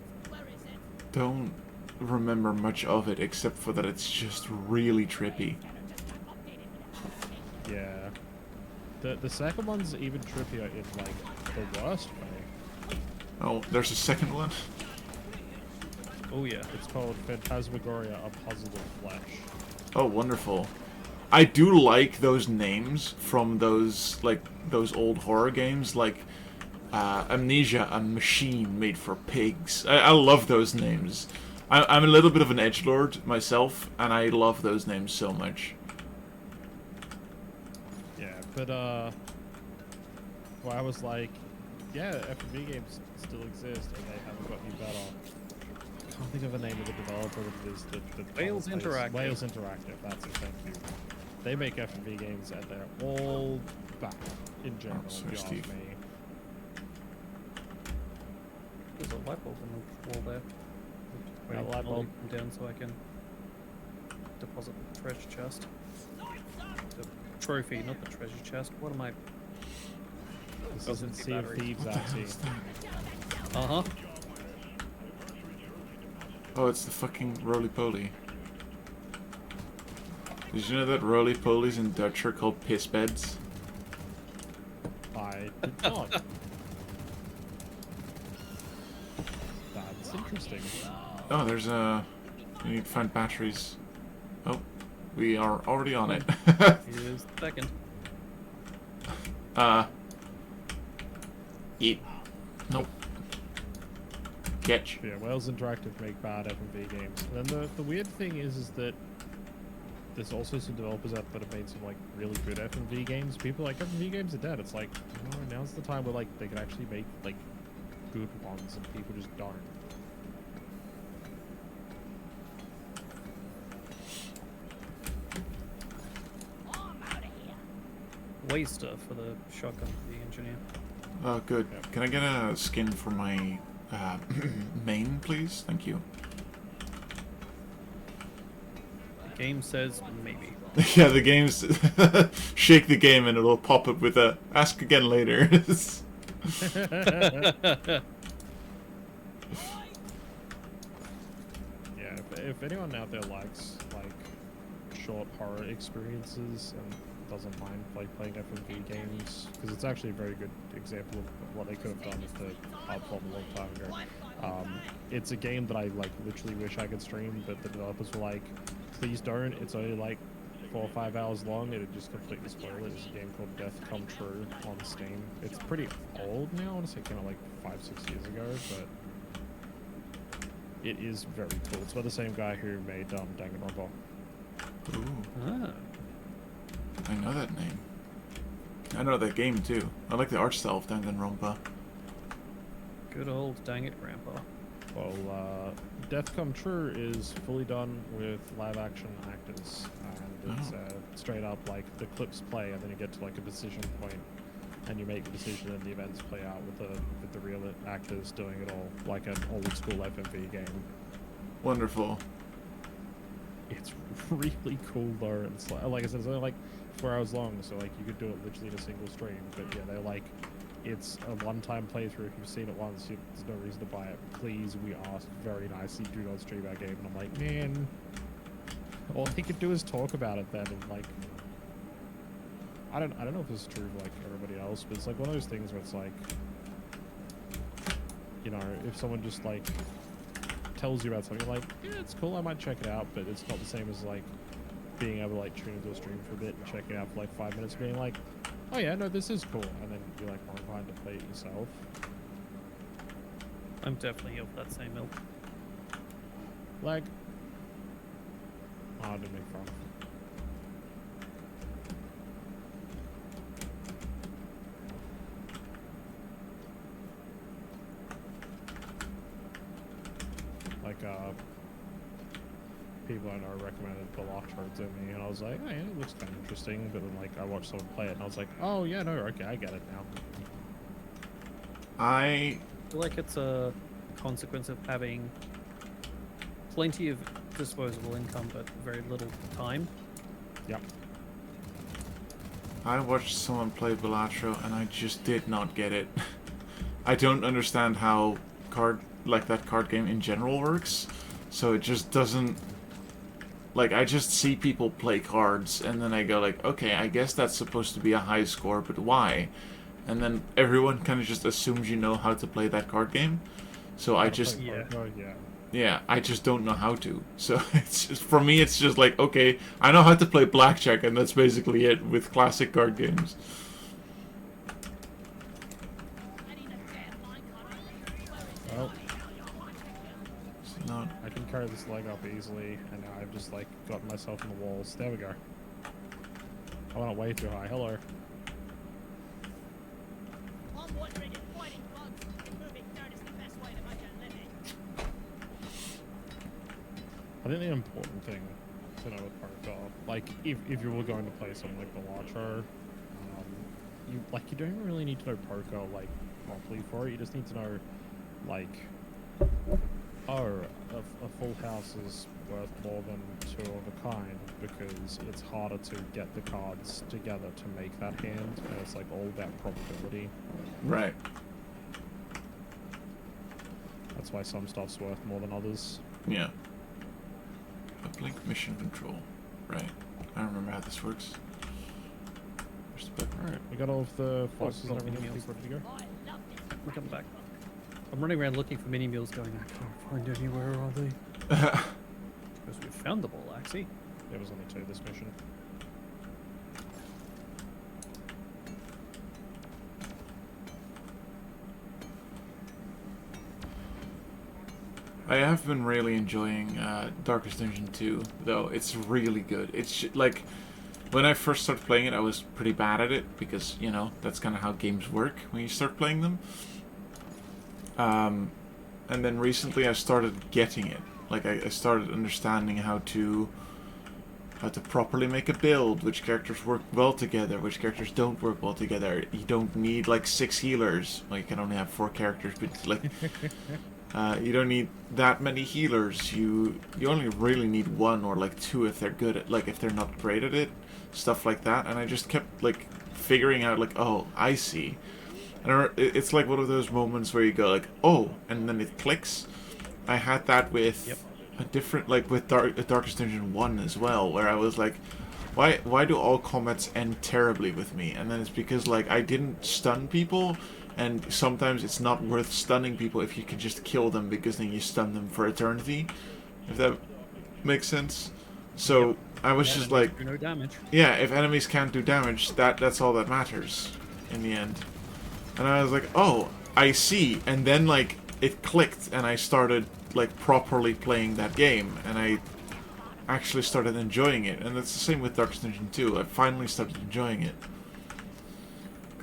A: don't remember much of it except for that it's just really trippy.
B: Yeah. The second one's even trippier in like the worst way.
A: Oh, there's a second one?
C: Oh yeah.
B: It's called Phantasmagoria: A Puzzle of Flesh.
A: Oh, wonderful. I do like those names from those old horror games, like Amnesia, a machine made for pigs. I love those names. I'm a little bit of an edgelord myself, and I love those names so much.
B: Yeah, but well, I was like, yeah, FMV games still exist, and they haven't got any better. I can't think of the name of the developer that is the
C: Wales Interactive.
B: Wales Interactive, that's it, thank you. They make FMV games and they're all bad in general,
A: Oh,
B: if
A: sorry,
B: you ask
A: Steve.
B: me.
C: There's a light bulb on the wall there.
B: That light
C: I'll
B: bulb.
C: leave them down so I can deposit the treasure chest. The trophy, not the treasure chest. What am I?
B: This
C: Doesn't
B: isn't
C: see
B: Sea of
C: batteries.
B: Thieves,
A: What the hell
B: Axi.
A: is that?
C: Uh huh.
A: Oh, it's the fucking roly-poly. Did you know that roly-polies in Dutch are called piss beds?
B: I did not. That's interesting.
A: Oh, there's a... We need to find batteries. Oh, we are already on it.
C: Here's the second.
A: Eat. Nope. Catch.
B: Yeah, Wales Interactive make bad FMV games. And then the weird thing is that there's also some developers out there that have made some like really good FMV games. People are like, FMV games are dead. It's like, no, now's the time where like they can actually make like good ones and people just don't.
C: Waster for the shotgun for the engineer.
A: Oh, good.
B: Yep.
A: Can I get a skin for my main, please? Thank you.
C: The game says maybe.
A: Yeah, the game's... Shake the game and it'll pop up with a ask again later.
B: Yeah, if anyone out there likes like short horror experiences and doesn't mind like playing FMV games, because it's actually a very good example of what they could have done with the platform a long time ago. It's a game that I like literally wish I could stream, but the developers were like, please don't. It's only like 4 or 5 hours long, and it just completely spoiled it. It's a game called Death Come True on Steam. It's pretty old now. I want to say it came out like 5-6 years ago, but it is very cool. It's by the same guy who made Danganronpa.
A: Ooh,
C: Ah.
A: I know that name. I know that game too. I like the art style of Danganronpa.
C: Good old dang it, Grandpa.
B: Well, Death Come True is fully done with live action actors, and it's straight up like the clips play, and then you get to like a decision point and you make the decision, and the events play out with the real actors doing it all, like an old school FMV game.
A: Wonderful.
B: It's really cool though. It's like I said, it's only like 4 hours long, so like you could do it literally in a single stream. But yeah, they're like, it's a one-time playthrough. If you've seen it once, there's no reason to buy it. Please, we ask very nicely, do not stream our game. And I'm like, man, all he could do is talk about it then, and like, I don't know if it's true for like everybody else, but it's like one of those things where it's like, you know, if someone just like tells you about something, like, yeah, it's cool, I might check it out, but it's not the same as like being able to like tune into a stream for a bit and check it out for like 5 minutes, being like, oh yeah, no, this is cool, and then you're like more inclined to play it yourself.
C: I'm definitely of that same ilk.
B: Like, oh, I didn't make fun. Like, people I know recommended Galactic to me, and I was like, oh yeah, it looks kind of interesting, but then like I watched someone play it, and I was like, oh yeah, no, okay, I get it now.
A: I
C: feel like it's a consequence of having plenty of disposable income but very little time.
B: Yep.
A: I watched someone play Balatro and I just did not get it. I don't understand how that card game in general works, so it just doesn't. Like, I just see people play cards and then I go like, okay, I guess that's supposed to be a high score, but why? And then everyone kind of just assumes you know how to play that card game. So I just yeah, I just don't know how to. So it's just, for me, it's just like, okay, I know how to play blackjack, and that's basically it with classic card games.
B: Well,
A: It's not.
B: I can carry this leg up easily, and now I've just like gotten myself in the walls. There we go. I went way too high. Hello.
D: I'm wondering if fighting bugs and moving dirt is the best way to make a living.
B: I think the important thing to know with protocol, like if you were going to play something like the Launcher, you don't even really need to know protocol like properly for it. You just need to know, like, oh, a full house is worth more than two of a kind because it's harder to get the cards together to make that hand, and it's like all about probability.
A: Right.
B: That's why some stuff's worth more than others.
A: Yeah. A blink mission control. Right. I remember how this works. Where's the button?
B: Alright, we got all of the foxes and
C: got
B: everything.
C: mini
B: Ready to go?
C: I'm coming back. I'm running around looking for mini meals going, I can't find anywhere, are they? Because we found them all, Axi.
B: There was only 2 this mission.
A: I have been really enjoying Darkest Dungeon 2, though. It's really good. It's like, when I first started playing it, I was pretty bad at it, because, you know, that's kind of how games work when you start playing them. And then recently I started getting it. Like, I started understanding how to properly make a build, which characters work well together, which characters don't work well together. You don't need, like, 6 healers. Well, you can only have 4 characters, but, like... you don't need that many healers. You only really need 1 or like 2 if they're good at, like, if they're not great at it, stuff like that. And I just kept like figuring out like, oh, I see. And it's like one of those moments where you go like, oh, and then it clicks. I had that with a different, like with Darkest Dungeon 1 as well, where I was like, why do all combats end terribly with me? And then it's because like I didn't stun people. And sometimes it's not worth stunning people if you can just kill them, because then you stun them for eternity. If that makes sense. So I was just like,
C: no damage.
A: Yeah, if enemies can't do damage, that's all that matters in the end. And I was like, oh, I see. And then like it clicked, and I started like properly playing that game, and I actually started enjoying it. And that's the same with Darkest Dungeon 2. I finally started enjoying it.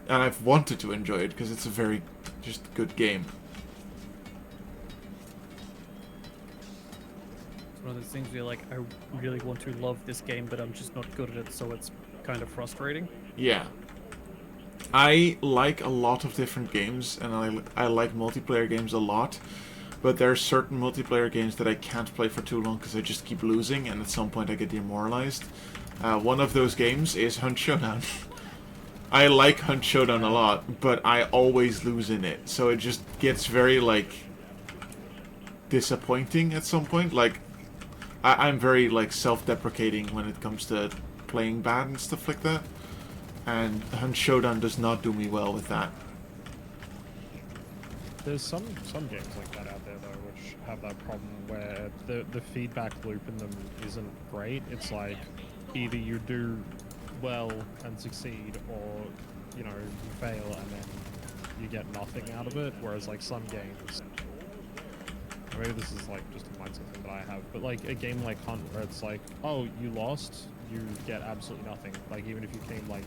A: And I've wanted to enjoy it because it's a very just good game.
C: It's one of those things where you're like, I really want to love this game, but I'm just not good at it, so it's kind of frustrating.
A: Yeah. I like a lot of different games, and I like multiplayer games a lot, but there are certain multiplayer games that I can't play for too long because I just keep losing, and at some point I get demoralized. One of those games is Hunt Showdown. I like Hunt Showdown a lot, but I always lose in it, so it just gets very, like, disappointing at some point. Like, I'm very, like, self-deprecating when it comes to playing bad and stuff like that. And Hunt Showdown does not do me well with that.
B: There's some games like that out there though, which have that problem where the feedback loop in them isn't great. It's like either you do well and succeed, or you fail and then you get nothing out of it. Whereas like some games, maybe this is like just a mindset thing that I have, but like a game like Hunt where it's like, oh, you lost, you get absolutely nothing. Like even if you came like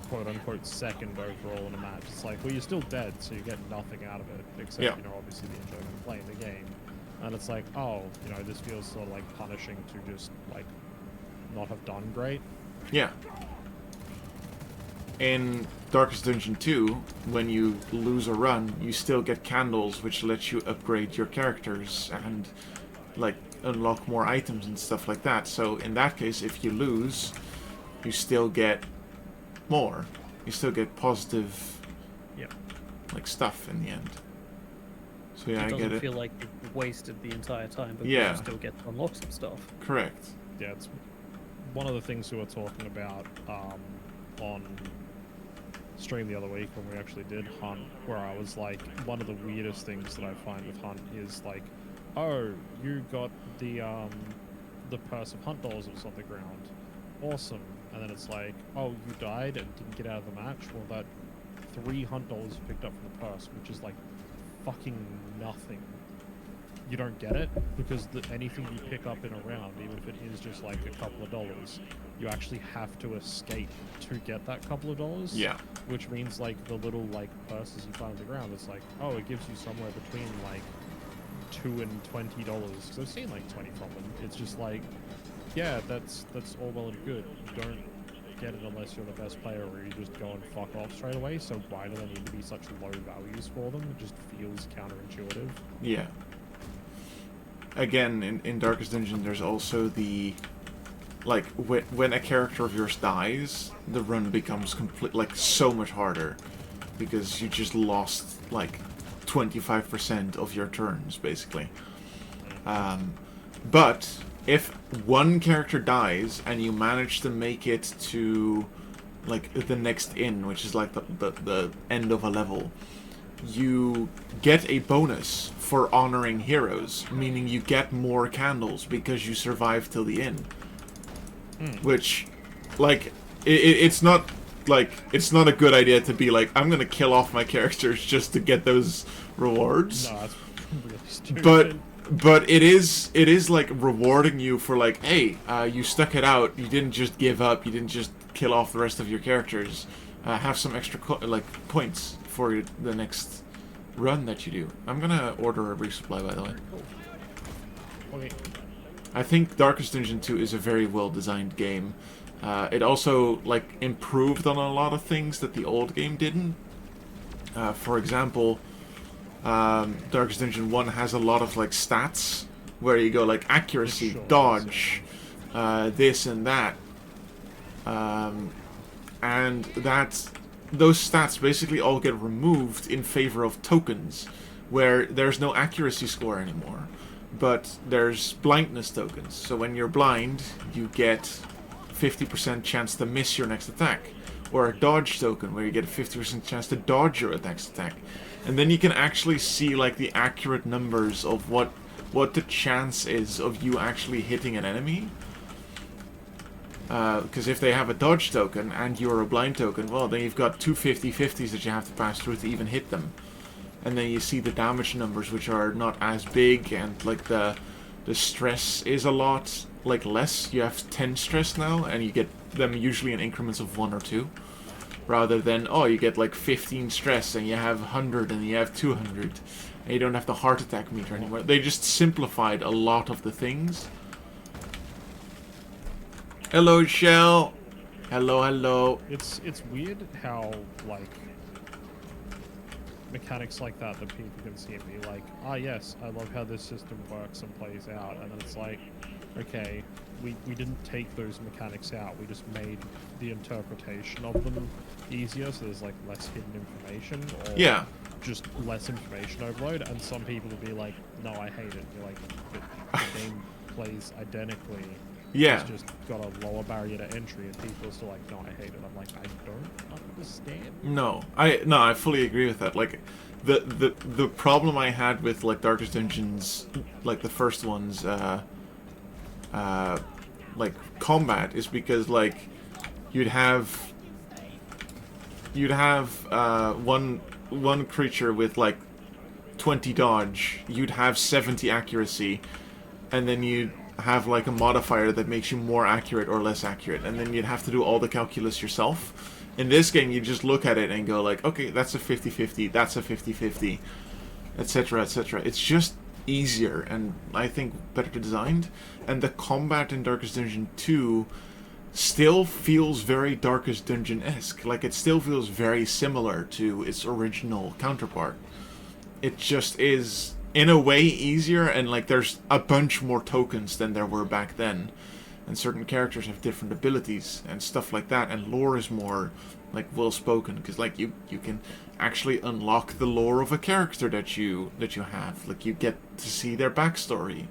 B: quote-unquote second overall in a match, it's like, well, you're still dead, so you get nothing out of it, except, obviously the enjoyment of playing the game. And it's like, oh, this feels sort of like punishing to just, like, not have done great.
A: Yeah. In Darkest Dungeon 2, when you lose a run, you still get candles, which lets you upgrade your characters and, like, unlock more items and stuff like that. So, in that case, if you lose, you still get more. You still get positive, like, stuff in the end. So yeah, I get it.
C: It doesn't feel like you've wasted the entire time, but you still get to unlock some stuff.
A: Correct.
B: Yeah, it's one of the things we were talking about on stream the other week when we actually did Hunt, where I was like, one of the weirdest things that I find with Hunt is like, oh, you got the purse of Hunt dollars that was on the ground. Awesome. And then it's like, oh, you died and didn't get out of the match? Well, that 3 Hunt dollars you picked up from the purse, which is like fucking nothing. You don't get it, because anything you pick up in a round, even if it is just like a couple of dollars, you actually have to escape to get that couple of dollars.
A: Yeah.
B: Which means like the little like purses you find on the ground, it's like, oh, it gives you somewhere between like $2 and $20. Because I've seen like 20 from them. It's just like, yeah, that's all well and good. You don't get it unless you're the best player, or you just go and fuck off straight away. So why do they need to be such low values for them? It just feels counterintuitive.
A: Yeah. Again, in Darkest Dungeon, there's also the, like, when a character of yours dies, the run becomes like so much harder, because you just lost like 25% of your turns basically. But if one character dies and you manage to make it to like the next inn, which is like the end of a level, you get a bonus for honoring heroes, meaning you get more candles because you survived till the end. Which, like, it's not a good idea to be like, I'm gonna kill off my characters just to get those rewards.
B: No, that's really stupid.
A: But it is like rewarding you for like, hey, you stuck it out. You didn't just give up. You didn't just kill off the rest of your characters. Have some extra points for the next run that you do. I'm gonna order a resupply, by the way.
B: Okay.
A: I think Darkest Dungeon 2 is a very well designed game. It also like improved on a lot of things that the old game didn't. For example, Darkest Dungeon 1 has a lot of like stats where you go like accuracy, dodge, this and that, and those stats basically all get removed in favor of tokens, where there's no accuracy score anymore, but there's blindness tokens. So when you're blind, you get 50% chance to miss your next attack, or a dodge token where you get a 50% chance to dodge your next attack. And then you can actually see like the accurate numbers of what the chance is of you actually hitting an enemy. Because if they have a dodge token and you're a blind token, well, then you've got two 50-50s that you have to pass through to even hit them. And then you see the damage numbers, which are not as big, and like the stress is a lot like less. You have 10 stress now, and you get them usually in increments of 1 or 2. Rather than, oh, you get like 15 stress and you have 100 and you have 200 and you don't have the heart attack meter anymore. They just simplified a lot of the things. Hello, Shell. Hello, hello.
B: It's weird how like mechanics like that people can see and be like, ah yes, I love how this system works and plays out, and then it's like, okay, we didn't take those mechanics out, we just made the interpretation of them easier, so there's like less hidden information, or
A: Yeah.
B: just less information overload, and some people will be like, no, I hate it. You're like, but the game plays identically.
A: Yeah.
B: It's just got a lower barrier to entry, and people are still like, no, I hate it. I'm like, I don't understand.
A: No, I fully agree with that. Like, the problem I had with like Darkest Dungeons, like the first ones, like combat, is because like you'd have one creature with like 20 dodge, you'd have 70 accuracy, and then you'd have like a modifier that makes you more accurate or less accurate, and then you'd have to do all the calculus yourself. In this game, you just look at it and go like, okay, that's a 50-50, that's a 50-50, etc, etc. It's just easier, and I think better designed. And the combat in Darkest Dungeon 2 still feels very Darkest Dungeon-esque. Like, it still feels very similar to its original counterpart. It just is, in a way, easier, and like there's a bunch more tokens than there were back then, and certain characters have different abilities and stuff like that, and lore is more like well spoken, because like you can actually unlock the lore of a character that you have. Like, you get to see their backstory,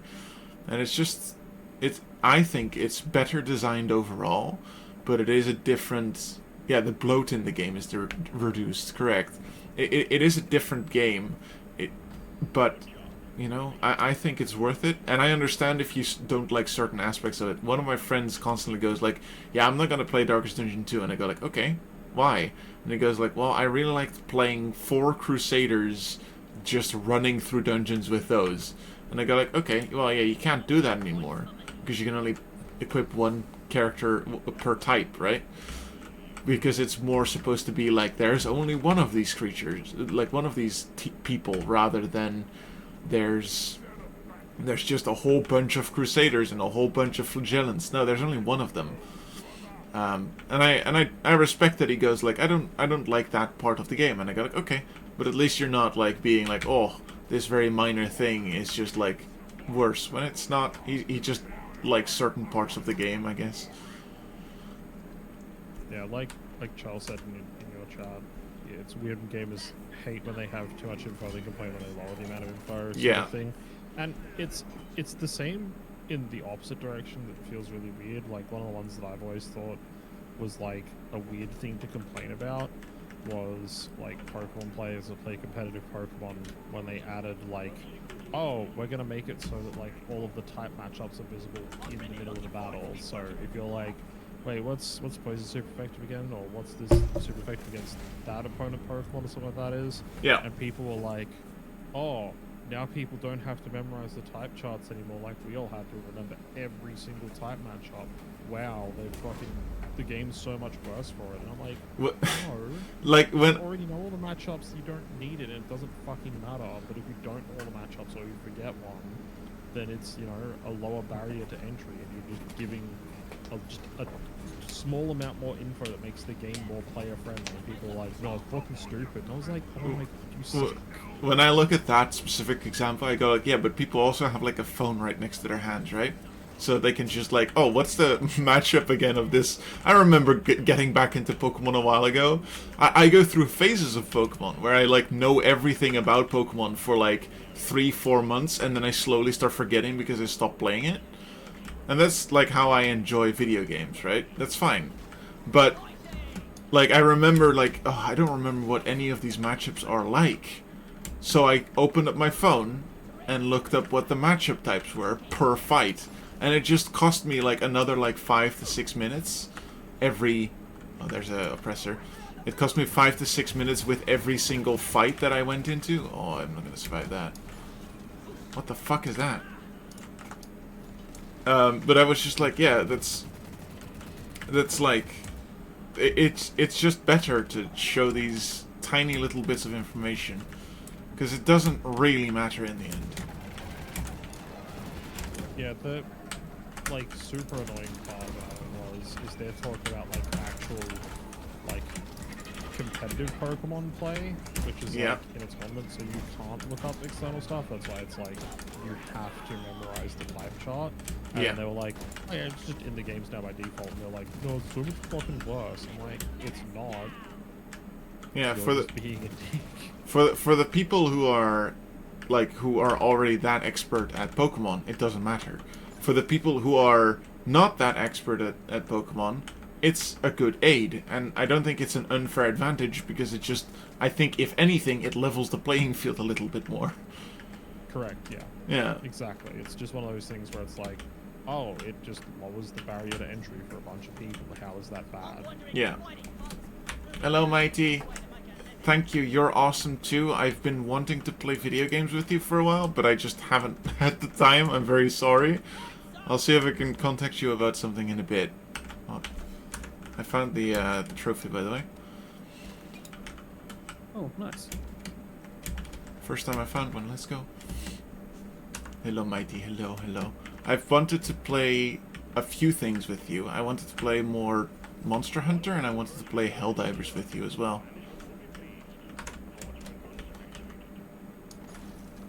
A: and it's just, I think it's better designed overall, but it is a different, yeah, the bloat in the game is reduced, correct. It is a different game, but, you know, I think it's worth it, and I understand if you don't like certain aspects of it. One of my friends constantly goes like, yeah, I'm not going to play Darkest Dungeon 2, and I go like, okay, why? And he goes like, well, I really liked playing 4 Crusaders, just running through dungeons with those. And I go like, okay, well, yeah, you can't do that anymore, because you can only equip one character per type, right? Because it's more supposed to be like, there's only one of these creatures, like one of these people, rather than there's just a whole bunch of Crusaders and a whole bunch of Flagellants. No, there's only one of them. And I respect that he goes like, I don't like that part of the game, and I go like, okay, but at least you're not like being like, oh, this very minor thing is just like worse, when it's not. He just likes certain parts of the game, I guess.
B: Yeah, like Charles said in your chat, yeah, it's weird when gamers hate when they have too much info. They complain when they lower the amount of info, sort of thing. And it's the same in the opposite direction that feels really weird. Like, one of the ones that I've always thought was like a weird thing to complain about was like Pokemon players that play competitive Pokemon, when they added like, oh, we're gonna make it so that like all of the type matchups are visible in the middle of the battle. So if you're like, wait, what's Poison super effective again, or what's this super effective against that opponent Pokemon or something like that is?
A: Yeah.
B: And people were like, oh, now people don't have to memorize the type charts anymore like we all had to remember every single type matchup. Wow, the game's so much worse for it. And I'm like,
A: what?
B: no.
A: Like, when
B: You already know all the matchups, you don't need it, and it doesn't fucking matter. But if you don't know all the matchups, or you forget one, then it's, you know, a lower barrier to entry, and you're just giving just a small amount more info that makes the game more player friendly. People are like, no, it's fucking stupid. And I was like, oh my, you suck.
A: when I look at that specific example, I go like, yeah, but people also have like a phone right next to their hands, right? So they can just like, oh, what's the matchup again of this? I remember getting back into Pokemon a while ago. I go through phases of Pokemon where I like know everything about Pokemon for like 3-4 months, and then I slowly start forgetting because I stopped playing it. And that's like how I enjoy video games, right? That's fine. But like, I remember like, oh, I don't remember what any of these matchups are like. So I opened up my phone and looked up what the matchup types were per fight. And it just cost me like another like 5 to 6 minutes every... Oh, there's a oppressor. It cost me 5 to 6 minutes with every single fight that I went into. Oh, I'm not gonna survive that. What the fuck is that? But I was just like, yeah, that's like... It's just better to show these tiny little bits of information, because it doesn't really matter in the end.
B: Yeah, like super annoying part about it is they're talking about like actual like competitive Pokemon play, which is
A: Yeah.
B: like in a tournament, so you can't look up external stuff. That's why it's like you have to memorize the life chart. And
A: Yeah.
B: they were like, oh yeah, it's just in the games now by default. And they're like, no, it's so much fucking worse. I'm like, it's not.
A: Yeah,
B: You're
A: for the
B: just being a dick.
A: for the people who are already that expert at Pokemon, it doesn't matter. For the people who are not that expert at Pokemon, it's a good aid, and I don't think it's an unfair advantage because it just, I think if anything, it levels the playing field a little bit more.
B: Correct, yeah.
A: Yeah.
B: Exactly. It's just one of those things where it's like, oh, it just lowers the barrier to entry for a bunch of people. How is that bad?
A: Yeah. Hello, Mighty. Thank you, you're awesome too. I've been wanting to play video games with you for a while, but I just haven't had the time. I'm very sorry. I'll see if I can contact you about something in a bit. Oh, I found the trophy, by the way.
C: Oh, nice.
A: First time I found one, let's go. Hello, Mighty, hello, hello. I've wanted to play a few things with you. I wanted to play more Monster Hunter, and I wanted to play Helldivers with you as well.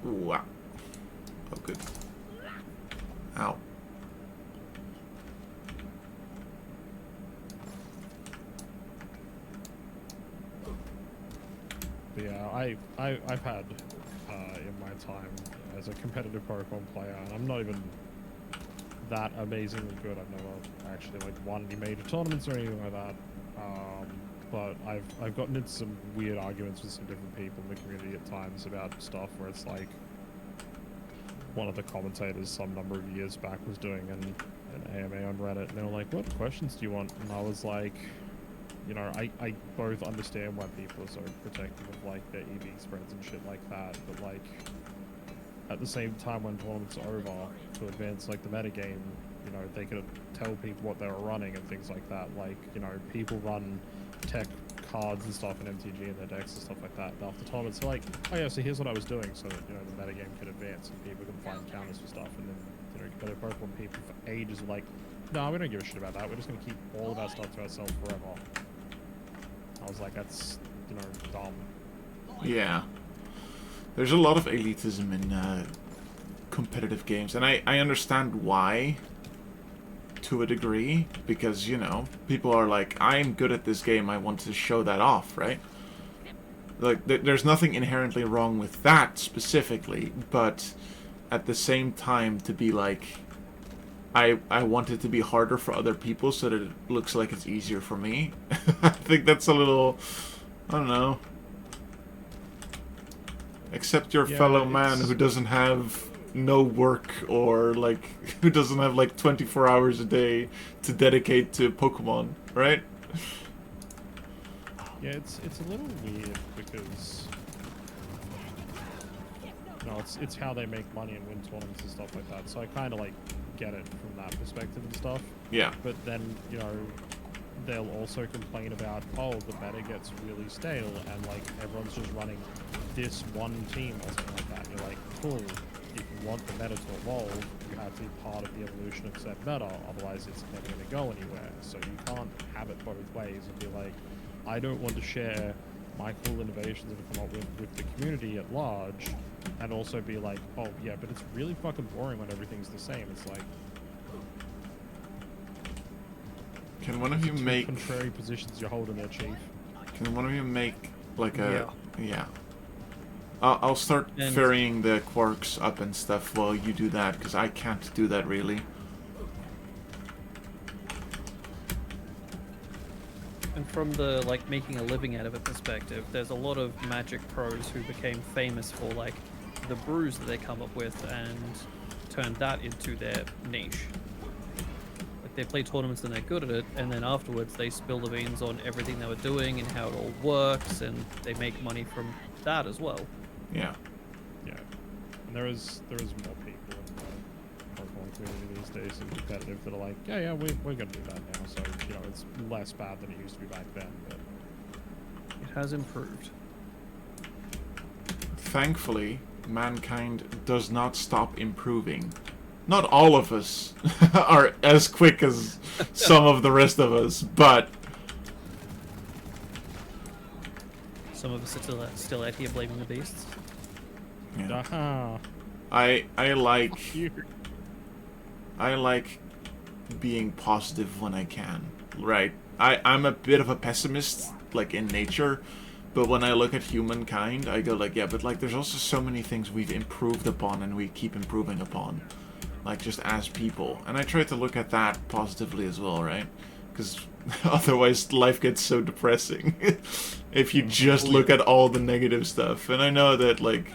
A: Ooh, wow. Oh, good. Ow.
B: But yeah, I've had in my time as a competitive Pokemon player, and I'm not even that amazingly good. I've never actually like won any major tournaments or anything like that. But I've gotten into some weird arguments with some different people in the community at times about stuff where it's like one of the commentators some number of years back was doing an AMA on Reddit, and they were like, what questions do you want? And I was like, you know, I both understand why people are so protective of like their EV spreads and shit like that, but like at the same time when tournaments are over, to advance like the metagame, you know, they could tell people what they were running and things like that. Like, you know, people run tech cards and stuff in MTG and their decks and stuff like that. And after tournaments, they're like, oh yeah, so here's what I was doing, so that, you know, the metagame could advance and people can find counters for stuff. And then, you know, competitive Pokemon people for ages are like, no, we don't give a shit about that. We're just gonna keep all of our stuff to ourselves forever. I was like, that's, you know, dumb.
A: Yeah. There's a lot of elitism in competitive games, and I understand why, to a degree, because, you know, people are like, I'm good at this game, I want to show that off, right? Like, there's nothing inherently wrong with that specifically, but at the same time, to be like, I want it to be harder for other people so that it looks like it's easier for me. I think that's a little, I don't know. Accept your fellow man who doesn't have no work, or like who doesn't have like 24 hours a day to dedicate to Pokemon, right?
B: Yeah, it's a little weird because, you know, it's how they make money and win tournaments and stuff like that. So I kind of like get it from that perspective and stuff.
A: Yeah.
B: But then, you know, they'll also complain about, oh, the meta gets really stale and like everyone's just running this one team or something like that. And you're like, cool. If you want the meta to evolve, you have to be part of the evolution of said meta. Otherwise, it's never going to go anywhere. So you can't have it both ways and be like, I don't want to share my cool innovations that I've come up with the community at large, and also be like, oh yeah, but it's really fucking boring when everything's the same. It's like,
A: Can one of you make
B: contrary positions you're holding there, Chief?
A: Can one of you make like a
C: Yeah.
A: I'll start
C: And-
A: ferrying the quarks up and stuff while you do that, because I can't do that really.
C: And from the like making a living out of it perspective, there's a lot of Magic pros who became famous for like the brews that they come up with and turned that into their niche. Like they play tournaments and they're good at it, and then afterwards they spill the beans on everything they were doing and how it all works, and they make money from that as well.
A: Yeah.
B: Yeah, and there is more people in the Pokemon community these days and competitive that are like, yeah, we're gonna do that now. So you know, it's less bad than it used to be back then. But
C: It has improved.
A: Thankfully, mankind does not stop improving. not all of us are as quick as some of the rest of us, but
C: Some of us are still out here blaming the beasts.
A: yeah.
B: Ah,
A: I like
B: cute.
A: I like being positive when I can, right? I'm a bit of a pessimist, like, in nature, but when I look at humankind, I go like, yeah, but like, there's also so many things we've improved upon and we keep improving upon, like, just as people. And I try to look at that positively as well, right? Because otherwise life gets so depressing if you just look at all the negative stuff. And I know that, like,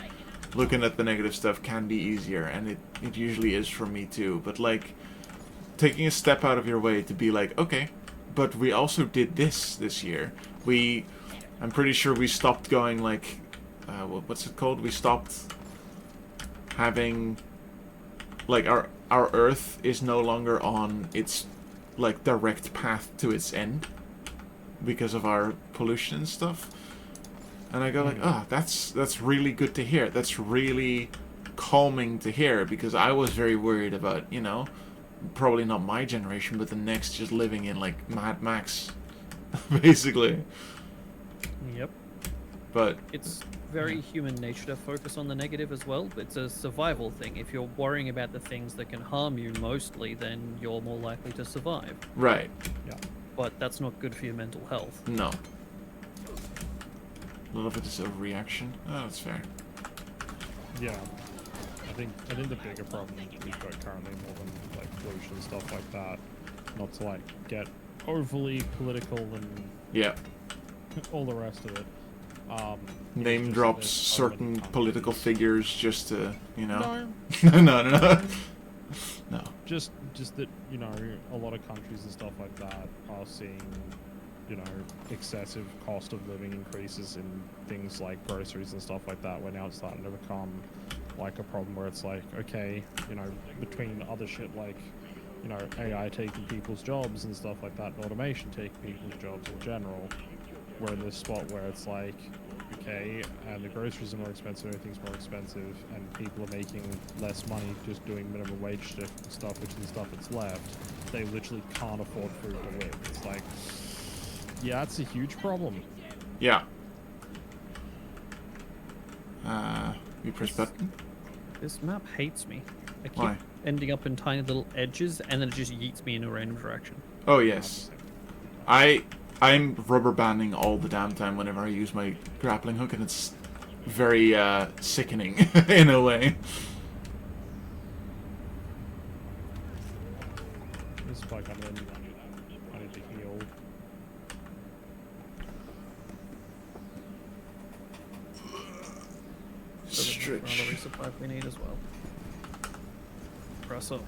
A: looking at the negative stuff can be easier, and it usually is for me too, but like, taking a step out of your way to be like, okay, but we also did this year. I'm pretty sure we stopped going like, what's it called? We stopped having, like, our Earth is no longer on its, like, direct path to its end because of our pollution and stuff. And I go like, oh, that's really good to hear. That's really calming to hear, because I was very worried about, you know, probably not my generation, but the next, just living in like Mad Max, basically.
C: Yep.
A: But
C: It's very human nature to focus on the negative as well. It's a survival thing. If you're worrying about the things that can harm you mostly, then you're more likely to survive.
A: right,
B: Yeah.
C: But that's not good for your mental health.
A: no. A lot of it is a reaction. Oh, that's fair.
B: Yeah. I think the bigger problem we've got currently, more than like pollution and stuff like that, not to like get overly political and
A: Yeah.
B: all the rest of it.
A: Name
B: just
A: drops
B: this
A: certain
B: element of
A: political
B: countries-
A: figures just to, you know.
B: No,
A: No. No.
B: just that, you know, a lot of countries and stuff like that are seeing, you know, excessive cost of living increases in things like groceries and stuff like that, where now it's starting to become like a problem where it's like, okay, you know, between other shit like, you know, AI taking people's jobs and stuff like that, and automation taking people's jobs in general, we're in this spot where it's like, okay, and the groceries are more expensive, everything's more expensive, and people are making less money just doing minimum wage stuff, which is the stuff that's left. They literally can't afford food to live. It's like, yeah, it's a huge problem.
A: Yeah. You press button?
C: This map hates me. I keep
A: Why?
C: ending up in tiny little edges, and then it just yeets me in a random direction.
A: Oh, yes. I'm rubber banding all the damn time whenever I use my grappling hook, and it's very sickening in a way.
B: This is like, I need to heal.
C: So there's another resupply we need as well. Press up.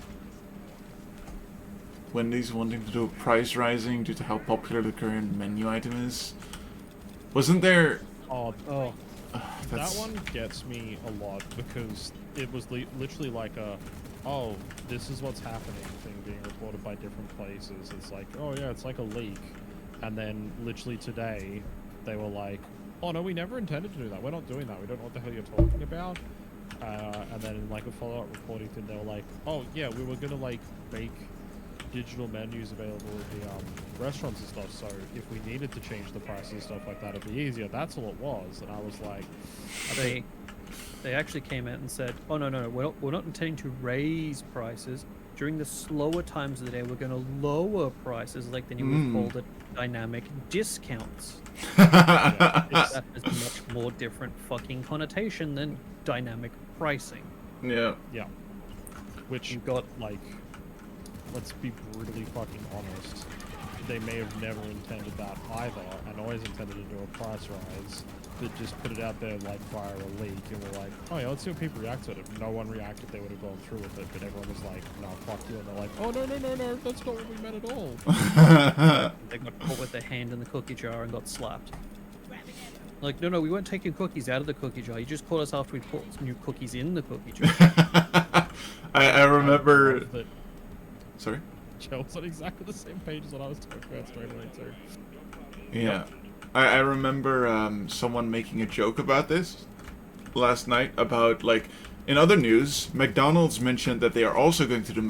A: Wendy's wanting to do a price rising due to how popular the current menu item is. Wasn't there...
B: Oh,
A: that's...
B: that one gets me a lot, because it was literally like a, oh, this is what's happening thing being reported by different places. It's like, oh yeah, it's like a leak. And then literally today, they were like, oh no, we never intended to do that. We're not doing that. We don't know what the hell you're talking about. And then in like a follow-up reporting thing, they were like, oh yeah, we were gonna like make digital menus available at the restaurants and stuff, so if we needed to change the prices and stuff like that, it'd be easier. That's all it was. And I was like,
C: They actually came out and said, oh no, we're not intending to raise prices. During the slower times of the day, we're going to lower prices, like then you would have called it dynamic discounts.
B: yeah, it's,
C: That is a much more different fucking connotation than dynamic pricing.
A: Yeah.
B: yeah. Which
C: You've got
B: like, let's be brutally fucking honest, they may have never intended that either, and always intended to do a price rise, but just put it out there like via a leak, and we're like, oh yeah, let's see how people react to it. If no one reacted, they would have gone through with it, but everyone was like, no, fuck you, and they're like, oh no, that's not what we meant at all.
C: They got caught with their hand in the cookie jar and got slapped. Like, no, we weren't taking cookies out of the cookie jar. You just caught us after we put new cookies in the cookie jar.
A: I remember...
B: That
A: Sorry?
B: Joe's on exactly the same page as what I was talking about straight away too.
A: Yeah. I remember someone making a joke about this last night, about, like, In other news, McDonald's mentioned that they are also going to do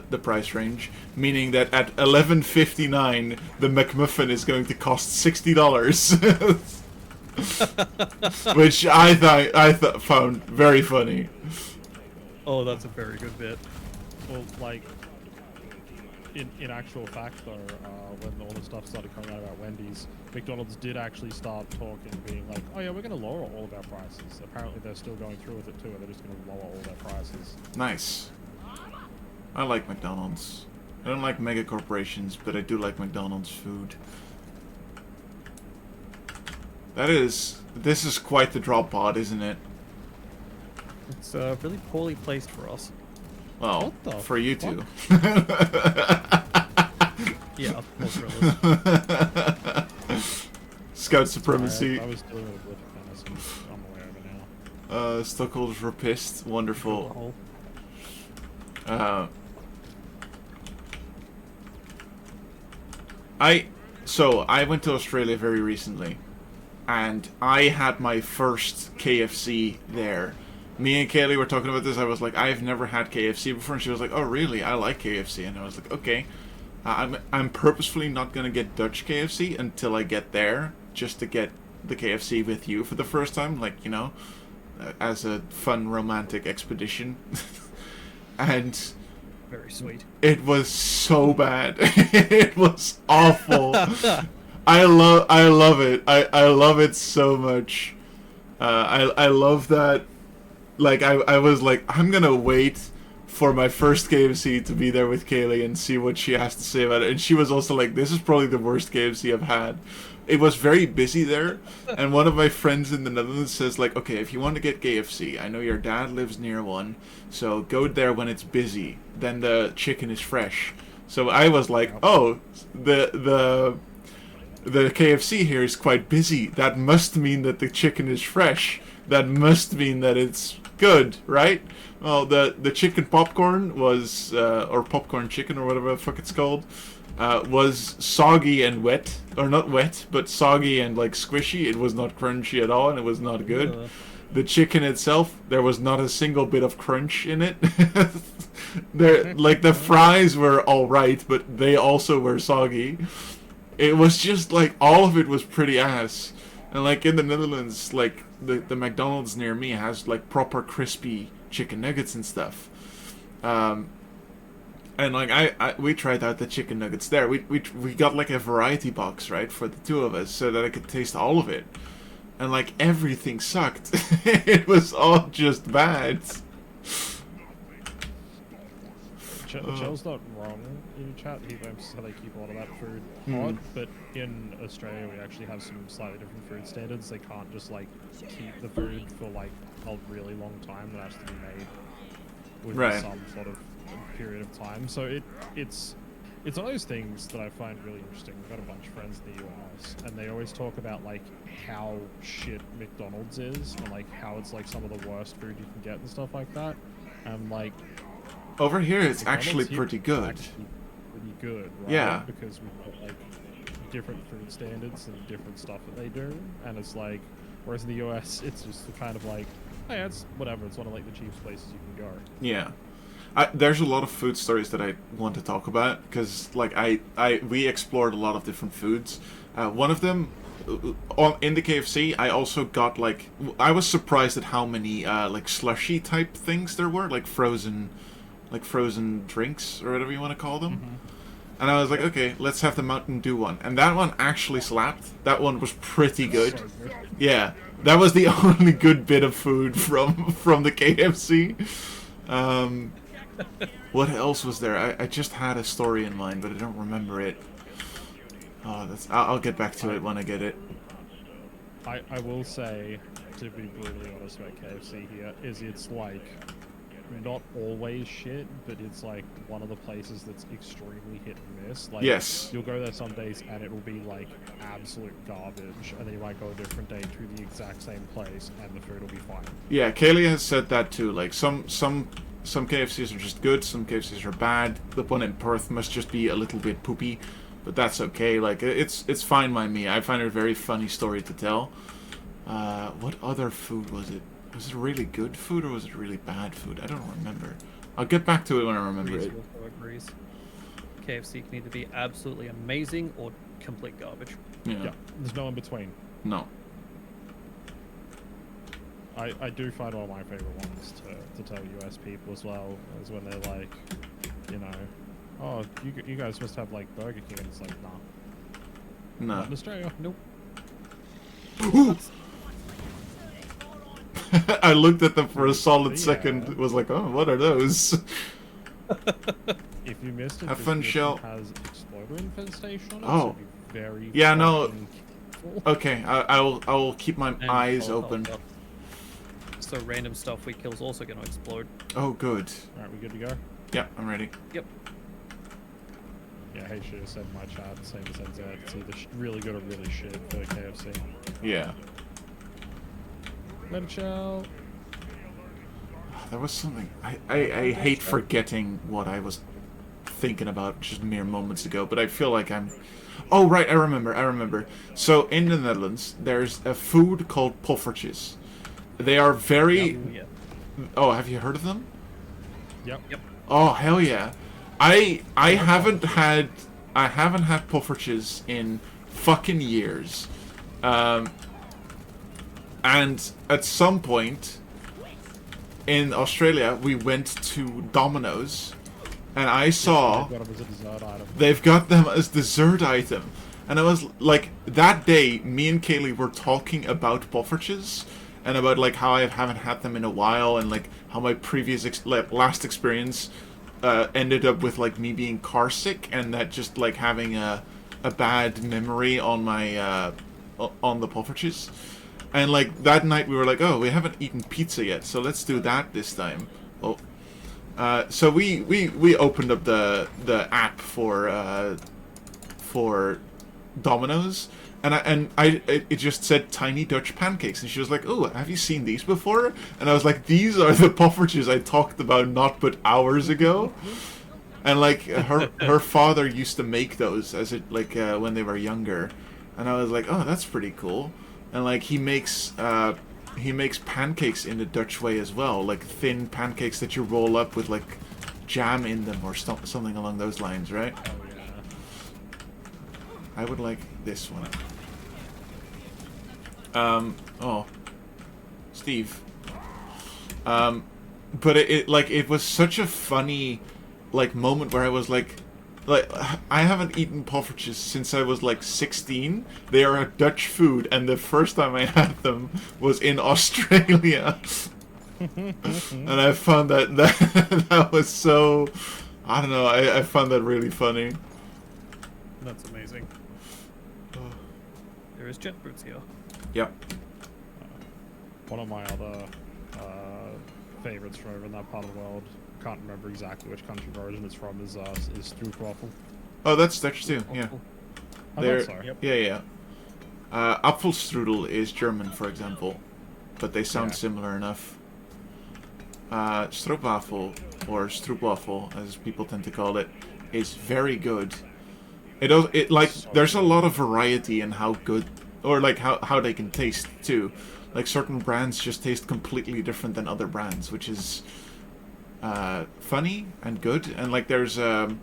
A: the price range, meaning that at $11.59 the McMuffin is going to cost $60, which I found very funny.
C: Oh, that's a very good bit.
B: Well, like, in actual fact though, when all the stuff started coming out about Wendy's, McDonald's did actually start talking, being like, oh yeah, we're going to lower all of our prices. Apparently they're still going through with it too, and they're just going to lower all their prices. Nice.
A: I like McDonald's. I don't like mega corporations, but I do like McDonald's food. This is quite the drop pod, isn't it?
C: It's really poorly placed for us.
A: Well,
B: What the
A: for you
B: fuck?
A: two.
C: Yeah, most really.
A: Scout supremacy.
B: I was dealing with Dennis, and I'm aware of it now.
A: Stockholders were pissed. Wonderful. I went to Australia very recently, and I had my first KFC there. Me and Kaylee were talking about this. I was like, I've never had KFC before, and she was like, oh really? I like KFC. And I was like, okay. I'm purposefully not gonna get Dutch KFC until I get there, just to get the KFC with you for the first time, like, you know, as a fun romantic expedition. And
C: Very sweet.
A: it was so bad. It was awful. I love it. I love it so much. I love that. Like, I was like, I'm gonna wait for my first KFC to be there with Kaylee and see what she has to say about it. And she was also like, this is probably the worst KFC I've had. It was very busy there, and one of my friends in the Netherlands says, like, okay, if you want to get KFC, I know your dad lives near one, so go there when it's busy, then the chicken is fresh. So I was like, oh, the KFC here is quite busy. That must mean that the chicken is fresh. That must mean that it's good, right? Well, the chicken popcorn was, or popcorn chicken, or whatever the fuck it's called, was soggy and wet, or not wet, but soggy and like squishy. It was not crunchy at all, and it was not good. The chicken itself, there was not a single bit of crunch in it. Like, the fries were all right, but they also were soggy. It was just like, all of it was pretty ass. And like in the Netherlands, like the McDonald's near me has like proper crispy chicken nuggets and stuff. And like we tried out the chicken nuggets there. We got like a variety box, right, for the two of us, so that I could taste all of it. And like everything sucked. It was all just bad.
B: Chell's not wrong in chat. He blames how they keep a lot of that food hot, but in Australia we actually have some slightly different food standards. They can't just like keep the food for like a really long time. It has to be made within some sort of period of time. So it's one of those things that I find really interesting. We've got a bunch of friends in the US, and they always talk about like how shit McDonald's is, and like how it's like some of the worst food you can get and stuff like that. And like,
A: over here it's
B: McDonald's
A: actually
B: here
A: pretty
B: is
A: good.
B: actually pretty good, right?
A: Yeah.
B: Because we've got like different food standards and different stuff that they do, and it's like, whereas in the US it's just the kind of like, oh yeah, it's whatever. It's one of like the cheapest places you can go.
A: Yeah. There's a lot of food stories that I want to talk about, because like we explored a lot of different foods. One of them, in the KFC, I also got like, I was surprised at how many like slushy type things there were, like frozen drinks or whatever you want to call them. Mm-hmm. And I was like, okay, let's have the Mountain Dew one, and that one actually slapped. That one was pretty good.
B: So good.
A: Yeah, that was the only good bit of food from the KFC. What else was there? I just had a story in mind, but I don't remember it. Oh, I'll get back to it when I get it.
B: I will say, to be brutally honest about KFC here, is it's like not always shit, but it's like one of the places that's extremely hit and miss. Like,
A: yes.
B: You'll go there some days and it will be like absolute garbage, and then you might go a different day to the exact same place and the food will be fine.
A: Yeah, Kaylee has said that too. Like some KFCs are just good, some KFCs are bad. The one in Perth must just be a little bit poopy, but that's okay. Like, it's fine by me. I find it a very funny story to tell. What other food was it? Was it really good food or was it really bad food? I don't remember. I'll get back to it when I remember
C: Reese
A: it.
C: also agrees. KFC can either be absolutely amazing or complete garbage.
A: Yeah.
B: Yeah, there's no in between.
A: No.
B: I do find one of my favorite ones to tell US people as well is when they're like, you know, oh, you guys must have like Burger King, and it's like, nah,
A: No.
B: not in Australia. Nope.
A: I looked at them for a solid
B: Yeah.
A: second. Was like, oh, what are those?
B: If you missed it,
A: Have
B: this
A: fun,
B: mission
A: Shell.
B: has exploder infestation on it,
A: Oh.
B: so be very
A: Yeah, no.
B: fucking careful.
A: Okay, I will keep my
C: And
A: eyes
C: health,
A: open.
C: health. So random stuff we kill is also going to explode.
A: Oh, good.
B: Alright, we good to go?
A: Yeah, I'm ready.
C: Yep.
B: Yeah, hey, should have said in my chat, same as NZ. It's either really good or really shit for KFC.
A: Yeah.
B: Let it chill.
A: There was something. I hate forgetting what I was thinking about just mere moments ago, but I feel like I'm... Oh, right, I remember. So, in the Netherlands, there's a food called poffertjes. They are very...
C: Yeah.
A: Oh, have you heard of them?
B: Yep.
C: Yep.
A: Oh, hell yeah. I haven't had poffertjes in fucking years. And at some point in Australia, we went to Domino's, and I saw
B: Got 'em as a dessert item.
A: they've got them as dessert item. And I was like, that day, me and Kaylee were talking about poffertjes, and about like how I haven't had them in a while, and like how my previous last experience ended up with like me being car sick, and that just like having a bad memory on my on the poffertjes. And like that night we were like, oh, we haven't eaten pizza yet, so let's do that this time. Oh, so we opened up the app for Domino's, and it just said tiny Dutch pancakes, and she was like, oh, have you seen these before? And I was like, these are the poffertjes I talked about not but hours ago. And like her father used to make those as it like when they were younger, and I was like, oh, that's pretty cool. And like he makes pancakes in the Dutch way as well, like thin pancakes that you roll up with like jam in them or something along those lines, right?
B: Oh, yeah.
A: I would like this one. Oh, Steve. But it was such a funny like moment where I was like I haven't eaten poffertjes since I was like 16. They are a Dutch food, and the first time I had them was in Australia. And I found that was so, I don't know, I found that really funny.
C: That's amazing. There is jet boots here.
A: Yep.
B: One of my other favorites from over in that part of the world, can't remember exactly which country version it's from, is stroopwafel.
A: Oh, that's Dutch too. Yeah.
B: I
A: They're,
B: thought so. Yep.
A: yeah. Apfelstrudel is German, for example, but they sound
B: Yeah.
A: similar enough. Stroopwafel, or stroopwafel, as people tend to call it, is very good. There's a lot of variety in how good, or like how they can taste too. Like certain brands just taste completely different than other brands, which is funny and good. And like there's a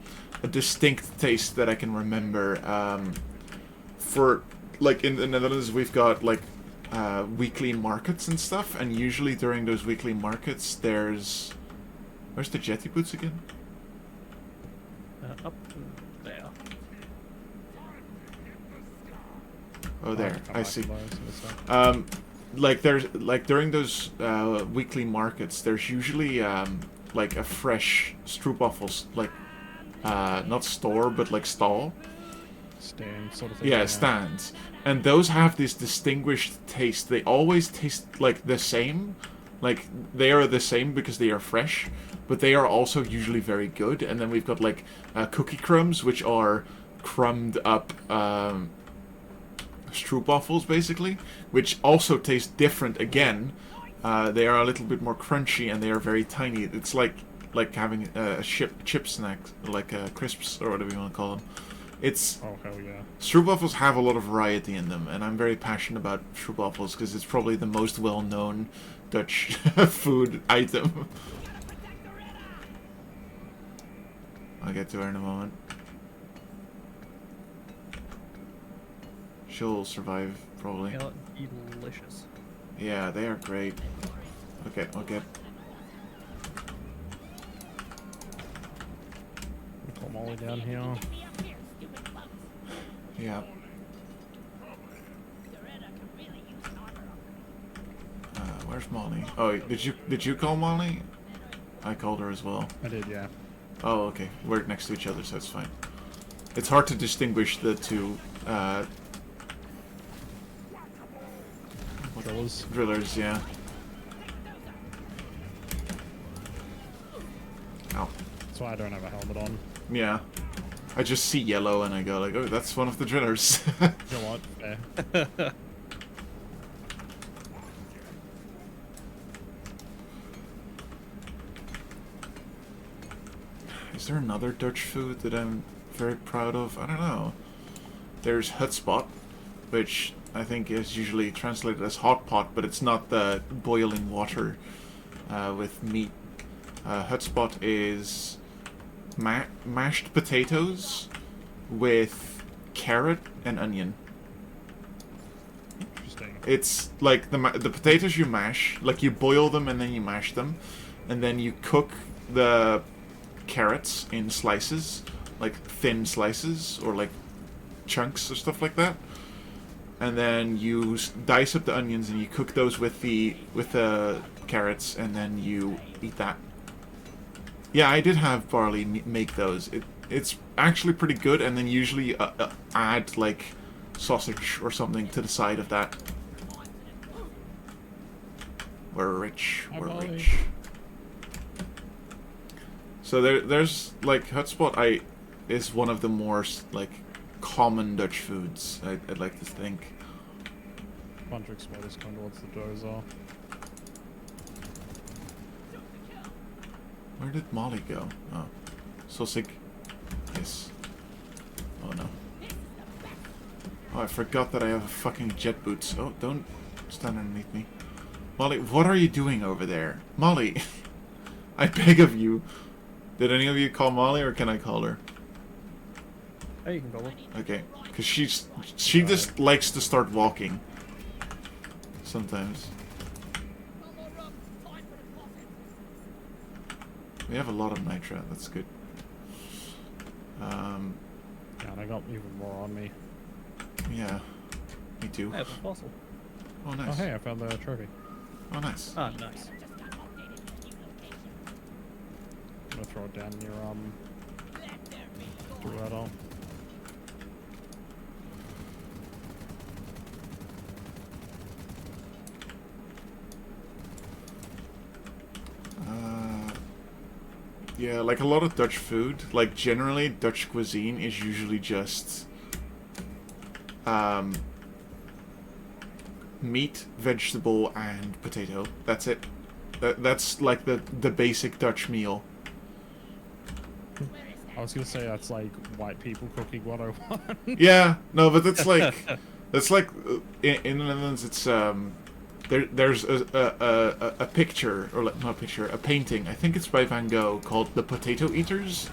A: distinct taste that I can remember. For like in the Netherlands, we've got like weekly markets and stuff, and usually during those weekly markets, where's the jetty boots again?
C: Up there.
A: Oh, there.
B: Come
A: I
B: back
A: see.
B: to those and stuff.
A: Like there's like during those weekly markets, there's usually like a fresh stroopwafels, like not store but like stall.
B: Stand sort of thing.
A: Yeah, stands. And those have this distinguished taste. They always taste like the same. Like they are the same because they are fresh, but they are also usually very good. And then we've got like cookie crumbs, which are crumbed up stroopwafels basically, which also taste different again. They are a little bit more crunchy and they are very tiny. It's like having a chip snack, like crisps or whatever you want to call them. It's
B: Oh hell yeah.
A: stroopwafels have a lot of variety in them, and I'm very passionate about stroopwafels because it's probably the most well-known Dutch food item. I'll get to her in a moment. She'll survive, probably.
C: They are delicious.
A: Yeah, they are great. Okay, I'll get...
B: Got Molly down here.
D: Get me up here, stupid bugs.
A: Yeah.
D: Doretta could really use an armor upgrade.
A: Where's Molly? Oh, did you call Molly? I called her as well.
B: I did, yeah.
A: Oh, okay. We're next to each other, so it's fine. It's hard to distinguish the two
B: Drillers.
A: drillers, yeah. Ow.
B: That's why I don't have a helmet on.
A: Yeah. I just see yellow and I go like, oh, that's one of the drillers.
B: You know what? Fair.
A: Is there another Dutch food that I'm very proud of? I don't know. There's hutspot, which I think is usually translated as hot pot, but it's not the boiling water with meat. Hutspot is mashed potatoes with carrot and onion.
B: Interesting.
A: It's like the potatoes you mash, like you boil them and then you mash them, and then you cook the carrots in slices, like thin slices or like chunks or stuff like that. And then you dice up the onions and you cook those with the carrots, and then you eat that. Yeah, I did have Barley make those. It's actually pretty good, and then usually add like sausage or something to the side of that. We're rich.
B: Hi,
A: We're
B: Barley.
A: rich. So there's like hutspot. Is one of the more like common Dutch foods. I'd like to think.
B: Bunch of exploders coming towards the dozer.
A: Where did Molly go? Oh, so sick. Yes. Oh no. Oh, I forgot that I have fucking jet boots. Oh, don't stand underneath me. Molly, what are you doing over there? Molly! I beg of you. Did any of you call Molly, or can I call her?
C: Oh, you can go.
A: Okay, because she just likes to start walking. Sometimes. We have a lot of nitra, that's good.
B: Yeah, and I got even more on me.
A: Yeah. Me too.
C: I have a fossil.
A: Oh,
B: Oh
A: nice.
B: hey, I found the trophy.
A: Oh, nice.
C: Ah, nice.
B: I'm gonna throw it down near Doretta.
A: Yeah, like a lot of Dutch food, like generally Dutch cuisine is usually just meat, vegetable, and potato. That's it. That's like the basic Dutch meal.
B: I was gonna say that's like white people cooking 101.
A: Yeah, no, but that's like in the Netherlands. It's there's a picture, or like, not a picture, a painting. I think it's by Van Gogh, called "The Potato Eaters,"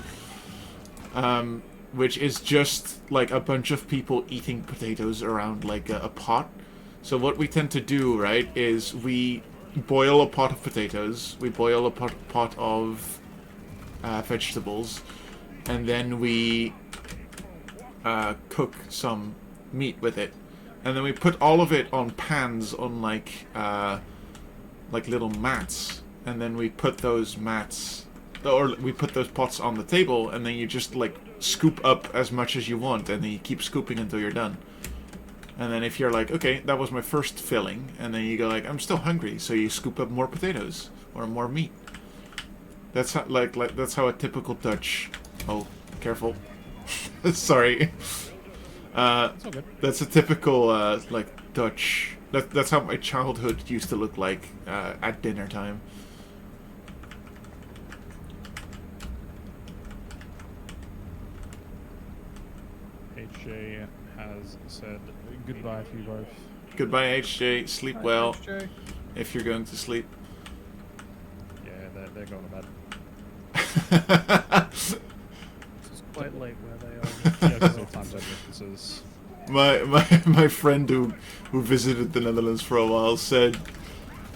A: which is just like a bunch of people eating potatoes around like a pot. So what we tend to do, right, is we boil a pot of potatoes, we boil a pot of vegetables, and then we cook some meat with it. And then we put all of it on pans on like little mats, and then we put those mats, or we put those pots on the table, and then you just like scoop up as much as you want, and then you keep scooping until you're done. And then if you're like, okay, that was my first filling, and then you go like, I'm still hungry, so you scoop up more potatoes or more meat. That's how, like that's how a typical Dutch. Oh, careful. Sorry.
B: It's all good.
A: That's a typical like Dutch. That's how my childhood used to look like at dinner time.
B: HJ has said goodbye to you both.
A: Goodbye, HJ. Sleep well if you're going to sleep.
B: Yeah, they're going to bed.
C: It's quite late where they are.
B: Yeah, because of time zone differences.
A: My friend who visited the Netherlands for a while said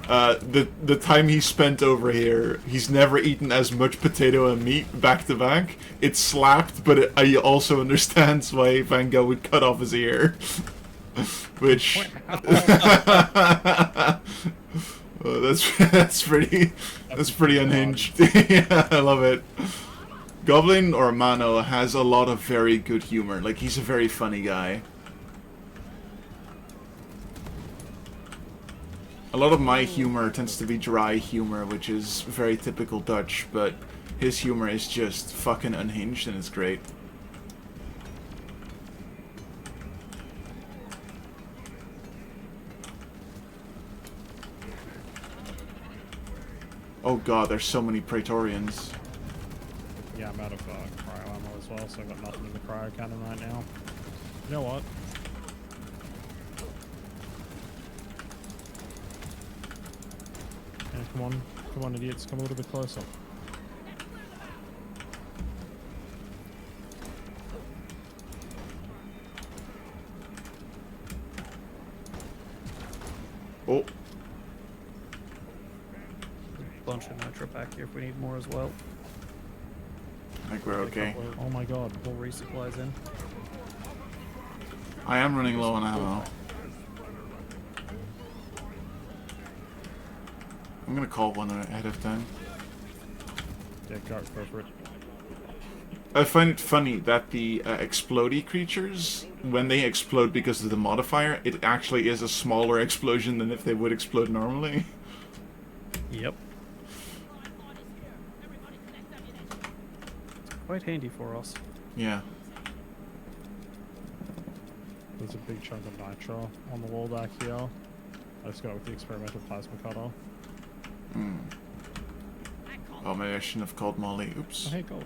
A: the time he spent over here, he's never eaten as much potato and meat back to back. It slapped, but he also understands why Van Gogh would cut off his ear. Which well, that's pretty unhinged. Yeah, I love it. Goblin or Mano has a lot of very good humor. Like, he's a very funny guy. A lot of my humor tends to be dry humor, which is very typical Dutch, but his humor is just fucking unhinged and it's great. Oh god, there's so many Praetorians.
B: Yeah, I'm out of cryo ammo as well, so I've got nothing in the cryo cannon right now. You know what? Yeah, come on, idiots, come a little bit closer.
A: Oh,
C: Bunch of nitro back here if we need more as well.
A: I think we're okay.
B: Oh my god.
C: More resupplies in.
A: I am running low on ammo. I'm gonna call one ahead of time.
B: Yeah, go for it.
A: I find it funny that the explodey creatures, when they explode because of the modifier, it actually is a smaller explosion than if they would explode normally.
C: Yep. Quite handy for us.
A: Yeah.
B: There's a big chunk of nitro on the wall back here. I just got it with the experimental plasma cutter.
A: Hmm. Oh, maybe I shouldn't have called Molly. Oops.
B: Oh, hey, gold.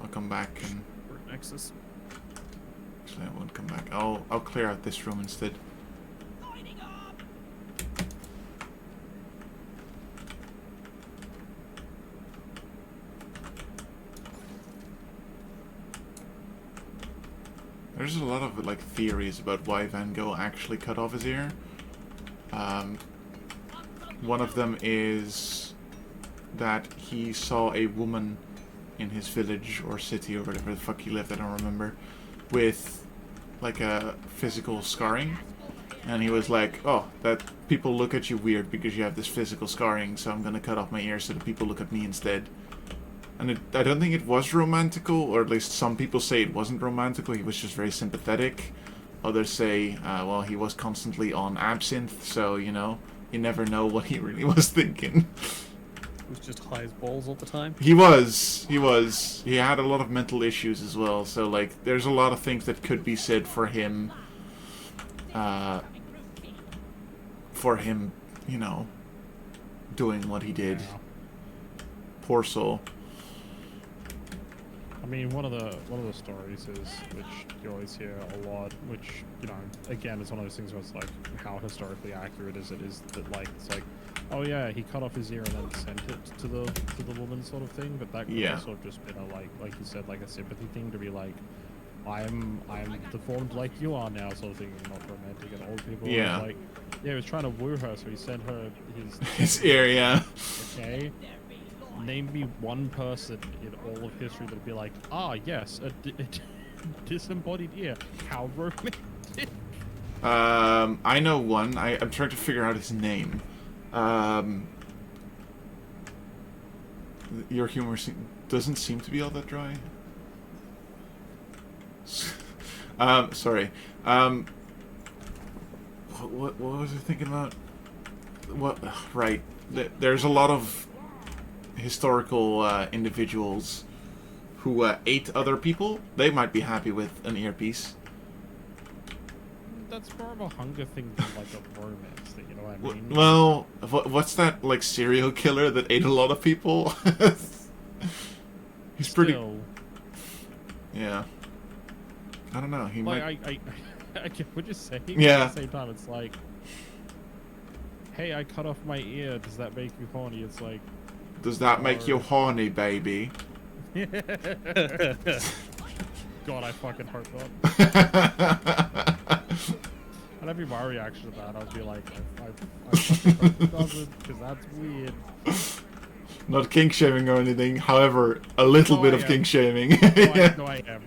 A: I'll come back and...
C: Root Nexus.
A: Actually, I won't come back. I'll clear out this room instead. There's a lot of like theories about why Van Gogh actually cut off his ear. One of them is that he saw a woman in his village or city or whatever the fuck he lived, I don't remember, with like a physical scarring, and he was like, oh, that people look at you weird because you have this physical scarring, so I'm gonna cut off my ear so that people look at me instead. And I don't think it was romantical, or at least some people say it wasn't romantical, he was just very sympathetic. Others say, well, he was constantly on absinthe, so, you know, you never know what he really was thinking.
C: He was just high as balls all the time.
A: He was. He had a lot of mental issues as well, so, like, there's a lot of things that could be said for him, you know, doing what he did.
B: Yeah.
A: Poor soul.
B: I mean, one of the stories is, which you always hear a lot, which, you know, again, it's one of those things where it's like, how historically accurate is it? Is that like, it's like, oh yeah, he cut off his ear and then sent it to the woman, sort of thing. But that could
A: Yeah.
B: also have just been a like you said, like a sympathy thing to be like, I'm deformed like you are now, sort of thing, not romantic. And old people,
A: Yeah.
B: like, yeah, he was trying to woo her, so he sent her
A: His ear, yeah.
B: Okay. Name me one person in all of history that'd be like, ah, yes, a disembodied ear. How romantic.
A: I know one. I'm trying to figure out his name. Your humor doesn't seem to be all that dry. Sorry. What was I thinking about? What? Right. There's a lot of historical individuals who ate other people. They might be happy with an earpiece.
B: That's more of a hunger thing than like a romance thing, you know what I mean?
A: Well, what's that, like, serial killer that ate a lot of people? He's pretty...
B: Still,
A: Yeah. I don't know. He
B: Like,
A: might.
B: I get what you're saying.
A: Yeah.
B: At the same time, it's like, hey, I cut off my ear. Does that make you horny? It's like,
A: Does that make you horny, baby?
B: God, I fucking hope not. And that'd be my reaction to that. I'd be like, I fucking hope it doesn't, because that's weird.
A: Not kink shaming or anything. However, a little
B: No,
A: bit
B: I
A: of
B: am.
A: kink shaming.
B: No, I am.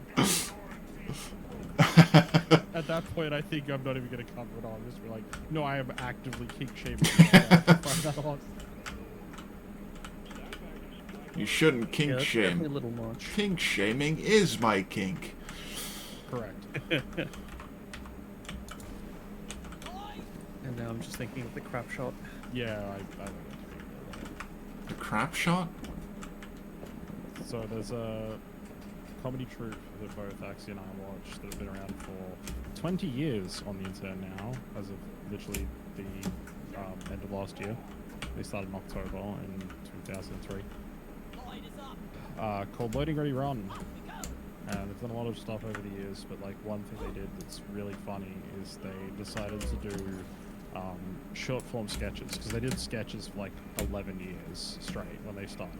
B: At that point, I think I'm not even gonna cover it all. I'm just be like, no, I am actively kink shaming. Find that on.
A: You shouldn't kink
C: Yeah, that's definitely a
A: shame.
C: little much.
A: Kink shaming is my kink.
B: Correct.
C: And now I'm just thinking of the crap shot.
B: Yeah, I don't know.
A: The crap shot?
B: So there's a comedy troupe that both Axi and I watch that have been around for 20 years on the internet now, as of literally the end of last year. They started in October in 2003. Called Loading Ready Run. And they've done a lot of stuff over the years, but like one thing they did that's really funny is they decided to do short form sketches, because they did sketches for like 11 years straight when they started.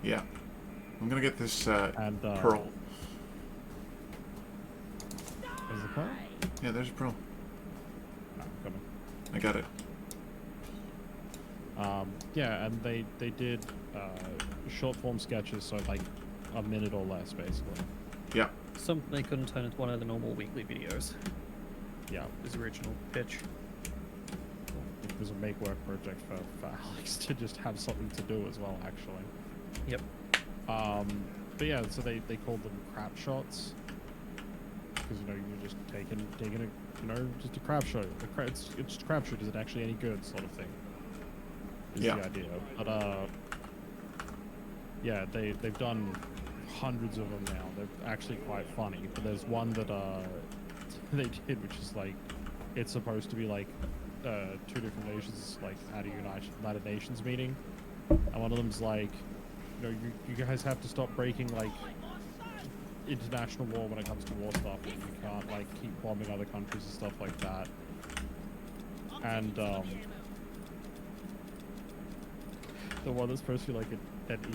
A: Yeah. I'm gonna get this
B: And
A: pearl.
B: Is the pearl?
A: Yeah, there's a pearl.
B: No, coming.
A: I got it.
B: Yeah, and they did short form sketches, so like a minute or less, basically.
A: Yeah.
C: Something they couldn't turn into one of the normal weekly videos.
B: Yeah,
C: His original pitch.
B: it was a make work project for Alex to just have something to do as well, actually.
C: Yep.
B: But yeah, so they called them crap shots, because you know you're just taking a just a crap shot. It's just a crap shoot. Is it actually any good, sort of thing? Is
A: Yeah.
B: the idea. But yeah, they've done hundreds of them now. They're actually quite funny. But there's one that they did, which is like, it's supposed to be like two different nations like at a United Nations meeting, and one of them's like, you know, you guys have to stop breaking like international law when it comes to war stuff, and you can't like keep bombing other countries and stuff like that. And the one that's supposed to be like an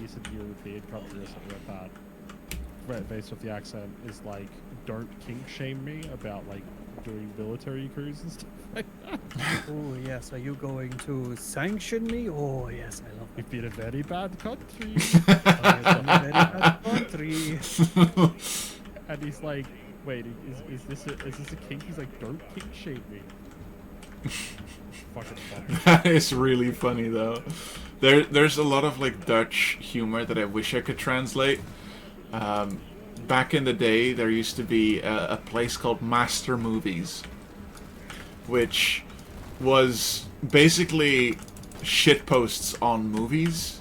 B: Eastern European country or something like that, right, based off the accent, is like, don't kink shame me about like doing military coups and stuff like that.
C: Oh yes, are you going to sanction me? Oh yes, I love
B: We've been a very bad country.
C: it. I'm a very bad country.
B: And he's like, wait, is this a kink? He's like, don't kink shame me. Fucking funny.
A: That is really funny though. There's a lot of like Dutch humor that I wish I could translate. Back in the day, there used to be a place called Master Movies, which was basically shit posts on movies.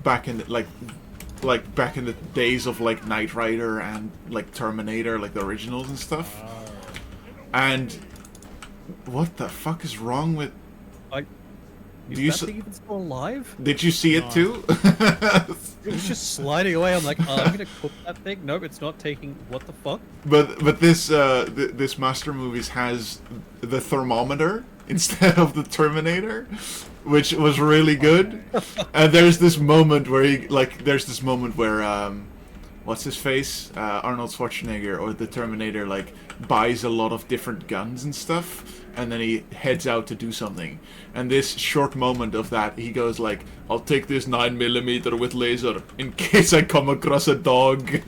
A: Back in the, like back in the days of like Knight Rider and like Terminator, like the originals and stuff. And what the fuck is wrong with?
C: Is
A: Do you
C: that
A: s-
C: thing even still alive?
A: Did you see it too?
C: It was just sliding away. I'm like, oh, I'm gonna cook that thing. Nope, it's not taking. What the fuck?
A: But this this Master Movies has the thermometer instead of the Terminator, which was really good. And there's this moment where what's his face, Arnold Schwarzenegger or the Terminator, like buys a lot of different guns and stuff, and then he heads out to do something. And this short moment of that, he goes like, "I'll take this 9mm with laser in case I come across a dog."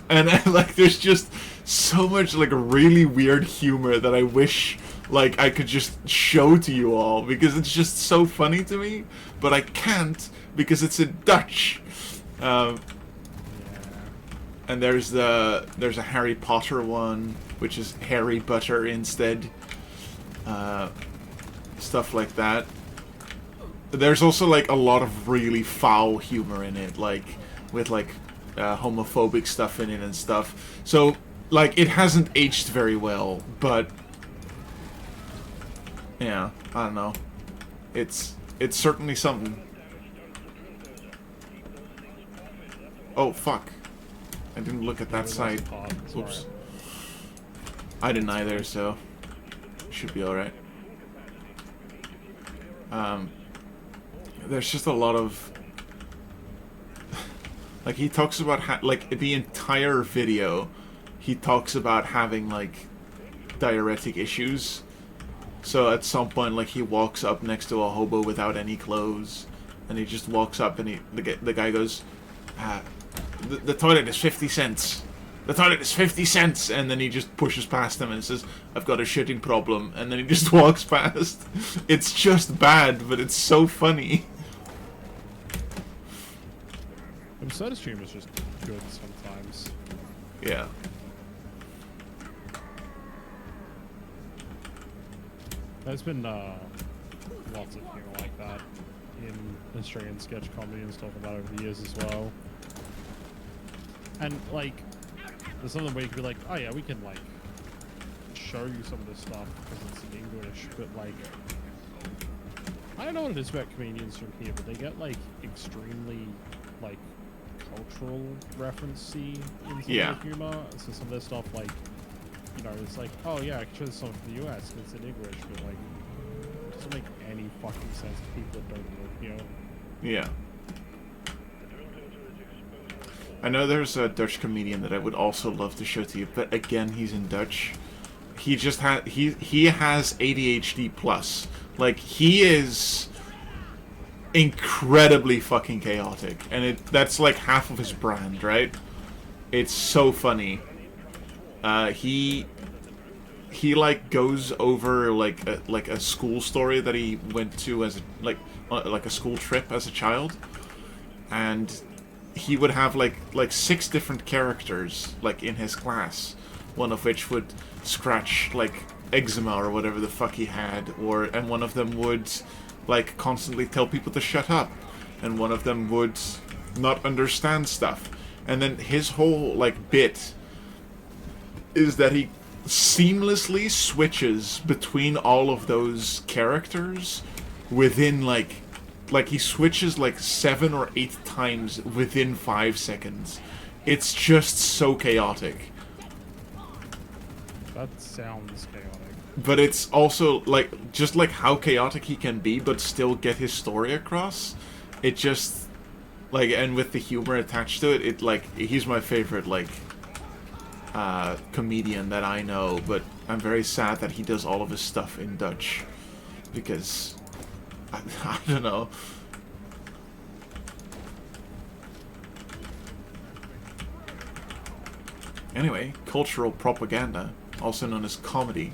A: And like, there's just so much like really weird humor that I wish like I could just show to you all, because it's just so funny to me, but I can't because it's in Dutch. And there's a Harry Potter one, which is Harry Butter instead. Stuff like that. There's also like a lot of really foul humor in it, like with like homophobic stuff in it and stuff. So like it hasn't aged very well, but yeah, I don't know. It's certainly something. Oh fuck. I didn't look at that side. Oops. I didn't either, so should be alright. There's just a lot of... like, he talks about, like, the entire video, he talks about having, like, diuretic issues. So at some point, like, he walks up next to a hobo without any clothes, and he just walks up and the guy goes, the toilet is 50 cents. The toilet is 50 cents! And then he just pushes past him and says, I've got a shitting problem. And then he just walks past. It's just bad, but it's so funny.
B: Soda Stream is just good sometimes.
A: Yeah.
B: There's been lots of humor like that in Australian sketch comedy and stuff like that over the years as well. And like, there's something where you could be like, oh yeah, we can like show you some of this stuff because it's in English, but like, I don't know what it is about comedians from here, but they get like extremely like cultural reference-y in some of their humor. So some of their stuff, like, you know, it's like, oh yeah, I can show this stuff from the US because it's in English, but like, it doesn't make any fucking sense to people that don't live here.
A: Yeah. I know there's a Dutch comedian that I would also love to show to you, but again, he's in Dutch. He just he has ADHD plus. Like, he is incredibly fucking chaotic, and that's like half of his brand, right? It's so funny. He like goes over like a school story that he went to as like a school trip as a child, and he would have like 6 different characters like in his class, one of which would scratch like eczema or whatever the fuck he had, and one of them would like constantly tell people to shut up, and one of them would not understand stuff. And then his whole like bit is that he seamlessly switches between all of those characters within like he switches like 7 or 8 times within 5 seconds. It's just so chaotic.
B: That sounds chaotic.
A: But it's also like just like how chaotic he can be but still get his story across. It just like, and with the humor attached to it, it like, he's my favorite like comedian that I know, but I'm very sad that he does all of his stuff in Dutch because I don't know. Anyway, cultural propaganda, also known as comedy.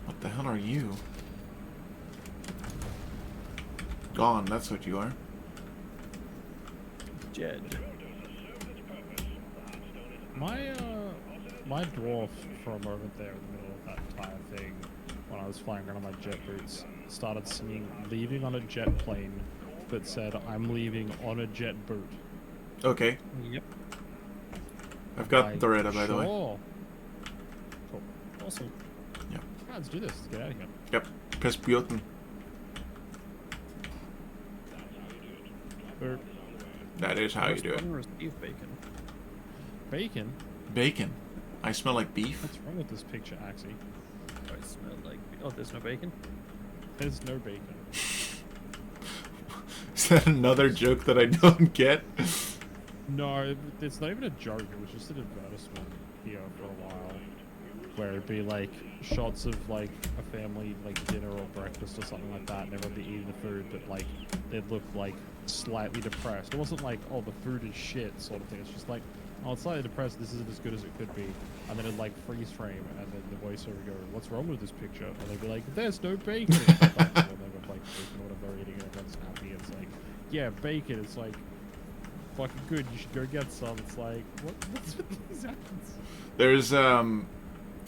A: What the hell are you? Gone, that's what you are.
C: Jed.
B: My dwarf for a moment there in the middle of that entire thing, when I was flying around on my jet boots, started singing "Leaving on a Jet Plane," but said, "I'm leaving on a jet boot."
A: Okay.
C: Yep.
A: I've got
B: Like,
A: the radar, by the way.
B: sure. Cool.
C: Awesome.
A: Yep.
B: Yeah, let's do this. Let's get out of here.
A: Yep. Press button.
B: Boop.
A: That is how you do it.
C: Receive bacon.
B: Bacon?
A: Bacon. I smell like beef.
B: What's wrong with this picture, Axi?
C: I smell like. Oh, there's no bacon.
B: There's no bacon.
A: Is that another joke that I don't get?
B: No, it's not even a joke. It was just an advertisement here for a while, where it'd be like shots of like a family like dinner or breakfast or something like that, and everyone would be eating the food, but like they'd look like slightly depressed. It wasn't like, oh, the food is shit sort of thing. It's just like, oh, it's slightly depressed. This isn't as good as it could be. And then it'd like freeze frame, and then the voiceover would go, "What's wrong with this picture?" And they'd be like, "There's no bacon." And they would like bacon or whatever eating, and everyone's happy. It's like, yeah, bacon. It's like fucking good. You should go get some. It's like, what's with these ads?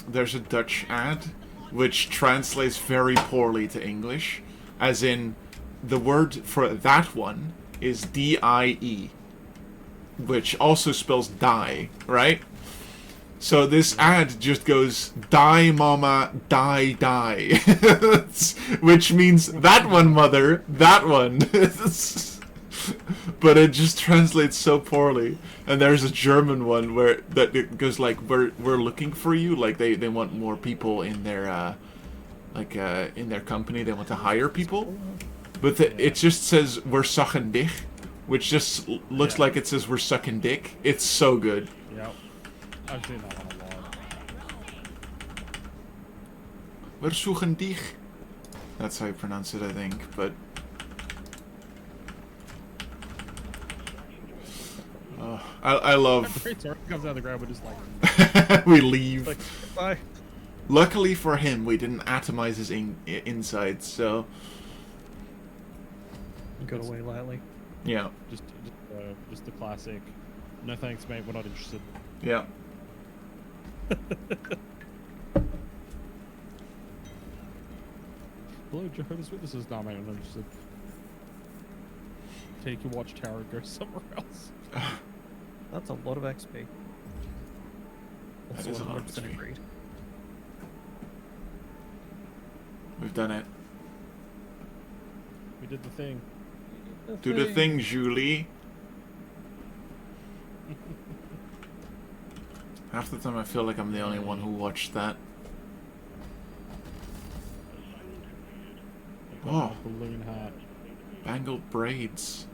A: There's a Dutch ad which translates very poorly to English, as in the word for that one is D-I-E, which also spells die, right? So this ad just goes, "Die mama, die die," which means that one, mother, that one. but it just translates so poorly. And there's a German one where that it goes like, we're looking for you. Like they want more people in their in their company. They want to hire people, but it just says we're sucking dick, which just looks like it says we're sucking dick. It's so good.
B: Yep. I've seen that one a lot.
A: We're sucking dick. That's how you pronounce it, I think. But I love.
B: Every time it comes out of the ground, we're just like,
A: We leave.
B: like, bye.
A: Luckily for him, we didn't atomize his insides, so
C: Got away lightly.
A: yeah,
B: Just the classic. No thanks, mate. We're not interested.
A: yeah.
B: Hello, Jehovah's Witnesses. Nah, mate, I'm not interested. Take your watchtower and go somewhere else.
C: That's a lot of XP.
A: That
C: Also
A: is a lot of
C: 100%
A: XP.
C: agreed.
A: We've done it.
B: We did the thing.
A: Do the thing, Julie. Half the time I feel like I'm the only one who watched that. Oh,
B: Balloon hat.
A: bangled braids.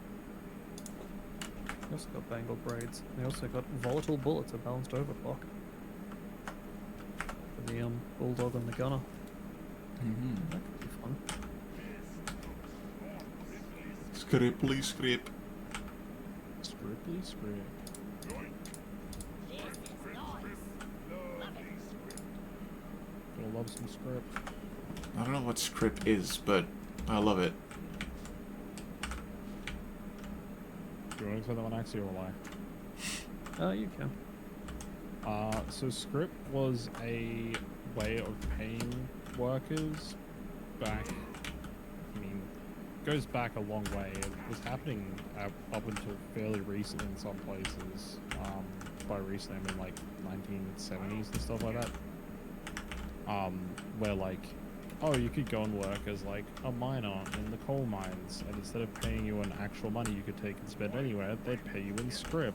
C: They also got bangled braids. They also got volatile bullets, a balanced overclock. For the bulldog and the gunner.
A: Mm-hmm.
C: That could be fun.
A: Scribbly scrib.
B: Scribbly scrib. Gonna love some script.
A: I don't know what script is, but I love it.
B: Do you want to say that one Axi or lie?
C: You can.
B: So script was a way of paying workers back, I mean, goes back a long way. It was happening up until fairly recent in some places. By recent, I mean like 1970s and stuff like that. Where like, oh, you could go and work as like a miner in the coal mines, and instead of paying you in actual money you could take and spend anywhere, they'd pay you in scrip.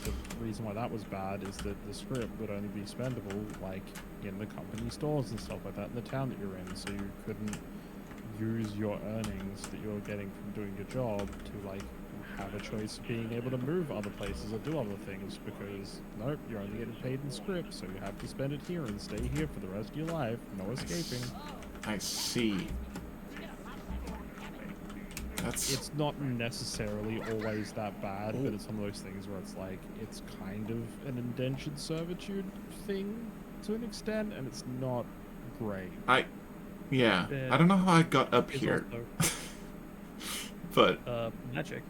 B: The reason why that was bad is that the scrip would only be spendable like in the company stores and stuff like that in the town that you're in, so you couldn't use your earnings that you're getting from doing your job to like have a choice of being able to move other places or do other things, because nope, you're only getting paid in scrip, so you have to spend it here and stay here for the rest of your life. No escaping.
A: I see. That's
B: It's not necessarily always that bad, but it's one of those things where it's like, it's kind of an indentured servitude thing to an extent, and it's not great.
A: yeah. I don't know how I got up
C: It's
A: here,
C: also,
A: but
C: magic.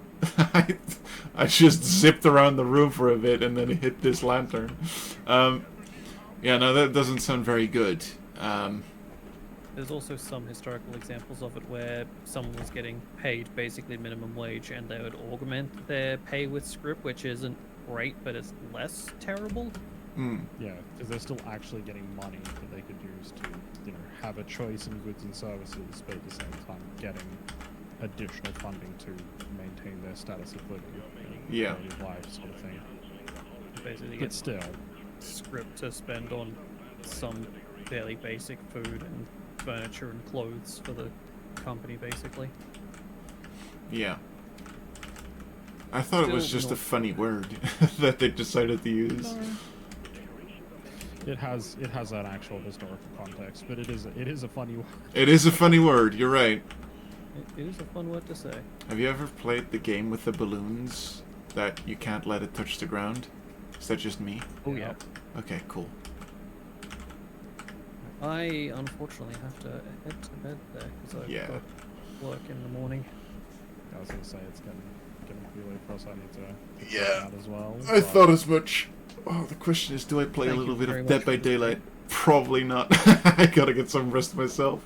A: I just zipped around the room for a bit and then hit this lantern. Yeah, no, that doesn't sound very good.
C: There's also some historical examples of it where someone was getting paid basically minimum wage and they would augment their pay with scrip, which isn't great, but it's less terrible.
B: Yeah, because they're still actually getting money that they could use to, you know, have a choice in goods and services, but at the same time getting additional funding to maintain their status of living,
A: Yeah.
B: quality of life sort of thing.
C: Basically
B: But
C: get
B: still,
C: scrip to spend on some fairly basic food and furniture and clothes for the company, basically.
A: Yeah. I thought it was
C: Still
A: just a
C: not-
A: funny word that they decided to use.
B: it has an actual historical context, but it is a funny word.
A: It is a funny word, you're right.
C: It is a fun word to say.
A: Have you ever played the game with the balloons that you can't let it touch the ground? Is that just me?
C: Oh yeah.
A: Okay, cool.
C: I unfortunately have to head to bed there because I've
A: Yeah.
C: got work in the morning.
B: I was gonna say it's getting really for us. I need to
A: Yeah.
B: check out as well.
A: I
B: but
A: thought as much. Oh, the question is, do I play
C: Thank
A: a little
C: you
A: bit
C: very
A: of
C: much
A: Dead
C: for
A: by
C: this
A: Daylight? Probably not. I gotta get some rest myself.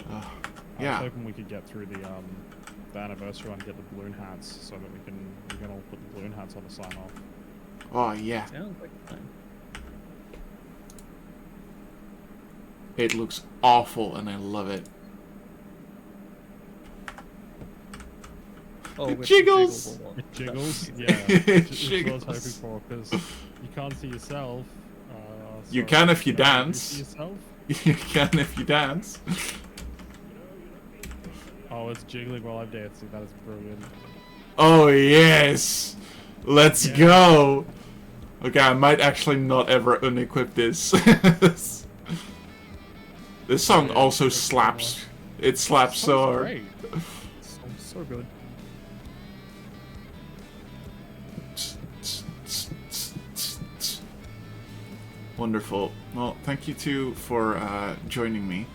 B: I was
A: Yeah.
B: hoping we could get through the anniversary one and get the balloon hats so that we can all put the balloon hats on the sign off.
A: Oh, yeah.
C: Sounds like a plan.
A: It looks awful, and I love it.
C: Oh,
A: It
C: with
A: jiggles.
C: The jiggable one.
B: It jiggles. Yeah.
A: It
B: It's what I was hoping
A: jiggles.
B: for because you can't see yourself.
A: You
B: so
A: can if you
B: can
A: dance.
B: see yourself.
A: You can if you dance.
B: Oh, it's jiggling while I'm dancing. That is brilliant.
A: Oh yes! Let's
B: Yeah.
A: go! Okay, I might actually not ever unequip this. This song
B: Yeah,
A: also
B: it's
A: slaps. It slaps so
B: Sounds
A: hard.
B: great.
C: So good.
A: Wonderful. Well, thank you two for joining me.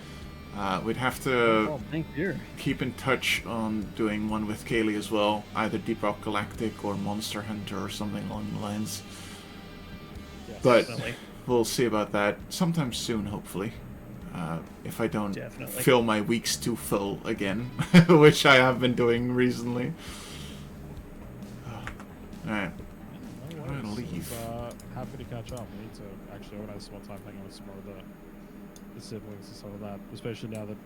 A: We'd have to
C: Oh, thank you.
A: keep in touch on doing one with Kaylee as well, either Deep Rock Galactic or Monster Hunter or something along the lines.
B: Yes.
A: But
C: Definitely.
A: we'll see about that sometime soon, hopefully. If I don't
C: Definitely.
A: fill my weeks too full again, which I have been doing recently. Alright.
B: No
A: I'm gonna
B: worries.
A: leave.
B: Happy to catch up. We need to actually organize some more time hanging out with some more of the siblings and some of that. Especially now that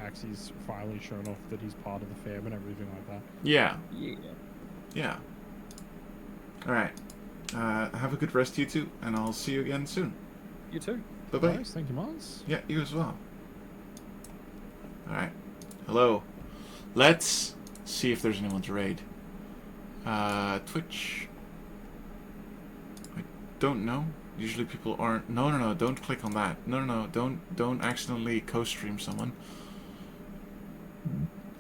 B: Axi's finally shown off that he's part of the fam and everything like that.
A: Yeah.
C: Yeah.
A: Yeah. Alright. Have a good rest, you two, and I'll see you again soon.
C: You too.
A: Bye-bye.
B: Nice, thank you, Mars.
A: Yeah, you as well. Alright. Hello. Let's see if there's anyone to raid. Twitch. I don't know. Usually people aren't... No, don't click on that. No, don't accidentally co-stream someone.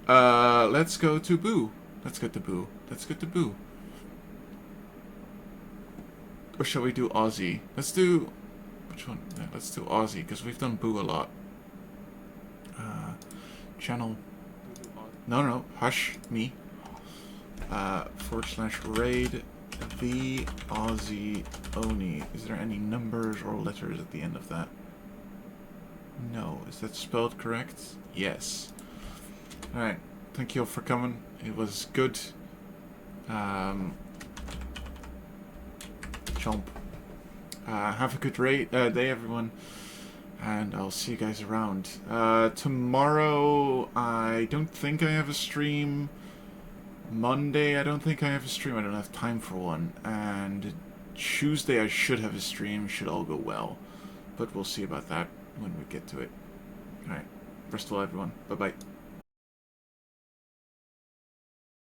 A: Let's go to Boo. Let's go to Boo. Or shall we do Aussie? Let's do... Which one? Yeah, let's do Aussie, because we've done Boo a lot. Channel... No, hush, me. /raid the Aussie Oni. Is there any numbers or letters at the end of that? No. Is that spelled correct? Yes. Alright. Thank you all for coming. It was good. Chomp. Have a good day, everyone. And I'll see you guys around. Tomorrow, I don't think I have a stream. Monday, I don't think I have a stream. I don't have time for one. And Tuesday, I should have a stream. Should all go well. But we'll see about that when we get to it. Alright. Rest well, everyone. Bye-bye.